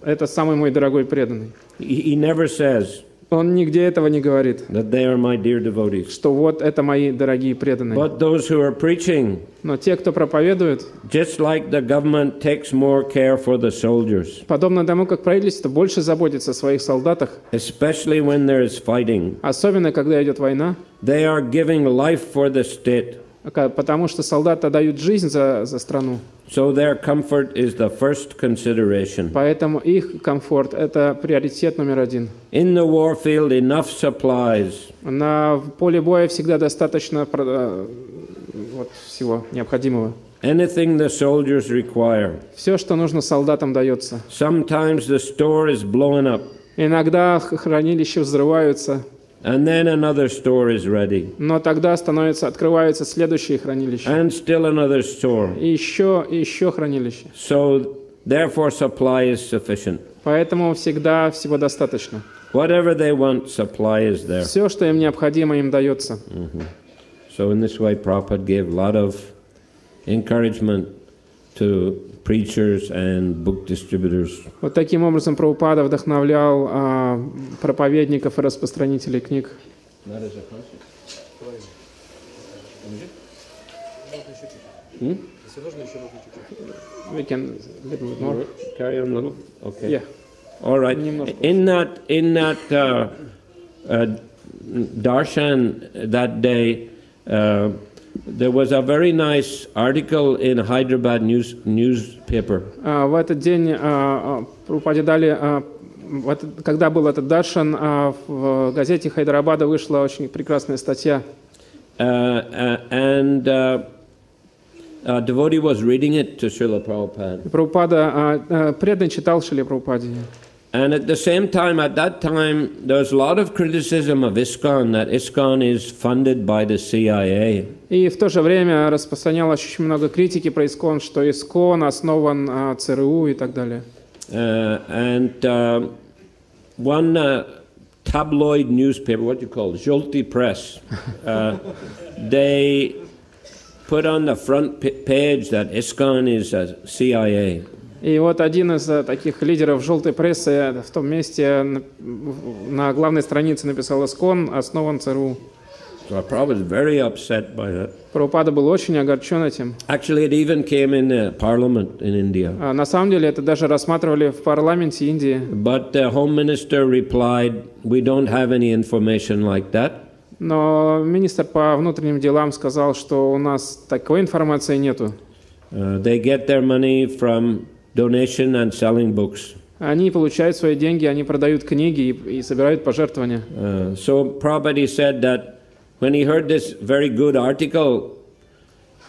это самый мой дорогой преданный. He never says. Он нигде этого не говорит. That they are my dear devotees. Что вот это мои дорогие преданные. But those who are preaching, но те, кто проповедует, just like the government takes more care for the soldiers, подобно тому, как правительство больше заботится о своих солдатах, especially when there is fighting, особенно когда идет война, they are giving life for the state. Потому что солдаты отдают жизнь за страну. So their comfort is the first consideration. Поэтому их комфорт – это приоритет номер один. In the war field, enough supplies. На поле боя всегда достаточно вот, всего необходимого. Anything the soldiers require. Все, что нужно солдатам, дается. Sometimes the store is blowing up. Иногда хранилища взрываются. And then another store is ready. Но тогда открываются следующие хранилища. And still another store. И еще хранилище. So therefore supply is sufficient. Поэтому всегда всего достаточно. Whatever they want, supply is there. Все, что им необходимо, им дается. So in this way, Prabhupada gave a lot of encouragement to preachers and book distributors. Вот таким образом Прабхупада вдохновлял проповедников и распространителей книг. We can little bit more. Carry on a little. Okay. Yeah. All right. In that darshan that day, there was a very nice article in a Hyderabad newspaper. В этот день Прабхупаде дали, когда был этот даршан, в газете Хайдарабада вышла очень прекрасная статья. Devotee was reading it to Srila Prabhupada. Прабхупада преданно читал Шриле Прабхупаде. And at the same time, at that time, there was a lot of criticism of ISKCON, that ISKCON is funded by the CIA. И в то же время распространялось очень много критики про ИСККОН, что ИСККОН основан ЦРУ и так далее. One tabloid newspaper, what do you call it, Jolti Press, they put on the front page that ISKCON is a CIA. И вот один из таких лидеров желтой прессы в том месте на главной странице написал «ИСККОН основан ЦРУ». So Prabhupada was very upset by that. Прабхупада был очень огорчен этим. Actually, it even came in the parliament in India. На самом деле это даже рассматривали в парламенте Индии. But the home minister replied, "We don't have any information like that." Но министр по внутренним делам сказал, что у нас такой информации нету. They get their money from donation and selling books. Они получают свои деньги, они продают книги и собирают пожертвования. So Prabhupada said that when he heard this very good article,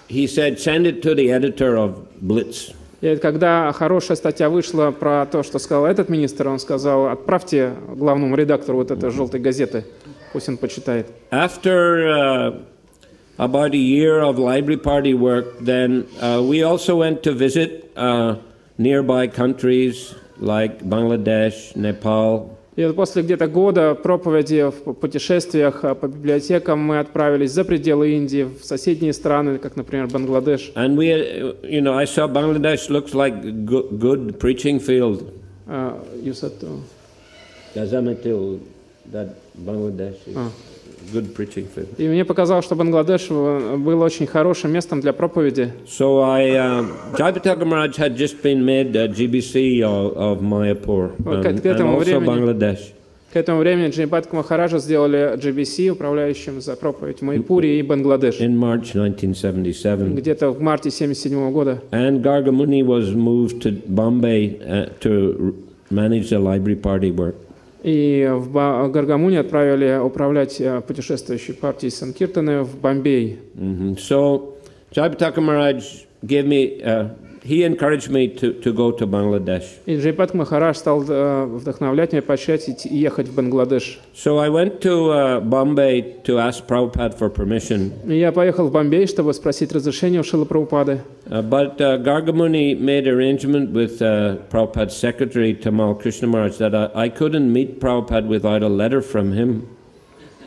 he said, "Send it to the editor of Blitz." И когда хорошая статья вышла про то, что сказал этот министр, он сказал: отправьте главному редактору вот этой желтой газеты, пусть он почитает. After about a year of library party work, then we also went to visit nearby countries like Bangladesh, Nepal. И вот после где-то года проповеди в путешествиях по библиотекам мы отправились за пределы Индии, в соседние страны, как, например, Бангладеш. And we, I saw Bangladesh looks like good preaching field. You said that Bangladesh is good preaching field. И мне показалось, что Бангладеш был очень хорошим местом для проповеди. So Jayapataka Maharaj had just been made GBC of Mayapur and also Bangladesh. К этому времени Джайапатака Махараджа сделали GBC, управляющим за проповедь в Майпуре и Бангладеш. In March 1977. Где-то в марте 1977 года. And Garga Muni was moved to Bombay to manage the library party work. И в Гаргамуне отправили управлять путешествующей партией Санкиртаны в Бомбей. So Jayapataka Maharaj gave me, he encouraged me to go to Bangladesh. И Джайапатака Махарадж стал вдохновлять меня, поощрять ехать в Бангладеш. So I went to Bombay to ask Prabhupada for permission. И я поехал в Бомбей, чтобы спросить разрешения у Шрилы Прабхупады. But Garga Muni made arrangement with Prabhupada's secretary Tamal Krishna Maharaj that I couldn't meet Prabhupada without a letter from him.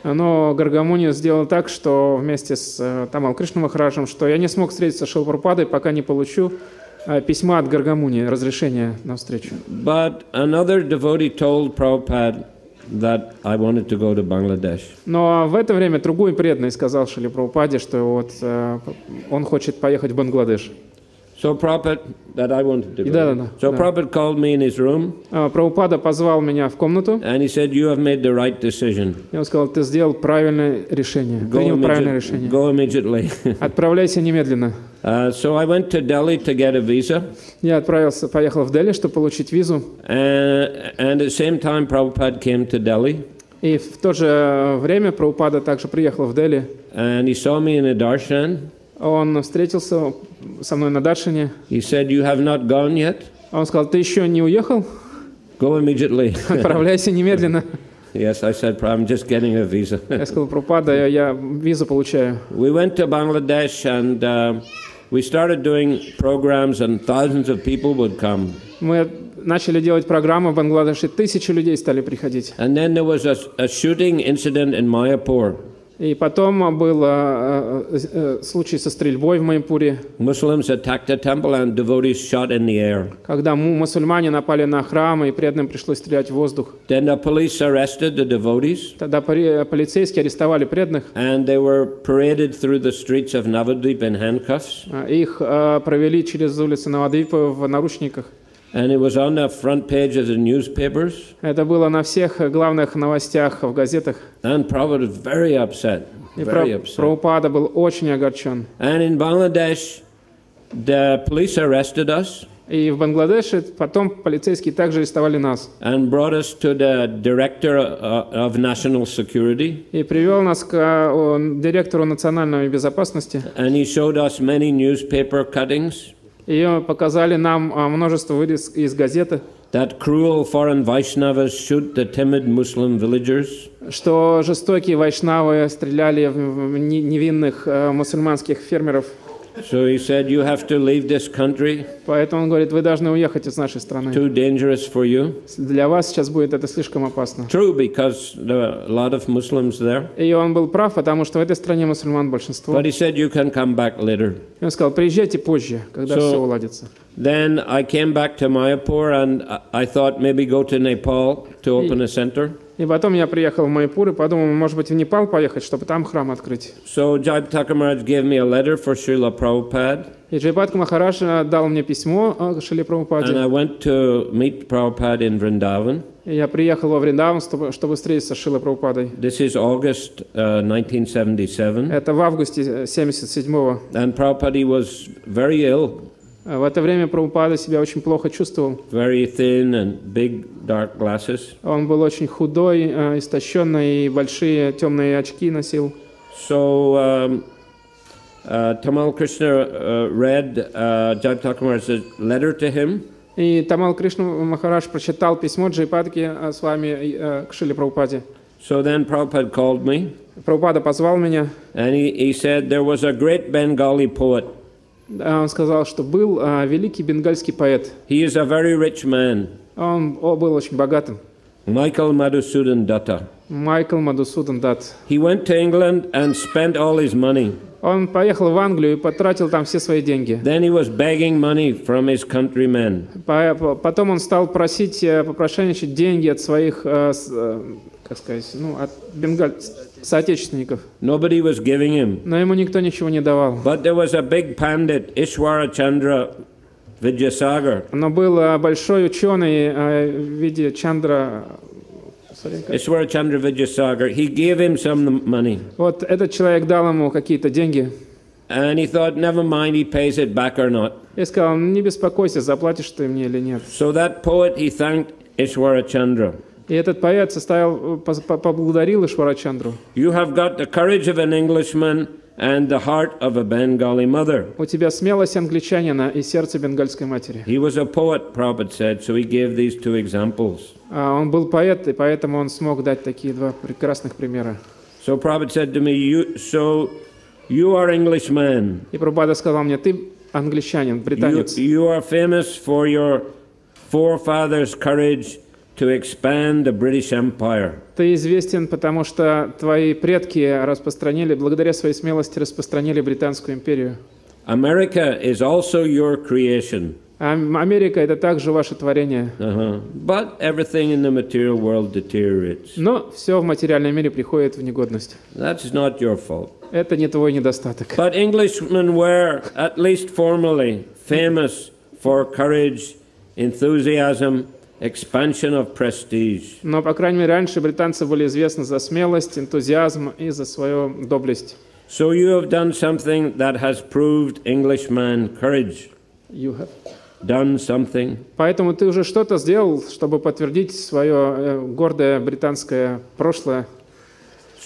Но Гаргамуни сделал так, что вместе с Тамал Кришна Махараджем, что я не смог встретиться с Шрилой Прабхупадой, пока не получу письма от Гаргамуни, разрешение на встречу. But another devotee told Prabhupada that I wanted to go to Bangladesh. Но в это время другой преданный сказал Шриле Прабхупаде, что вот он хочет поехать в Бангладеш. So Prabhupada, that I wanted to go. So Prabhupada called me in his room. Прабхупада позвал меня в комнату. And he said, "You have made the right decision." И он сказал: ты сделал правильное решение, принял правильное решение. Go immediately. Отправляйся немедленно. So I went to Delhi to get a visa. Я поехал в Дели, чтобы получить визу. And at the same time, Prabhupada came to Delhi. И в то же время Прабхупада также приехал в Дели. And he saw me in a darshan. Он встретился со мной на даршане. He said, "You have not gone yet?" Он сказал: ты еще не уехал? Go immediately. Отправляйся немедленно. Yes, I said, "I'm just getting a visa." Я сказал: Прабхупада, я визу получаю. We went to Bangladesh and we started doing programs and thousands of people would come. Мы начали делать программы в Бангладеше, тысячи людей стали приходить. And then there was a shooting incident in Mayapur. И потом был случай со стрельбой в Майнпуре, Muslims attacked a temple and devotees shot in the air. когда мусульмане напали на храм, и преданным пришлось стрелять в воздух. Then the police arrested the devotees. Тогда полицейские арестовали преданных. And they were paraded through the streets of Navadvip in handcuffs. Их провели через улицы Навадвипа в наручниках. And it was on the front page of the newspapers. Это было на всех главных новостях в газетах. And Prabhupada was very upset. И Very upset. Прабхупада был очень огорчен. And in Bangladesh, the police arrested us. И в Бангладеше потом полицейские также арестовали нас. And brought us to the director of national security. И привел нас к директору национальной безопасности. And he showed us many newspaper cuttings. И показали нам множество вырезок из газеты, That cruel foreign Vaishnavas shoot the timid Muslim villagers. что жестокие вайшнавы стреляли в невинных мусульманских фермеров. So he said, you have to leave this country. Поэтому он говорит, вы должны уехать из нашей страны. Too dangerous for you. Для вас сейчас будет это слишком опасно. True, because there are a lot of Muslims there. И он был прав, потому что в этой стране мусульман большинство. But he said, you can come back later. И он сказал, приезжайте позже, когда все уладится. Then I came back to Mayapur and I thought maybe go to Nepal to open a center. И потом я приехал в Майнпур и подумал, может быть, в Непал поехать, чтобы там храм открыть. So Jayapataka Maharaj gave me a letter for Srila Prabhupada. И Джайпатка Махарадж дал мне письмо Шриле Прабхупаде. And I went to meet Prabhupada in Vrindavan. И я приехал во Вриндаван, чтобы встретиться с Шрилой Прабхупадой. This is August 1977. Это в августе 77-го. And Prabhupada was very ill. В это время Прабхупада себя очень плохо чувствовал. Very thin and big dark glasses. Он был очень худой, истощенный, и большие темные очки носил. So Tamal Krishna read Jayapataka Maharaj's letter to him. И Тамал Кришна Махарадж прочитал письмо Джайпатки с вами к Шриле Прабхупаде. So then Prabhupada called me. Прабхупада позвал меня. And he said there was a great Bengali poet. Он сказал, что был великий бенгальский поэт. He is a very rich man. Он был очень богатым. Michael Madhusudan Datta. Майкл Мадусудан Датт. He went to England and spent all his money. Он поехал в Англию и потратил там все свои деньги. Then he was begging money from his countrymen. Потом он стал просить, попрошайничать деньги от своих, как сказать, от соотечественников. Nobody was giving him. Но ему никто ничего не давал. But there was a big pandit, Ishwara Chandra Vidyasagar. Но был большой ученый в виде Чандра. Ishwara Chandra Vidyasagar. He gave him some money. Вот этот человек дал ему какие-то деньги. And he thought, never mind, he pays it back or not. И сказал, не беспокойся, заплатишь ты мне или нет. So that poet, he thanked Ishwara Chandra. И этот поэт поблагодарил Ишвара Чандру. You have got the courage of an Englishman and the heart of a Bengali mother. У тебя смелость англичанина и сердце бенгальской матери. He was a poet, Prabhupada said, so he gave these two examples. Он был поэт, и поэтому он смог дать такие два прекрасных примера. So Prabhupada said to me, you are Englishman. И Прабхупада сказал мне, ты англичанин, британец. You are famous for your forefathers' courage to expand the British Empire. Ты известен, потому что твои предки распространили, благодаря своей смелости распространили Британскую империю. America is also your creation. Америка — это также ваше творение. But everything in the material world deteriorates. Но все в материальном мире приходит в негодность. That's not your fault. Это не твой недостаток. But Englishmen were, at least formally, famous for courage, enthusiasm, expansion of prestige. Но, по крайней мере, раньше британцы были известны за смелость, энтузиазм и за свою доблесть. So you have done something that has proved Englishman courage. You have done something. Поэтому ты уже что-то сделал, чтобы подтвердить свое гордое британское прошлое.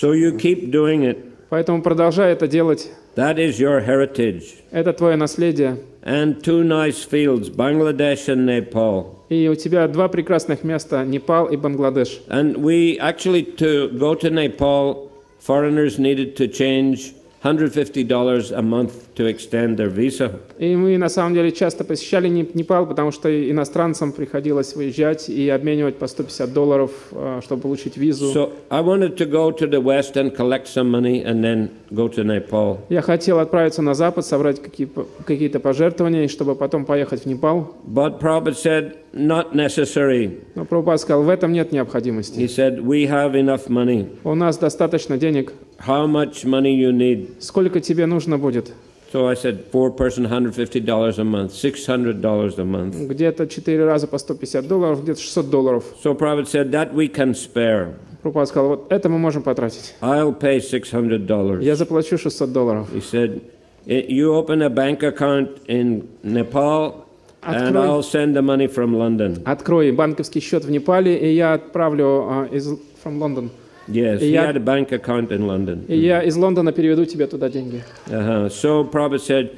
So you keep doing it. Поэтому продолжай это делать. That is your heritage. Это твое наследие. And two nice fields, Bangladesh and Nepal. И у тебя два прекрасных места, Непал и Бангладеш. And we actually, to go to Nepal, foreigners needed to change $150 a month to extend their visa. И мы на самом деле часто посещали Непал, потому что иностранцам приходилось выезжать и обменивать по $150, чтобы получить визу. So I wanted to go to the West and collect some money and then go to Nepal. Я хотел отправиться на Запад, собрать какие-то пожертвования, чтобы потом поехать в Непал. But Prabhupada said, not necessary. Но Прабхупада сказал, в этом нет необходимости. He said, we have enough money. У нас достаточно денег. How much money you need? Сколько тебе нужно будет? So I said, 4-person, $150 a month, $600 a month. Где-то 4 раза по $150, где-то $600. So Prabhupada said, that we can spare. Прабхупада сказал, вот это мы можем потратить. I'll pay $600. Я заплачу $600. He said, you open a bank account in Nepal, and I'll send the money from London. Открой банковский счет в Непале, и я отправлю from London. Yes, he had a bank account in London. И я из Лондона переведу тебе туда деньги. So Prabhupada said,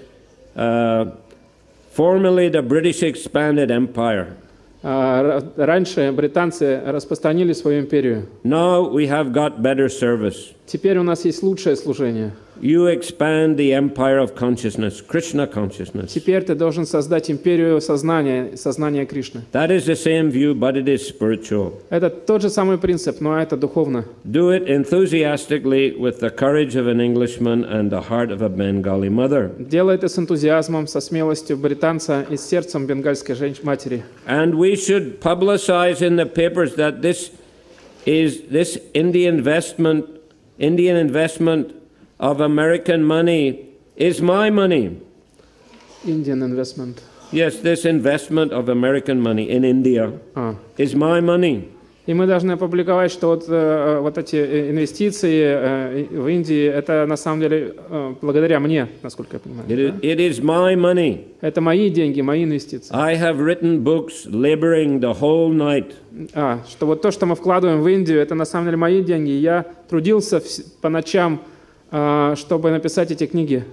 formerly the British expanded empire. Раньше британцы распространили свою империю. Now we have got better service. Теперь у нас есть лучшее служение. You expand the empire of consciousness, Krishna consciousness. Теперь ты должен создать империю сознания Кришны. That is the same view, but it is spiritual. Это тот же самый принцип, но это духовно. Do it enthusiastically with the courage of an Englishman and the heart of a Bengali mother. Делай это с энтузиазмом, со смелостью британца и с сердцем бенгальской матери. And we should publicize in the papers that this Indian investment of American money is my money. Indian investment. Yes, this investment of American money in India is my money. И мы должны опубликовать, что вот эти инвестиции в Индии, это на самом деле благодаря мне, насколько я понимаю. It is my money. Это мои деньги, мои инвестиции. I have written books laboring the whole night. Что вот то, что мы вкладываем в Индию, это на самом деле мои деньги. Я трудился по ночам, чтобы написать эти книги.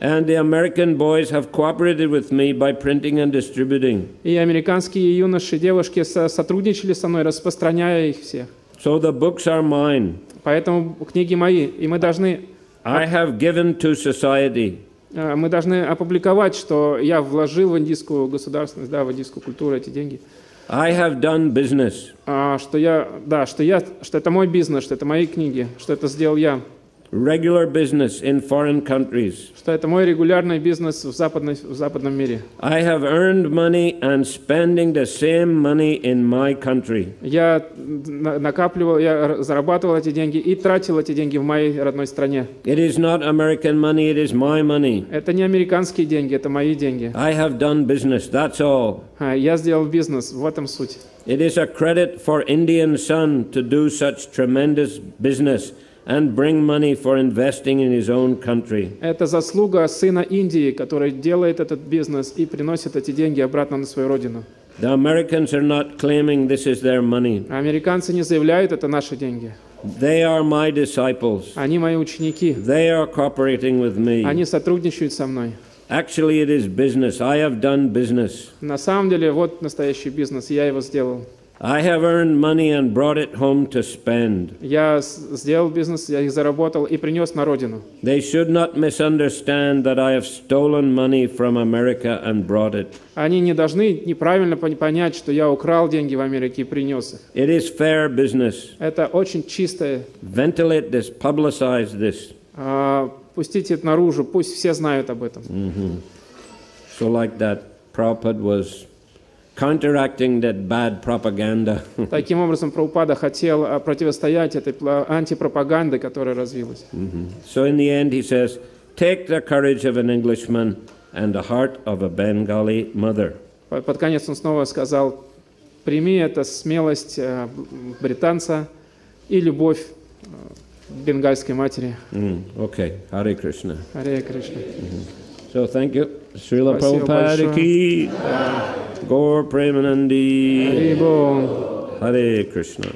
And the American boys have cooperated with me by printing and distributing. И американские юноши и девушки сотрудничали со мной, распространяя их всех. So the books are mine. Поэтому книги мои, и мы должны. I have given to society. Мы должны опубликовать, что я вложил в индийскую государственность, в индийскую культуру эти деньги. I have done business. Что это мой бизнес, что это мои книги, что это сделал я. Regular business in foreign countries. Что это мой регулярный бизнес в западном мире. I have earned money and spending the same money in my country. Я накапливал, я зарабатывал эти деньги и тратил эти деньги в моей родной стране. It is not American money, it is my money. Это не американские деньги, это мои деньги. I have done business, that's all. Я сделал бизнес, в этом суть. It is a credit for Indian son to do such tremendous business and bring money for investing in his own country. Это заслуга сына Индии, который делает этот бизнес и приносит эти деньги обратно на свою родину. The Americans are not claiming this is their money. Американцы не заявляют, это наши деньги. They are my disciples. Они мои ученики. They are cooperating with me. Они сотрудничают со мной. Actually, it is business. I have done business. На самом деле, вот настоящий бизнес, я его сделал. I have earned money and brought it home to spend. Я сделал бизнес, я их заработал и принес на родину. They should not misunderstand that I have stolen money from America and brought it. Они не должны неправильно понять, что я украл деньги в Америке и принес их. It is fair business. Это очень чистое. Ventilate this, publicize this. Пустите это наружу, пусть все знают об этом. So like that, Prabhupada was counteracting that bad propaganda. Таким образом, Прабхупада хотел противостоять этой антипропаганде, которая развилась. So in the end he says, take the courage of an Englishman and the heart of a Bengali mother. Под конец он снова сказал, прими это смелость британца и любовь бенгальской матери. Okay, Hare Krishna. Hare Krishna. So thank you. Srila Prabhupada ki. Gaur Premanandi. Hare Krishna.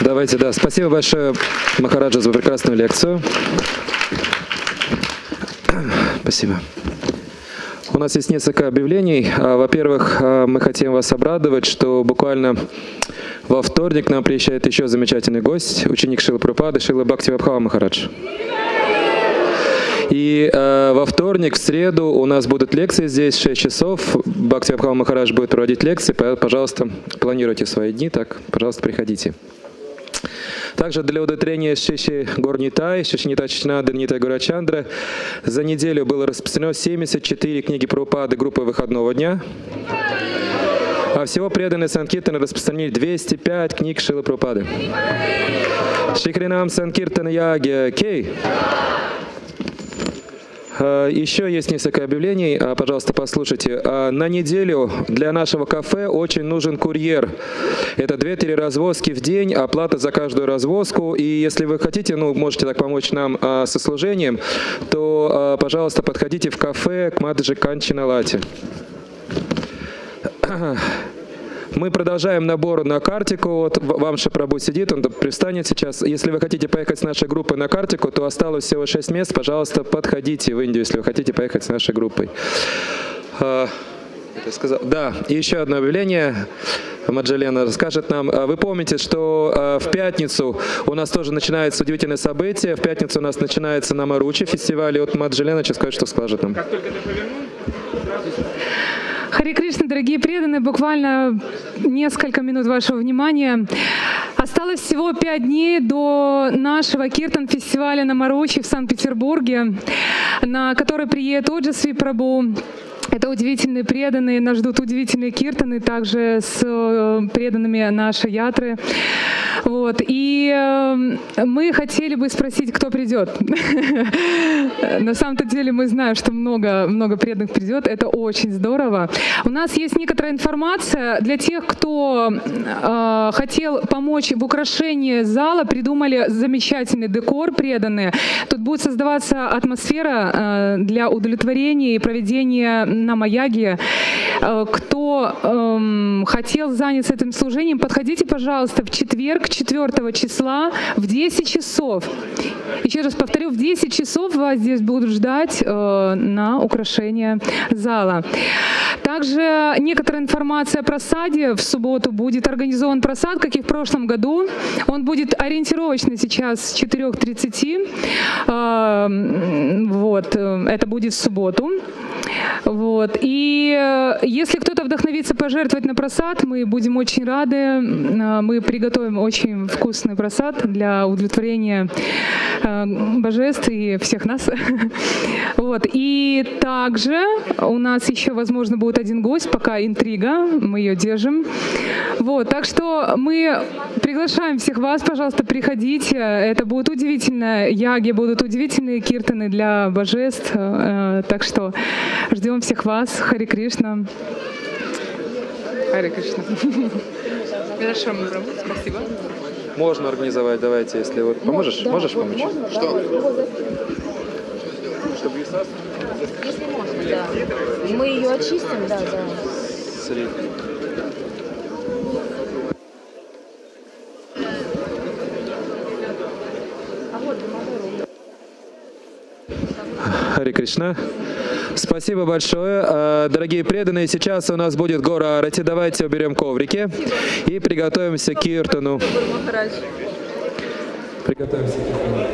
Давайте, да. Спасибо большое, Махараджа, за прекрасную лекцию. Спасибо. У нас есть несколько объявлений. Во-первых, мы хотим вас обрадовать, что буквально во вторник к нам приезжает еще замечательный гость, ученик Шрилы Прабхупады, Шрила Бхактивайбхава Махарадж. И во вторник, в среду у нас будут лекции здесь, 6 часов. Бхактивайбхава Махарадж будет проводить лекции, пожалуйста, планируйте свои дни, так, пожалуйста, приходите. Также для удовлетворения Шиши Горнитай, Шиши Нитай Чичнада, Нитай Гурачандра за неделю было распространено 74 книги Прабхупады группы выходного дня. А всего преданные Санкиртана распространили 205 книг Шрилы Прабхупады. Шикринам Санкиртана Яги Кей. Еще есть несколько объявлений, пожалуйста, послушайте. На неделю для нашего кафе очень нужен курьер. Это 2-3 развозки в день, оплата за каждую развозку. И если вы хотите, можете так помочь нам со служением, то, пожалуйста, подходите в кафе к Мададжи Канчиналате. Мы продолжаем набор на картику. Вот вам Прабху сидит, он пристанет сейчас. Если вы хотите поехать с нашей группой на картику, то осталось всего 6 мест. Пожалуйста, подходите в Индию, если вы хотите поехать с нашей группой. Да, и еще одно объявление. Маджалена расскажет нам. Вы помните, что в пятницу у нас тоже начинается удивительное событие. В пятницу у нас начинается на Маручи фестиваль. И вот Маджалена сейчас кое-что скажет нам. Как только ты повернул, Харе Кришна, дорогие преданные, буквально несколько минут вашего внимания. Осталось всего 5 дней до нашего киртан-фестиваля на Маручи в Санкт-Петербурге, на который приедет Оджасви Прабху. Это удивительные преданные, нас ждут удивительные киртаны, также с преданными нашей ятры. Вот. И мы хотели бы спросить, кто придет. На самом-то деле мы знаем, что много преданных придет. Это очень здорово. У нас есть некоторая информация для тех, кто хотел помочь в украшении зала, придумали замечательный декор преданные. Тут будет создаваться атмосфера для удовлетворения и проведения намаяги. Кто хотел заняться этим служением, подходите, пожалуйста, в четверг, 4 числа в 10 часов. Еще раз повторю, в 10 часов вас здесь будут ждать на украшение зала. Также некоторая информация о просаде. В субботу будет организован просад, как и в прошлом году. Он будет ориентировочно сейчас с 4:30. Вот. Это будет в субботу. Вот. И если кто-то вдохновится пожертвовать на просад, мы будем очень рады. Мы приготовим очень вкусный просад для удовлетворения божеств и всех нас. Вот. И также у нас еще, возможно, будет один гость, пока интрига, мы ее держим. Вот. Так что мы приглашаем всех вас, пожалуйста, приходите. Это будет удивительно. Яги будут удивительные киртаны для божеств. Так что ждем всех вас. Харе Кришна. Харе Кришна. Хорошо, спасибо. Можно организовать, давайте, если вот поможешь, да, можешь помочь? Можно, что? Чтобы если можно, да. Мы ее очистим, да. Харе Кришна. Спасибо большое. Дорогие преданные, сейчас у нас будет Гаура Арати. Давайте уберем коврики и приготовимся к киртану. Приготовимся к киртану.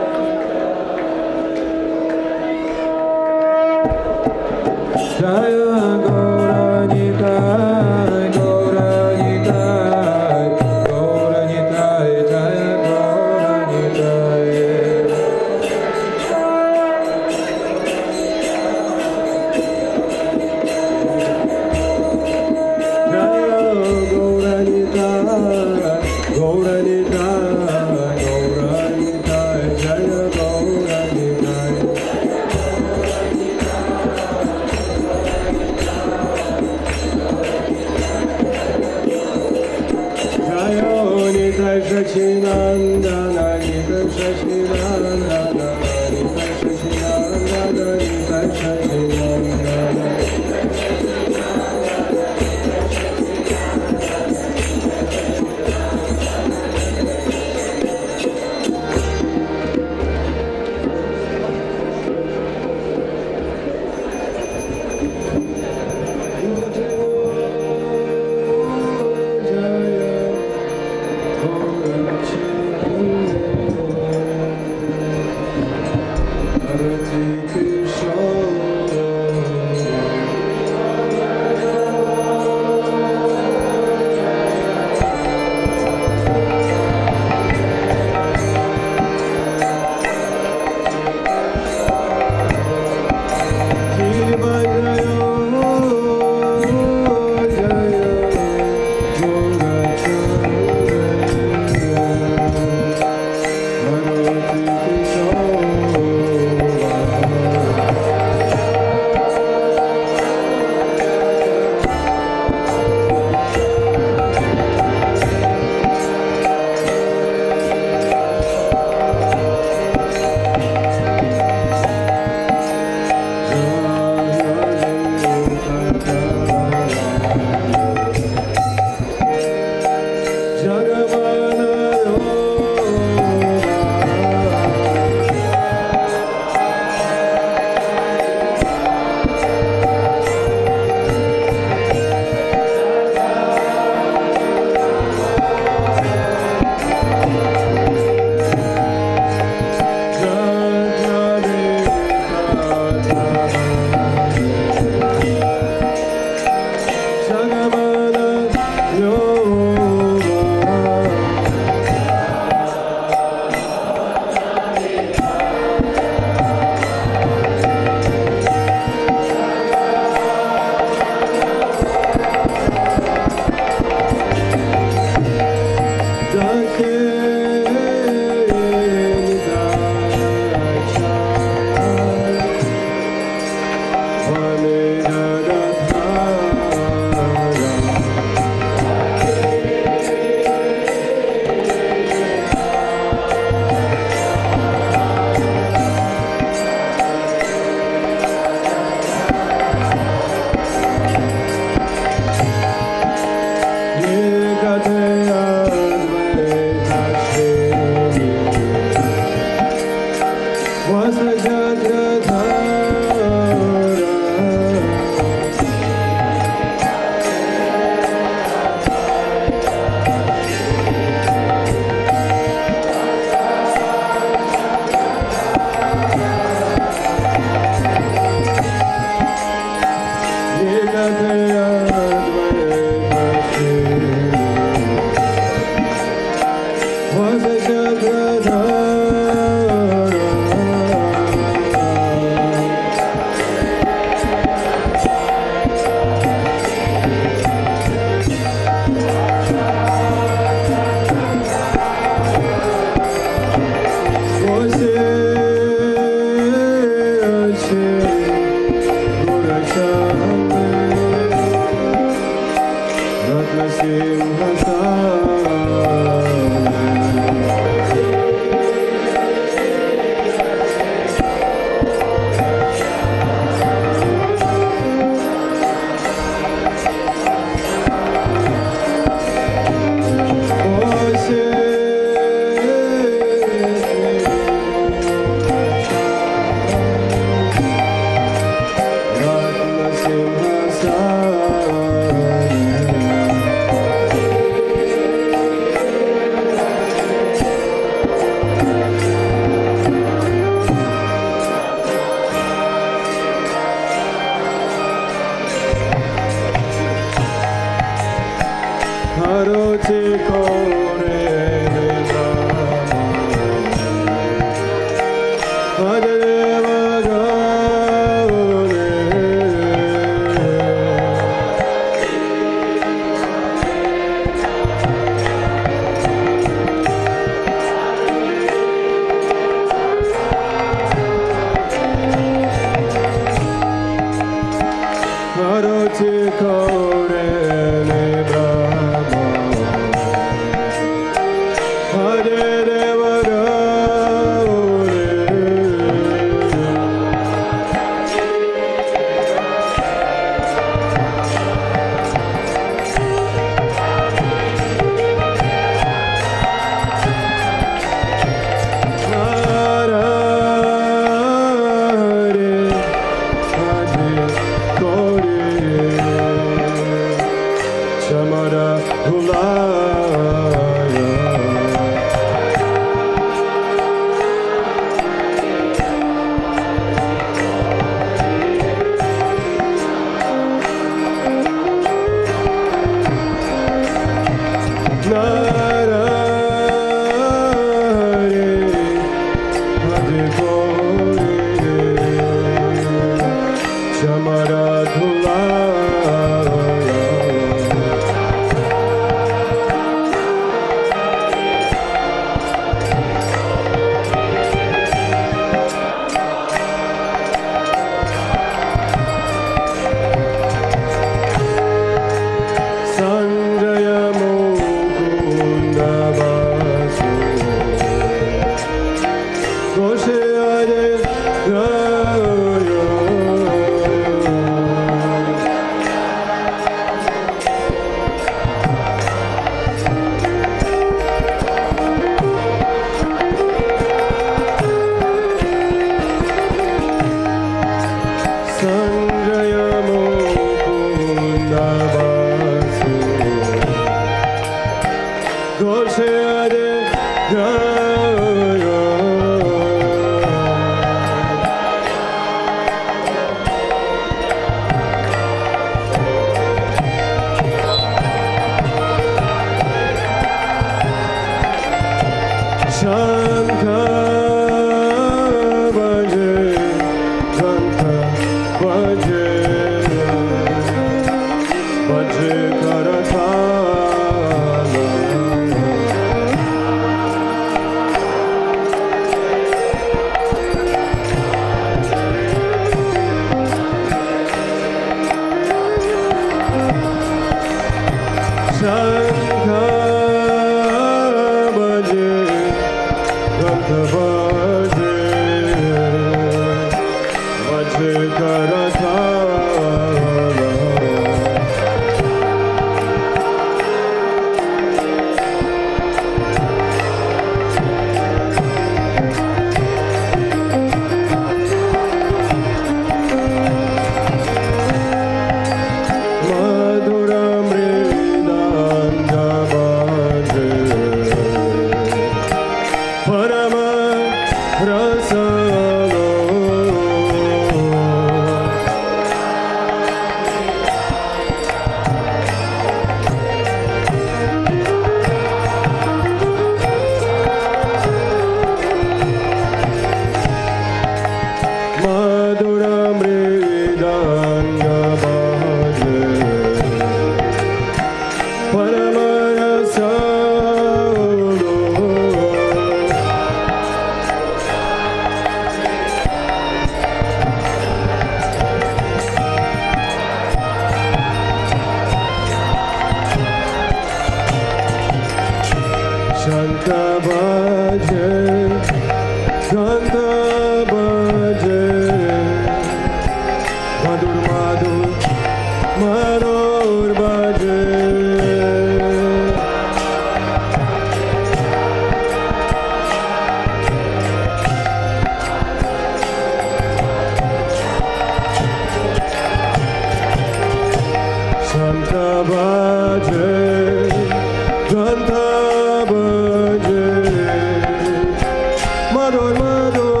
Madhur Madhur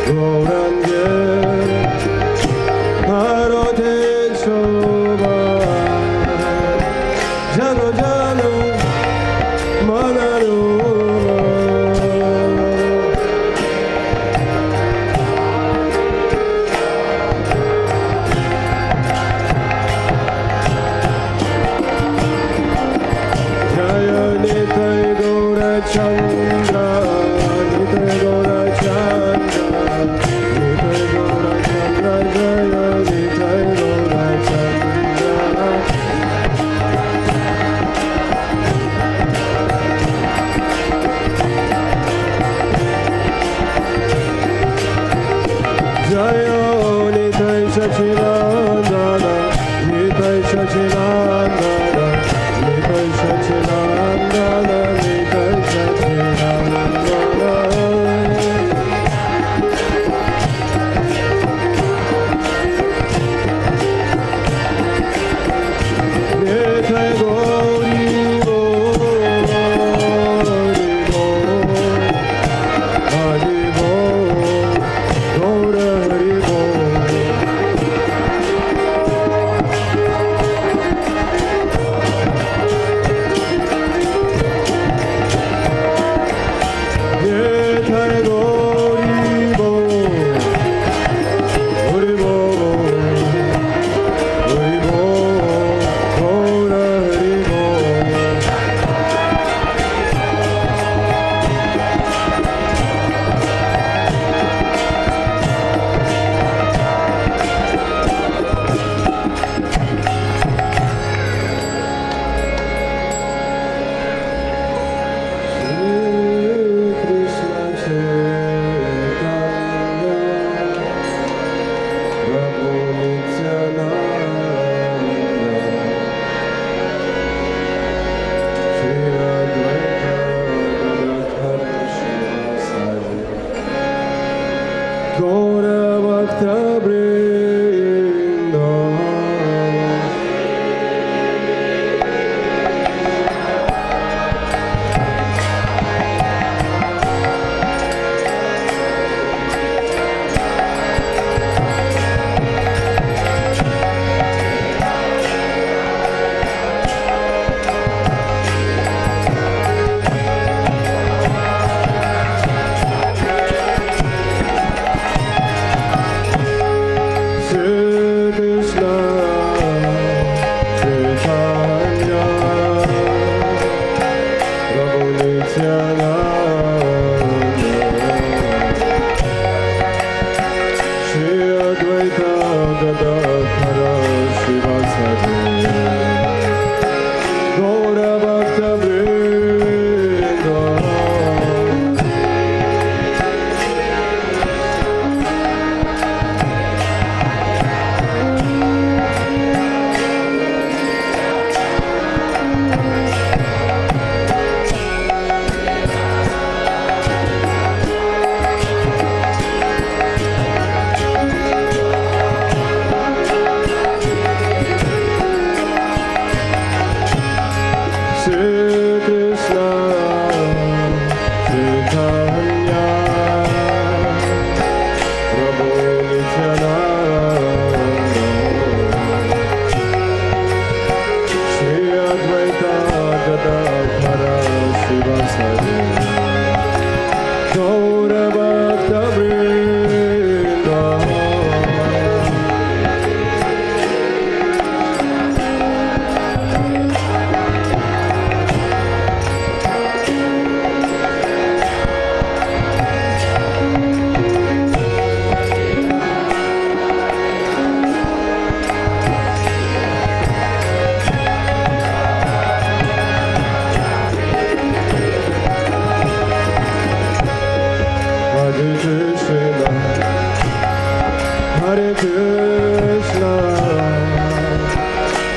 Gaurange, Haro Tek Shobha.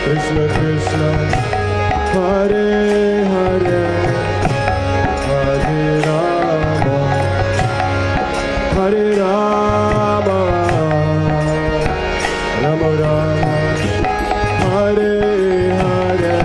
Krishna Krishna, Hare Hare, Hare Rama, Hare Rama, Rama Rama, Hare Hare.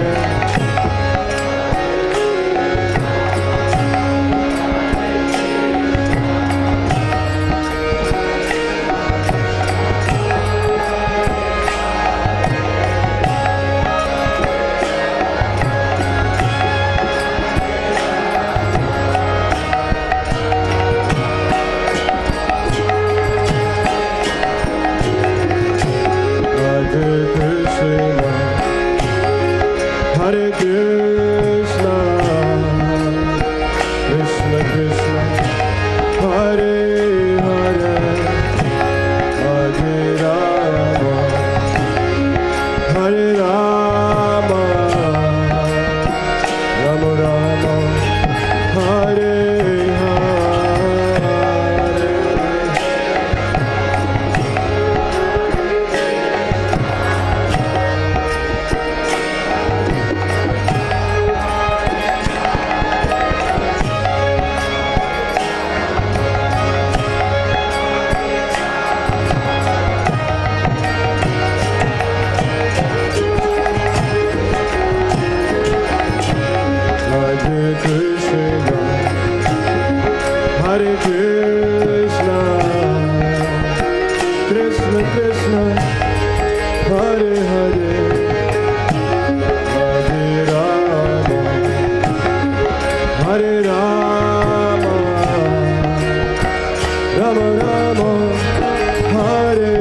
Hare Krishna, Krishna Krishna, Hare Hare, Hare Rama, Hare Rama, Rama Rama, Hare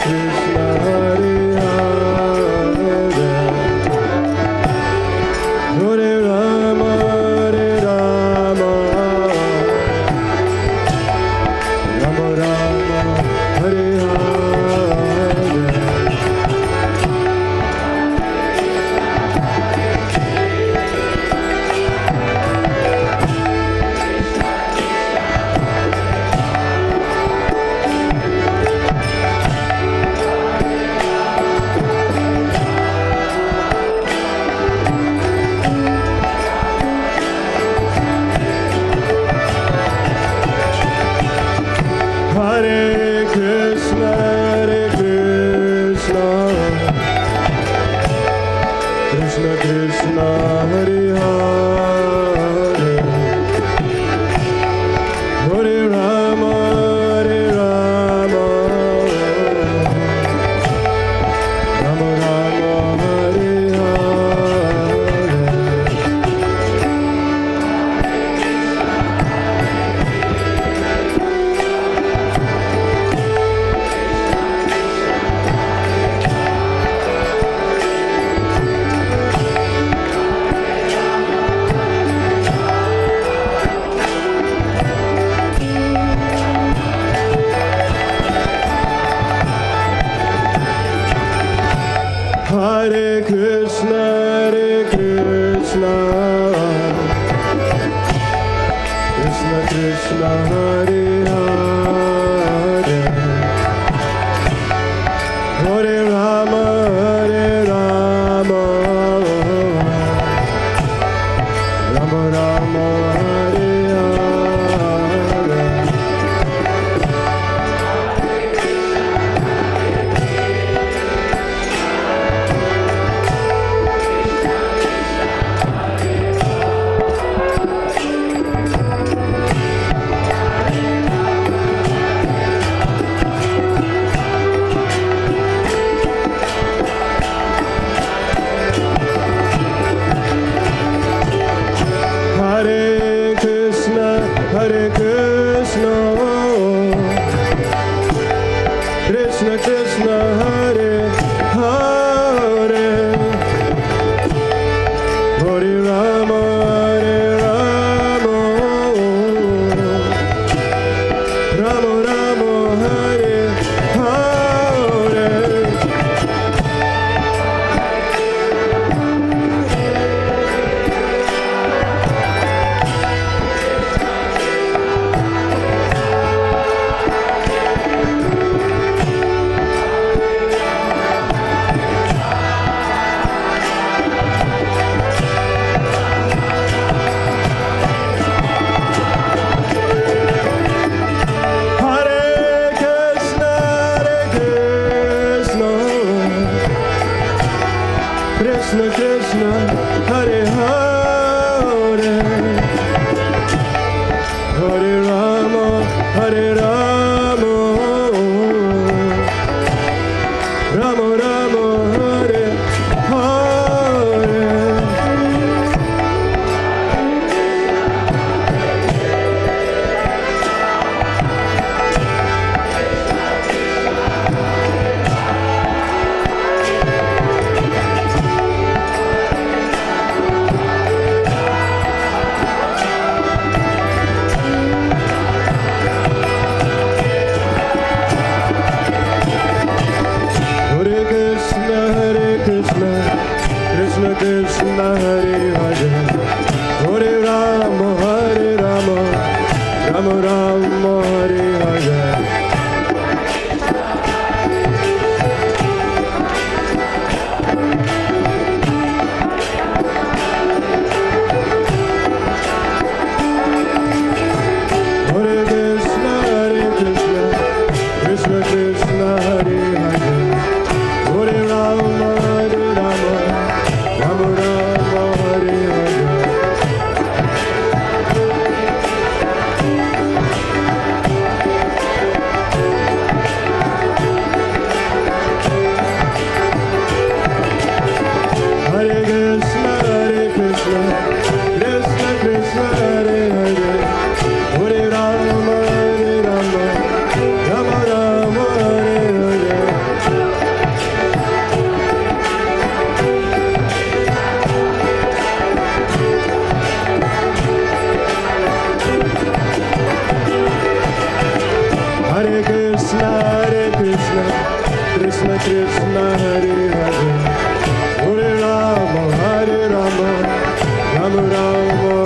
Krishna, Hare Hare, Hare Rama, Hare Rama, Rama Rama, Hare Hare. Hare Krishna, Krishna Krishna, Hare Hare, Hare Rama, Hare Rama, Rama Rama, Hare Hare. Hare Krishna, Krishna Krishna, Hare Hare, Hare Rama, Hare Rama, Rama Rama, Hare Hare. Hare Krishna, Krishna Krishna, Hare Hare, Hare Rama, Hare Rama, Rama Rama, Hare Hare. Krishna Krishna, Hare Hare, Hare Rama, Hare Rama, Rama Rama, Hare Hare. Krishna Krishna, Hare Hare, Hare Rama, Hare Rama, Rama Rama, Hare Hare. Hare Krishna, Krishna Krishna, Hare Hare, Hare Rama, Hare Rama, Rama Rama, Hare Hare. Hare Krishna, Krishna Krishna, Hare Hare, Hare Rama, Hare Rama, Rama Rama, Hare Hare. Krishna Krishna Hare Hare Hare Rama Hare Rama Rama Rama Hare Hare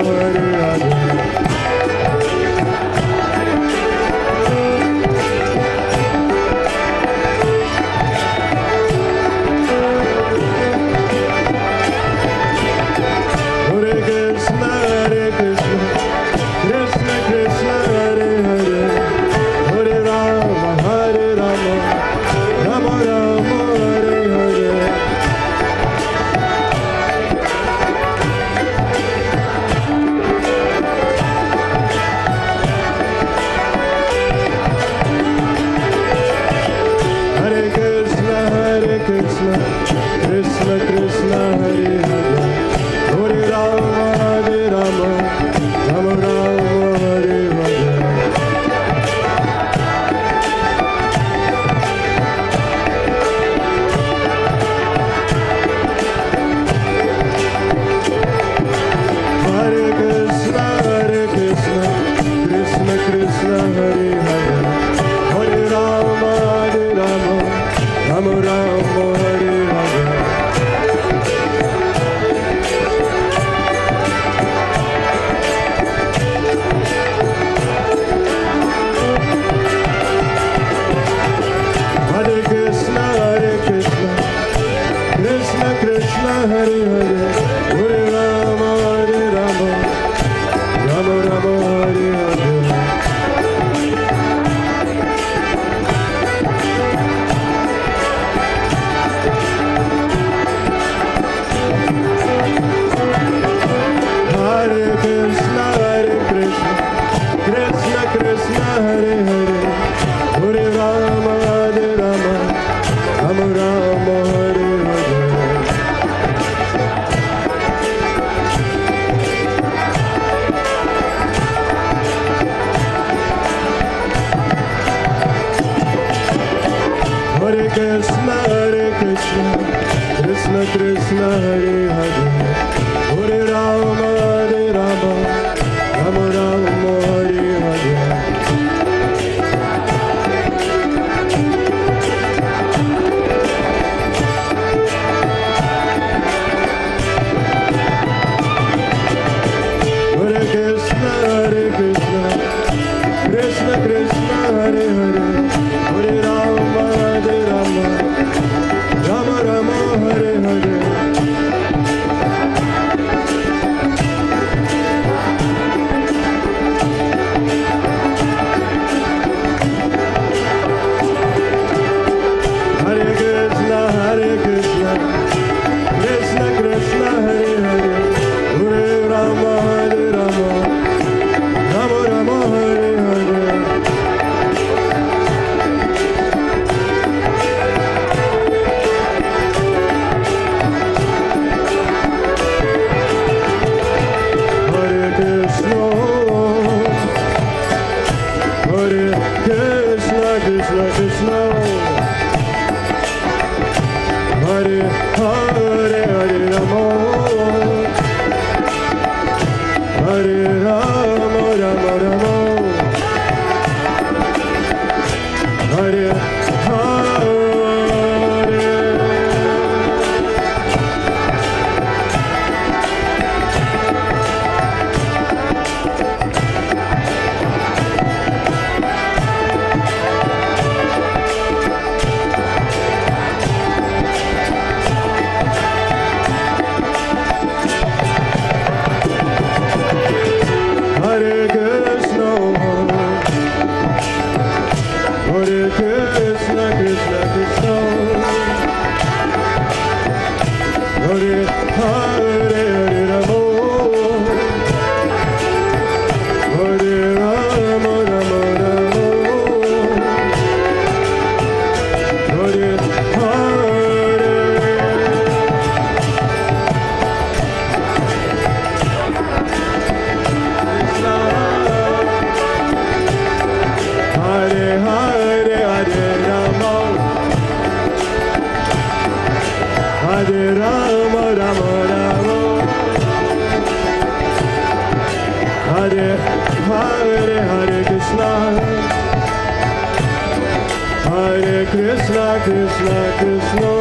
Krishna Krishna Krishna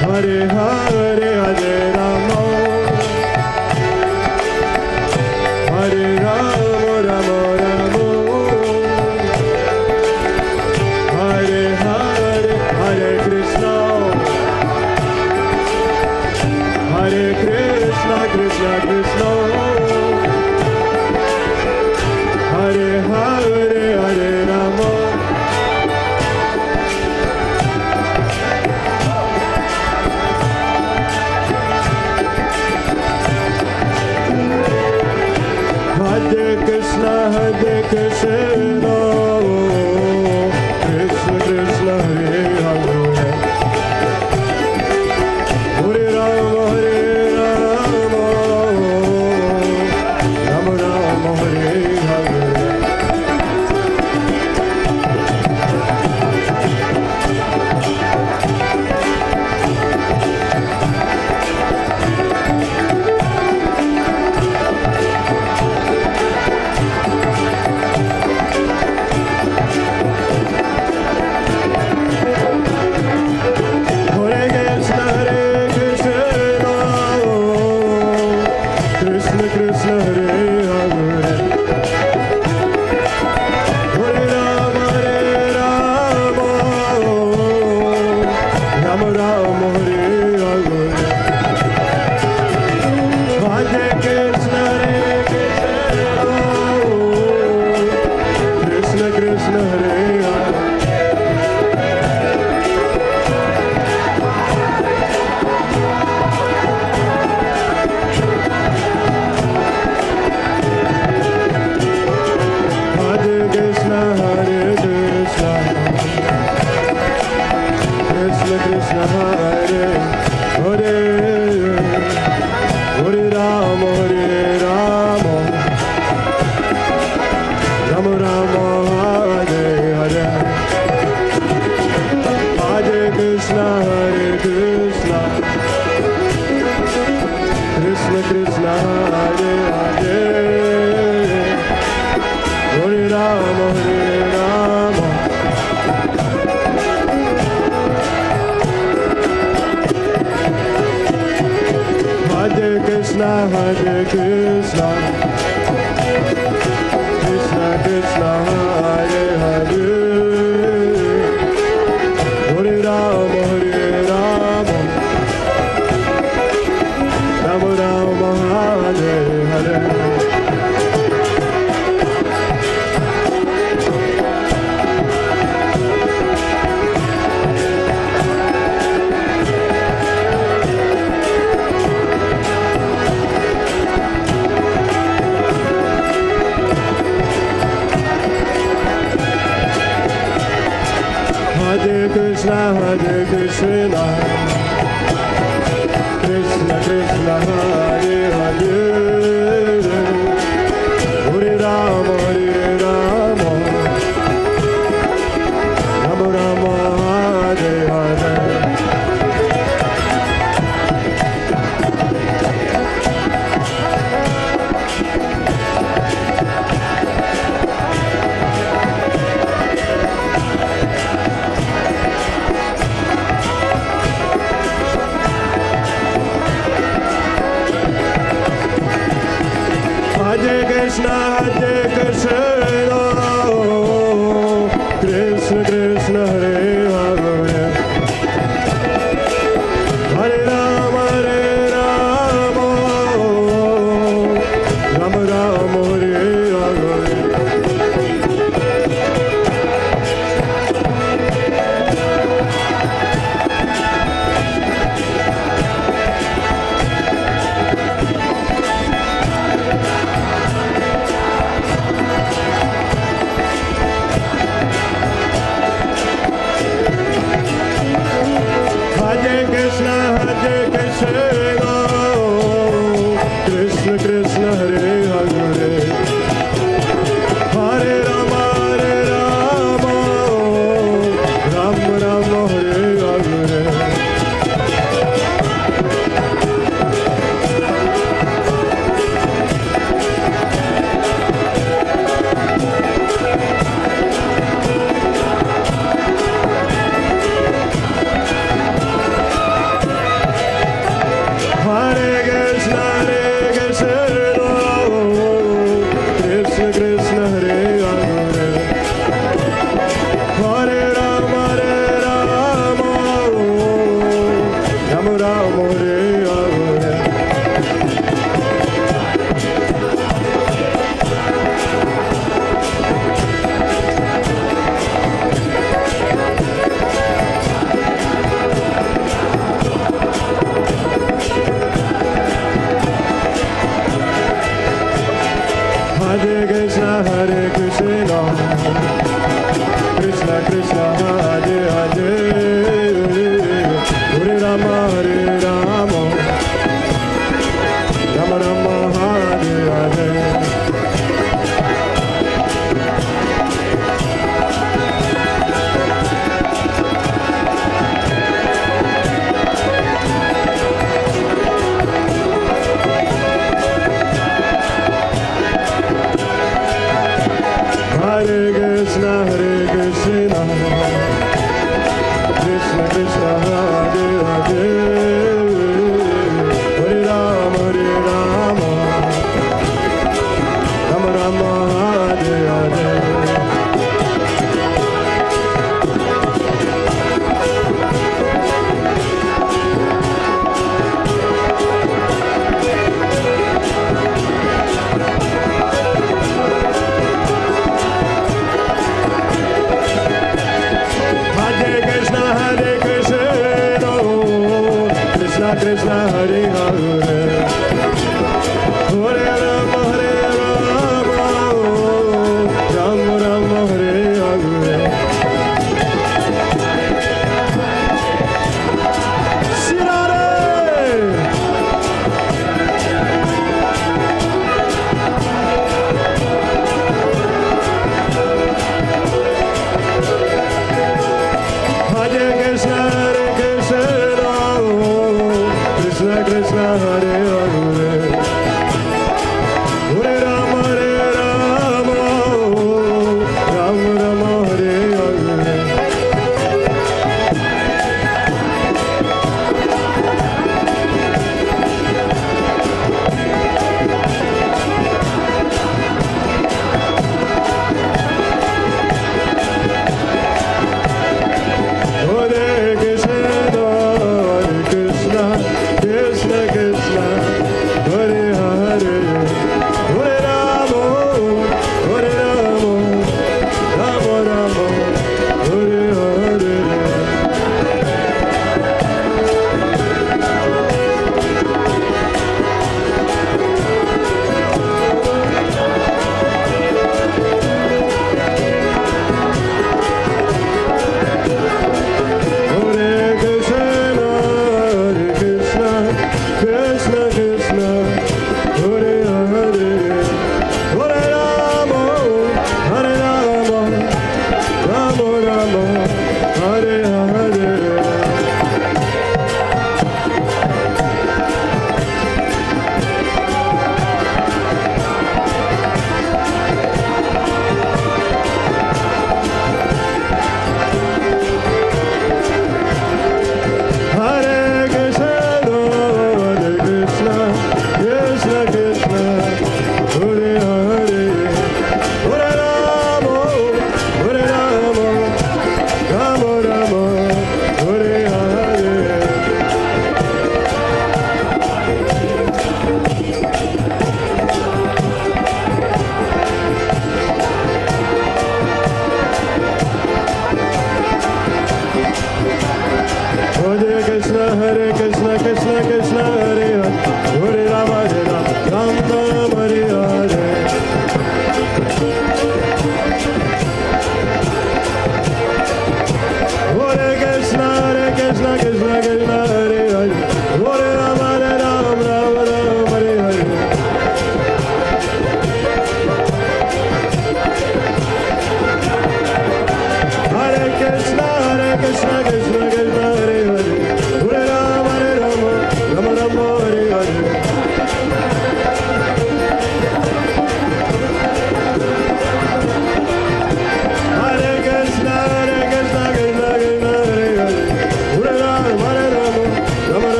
Hare Hare Hare Rama Hare Rama Rama Rama Hare Hare Hare Krishna Hare Krishna Krishna Krishna Hare Hare Hare Rama Hare Krishna Hare Krishna Krishna Krishna Hare Hare Hare Rama Rama Rama Hare Hare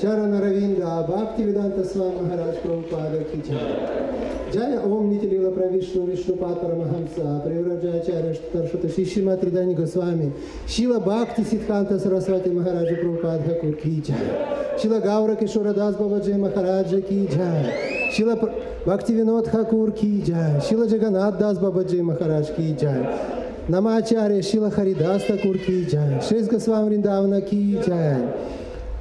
Чарана Равинда, Бхакти Веданта Свами Махарадж Прабхупада ки джай. Джая Ом Нити Лила Правишну Вишнупад Парамахамса, Превраджачарья Штаршута Шишима Тридани Госвами, Шила Бхакти Сиддханта Сарасвати Махараджа Прабхупада Хакур ки джай. Шила Гаура Кишора Дас Бабаджи Махараджа ки джай. Шила Бхакти Винод Хакур ки джай. Шила Джаганат Дас Бабаджи Махарадж ки джай. Намачарья Шила Харидас Такур ки джай. Шрис Госвами Вриндавана ки джай.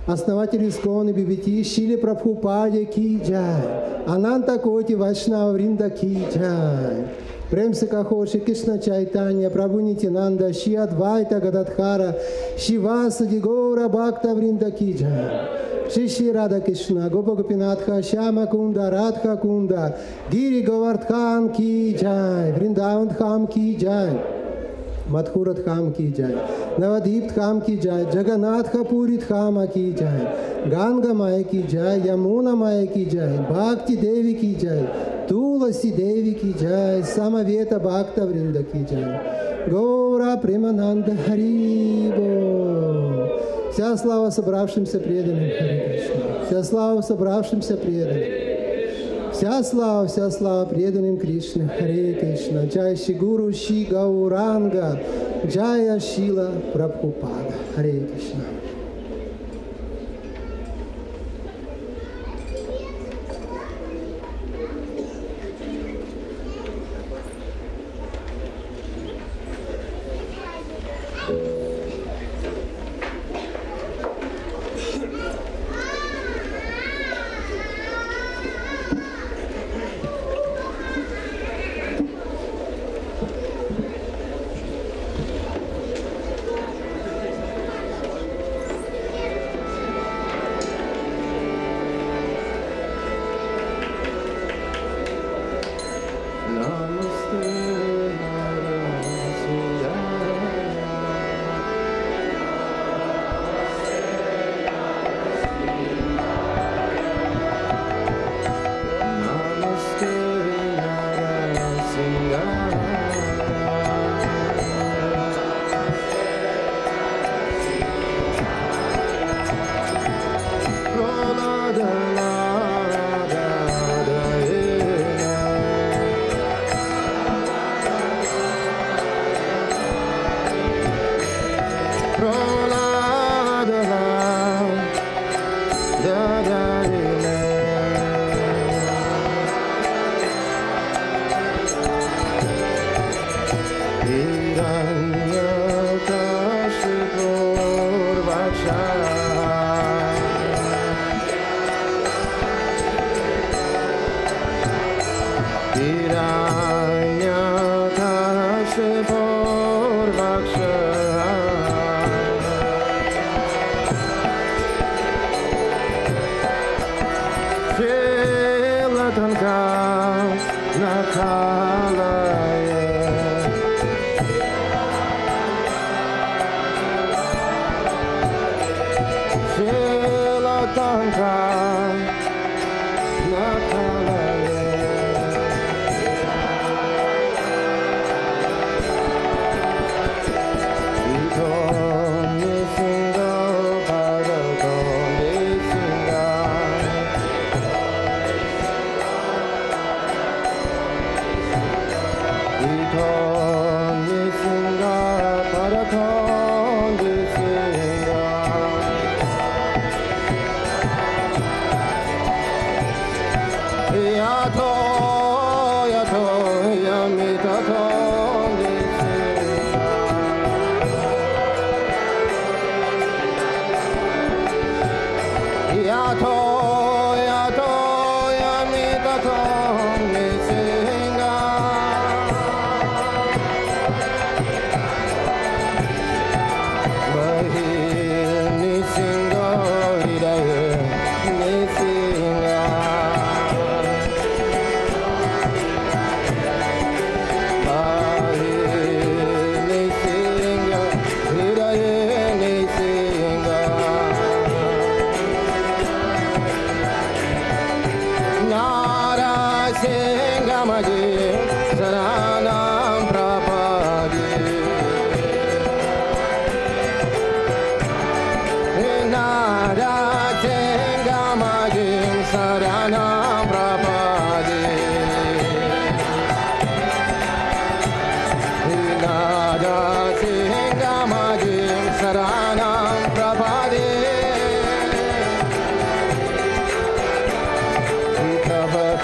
основатель Исконы Бибити, Шили Прабхупаде ки джай, Ананта Коти Вайшнава Вринда ки джай. Премса Кахо Шри Кришна Чайтанья, Прабху Нитянанда, Шри Адвайта Гададхара, Шри Васади Гаура Бхакта Вринда ки джай. Шри Шри Рада Кришна, Гопа Гопинатха, Шяма Кунда, Радха Кунда, Гири Говардхан ки джай, Вриндаван Дхам ки джай. Мадхурат Хам ки джай, Навадип Дхам ки джай, Джаганат Хапури Дхама ки джай, Ганга Майя ки джай, Ямуна Майя ки джай, Бхакти Деви ки джай, Туласи Деви ки джай, Самавета Бхакта Вринда ки джай, Гаура Премананда Харибо. Вся слава собравшимся преданным, Харе Кришна. Вся слава собравшимся преданным. Вся слава преданным Кришне, Харе Кришна. Джай Шри Гуру Шри Гауранга, Джая Шила Прабхупада, Харе Кришна.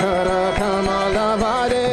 Kara Kamala Vade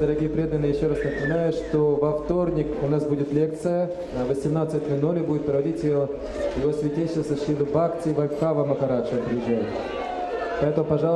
Дорогие преданные, еще раз напоминаю, что во вторник у нас будет лекция, в 18:00 и будет проводить его святейшество Шрила Бхакти Вайбхава Махарадж, он приезжает. Поэтому, пожалуйста,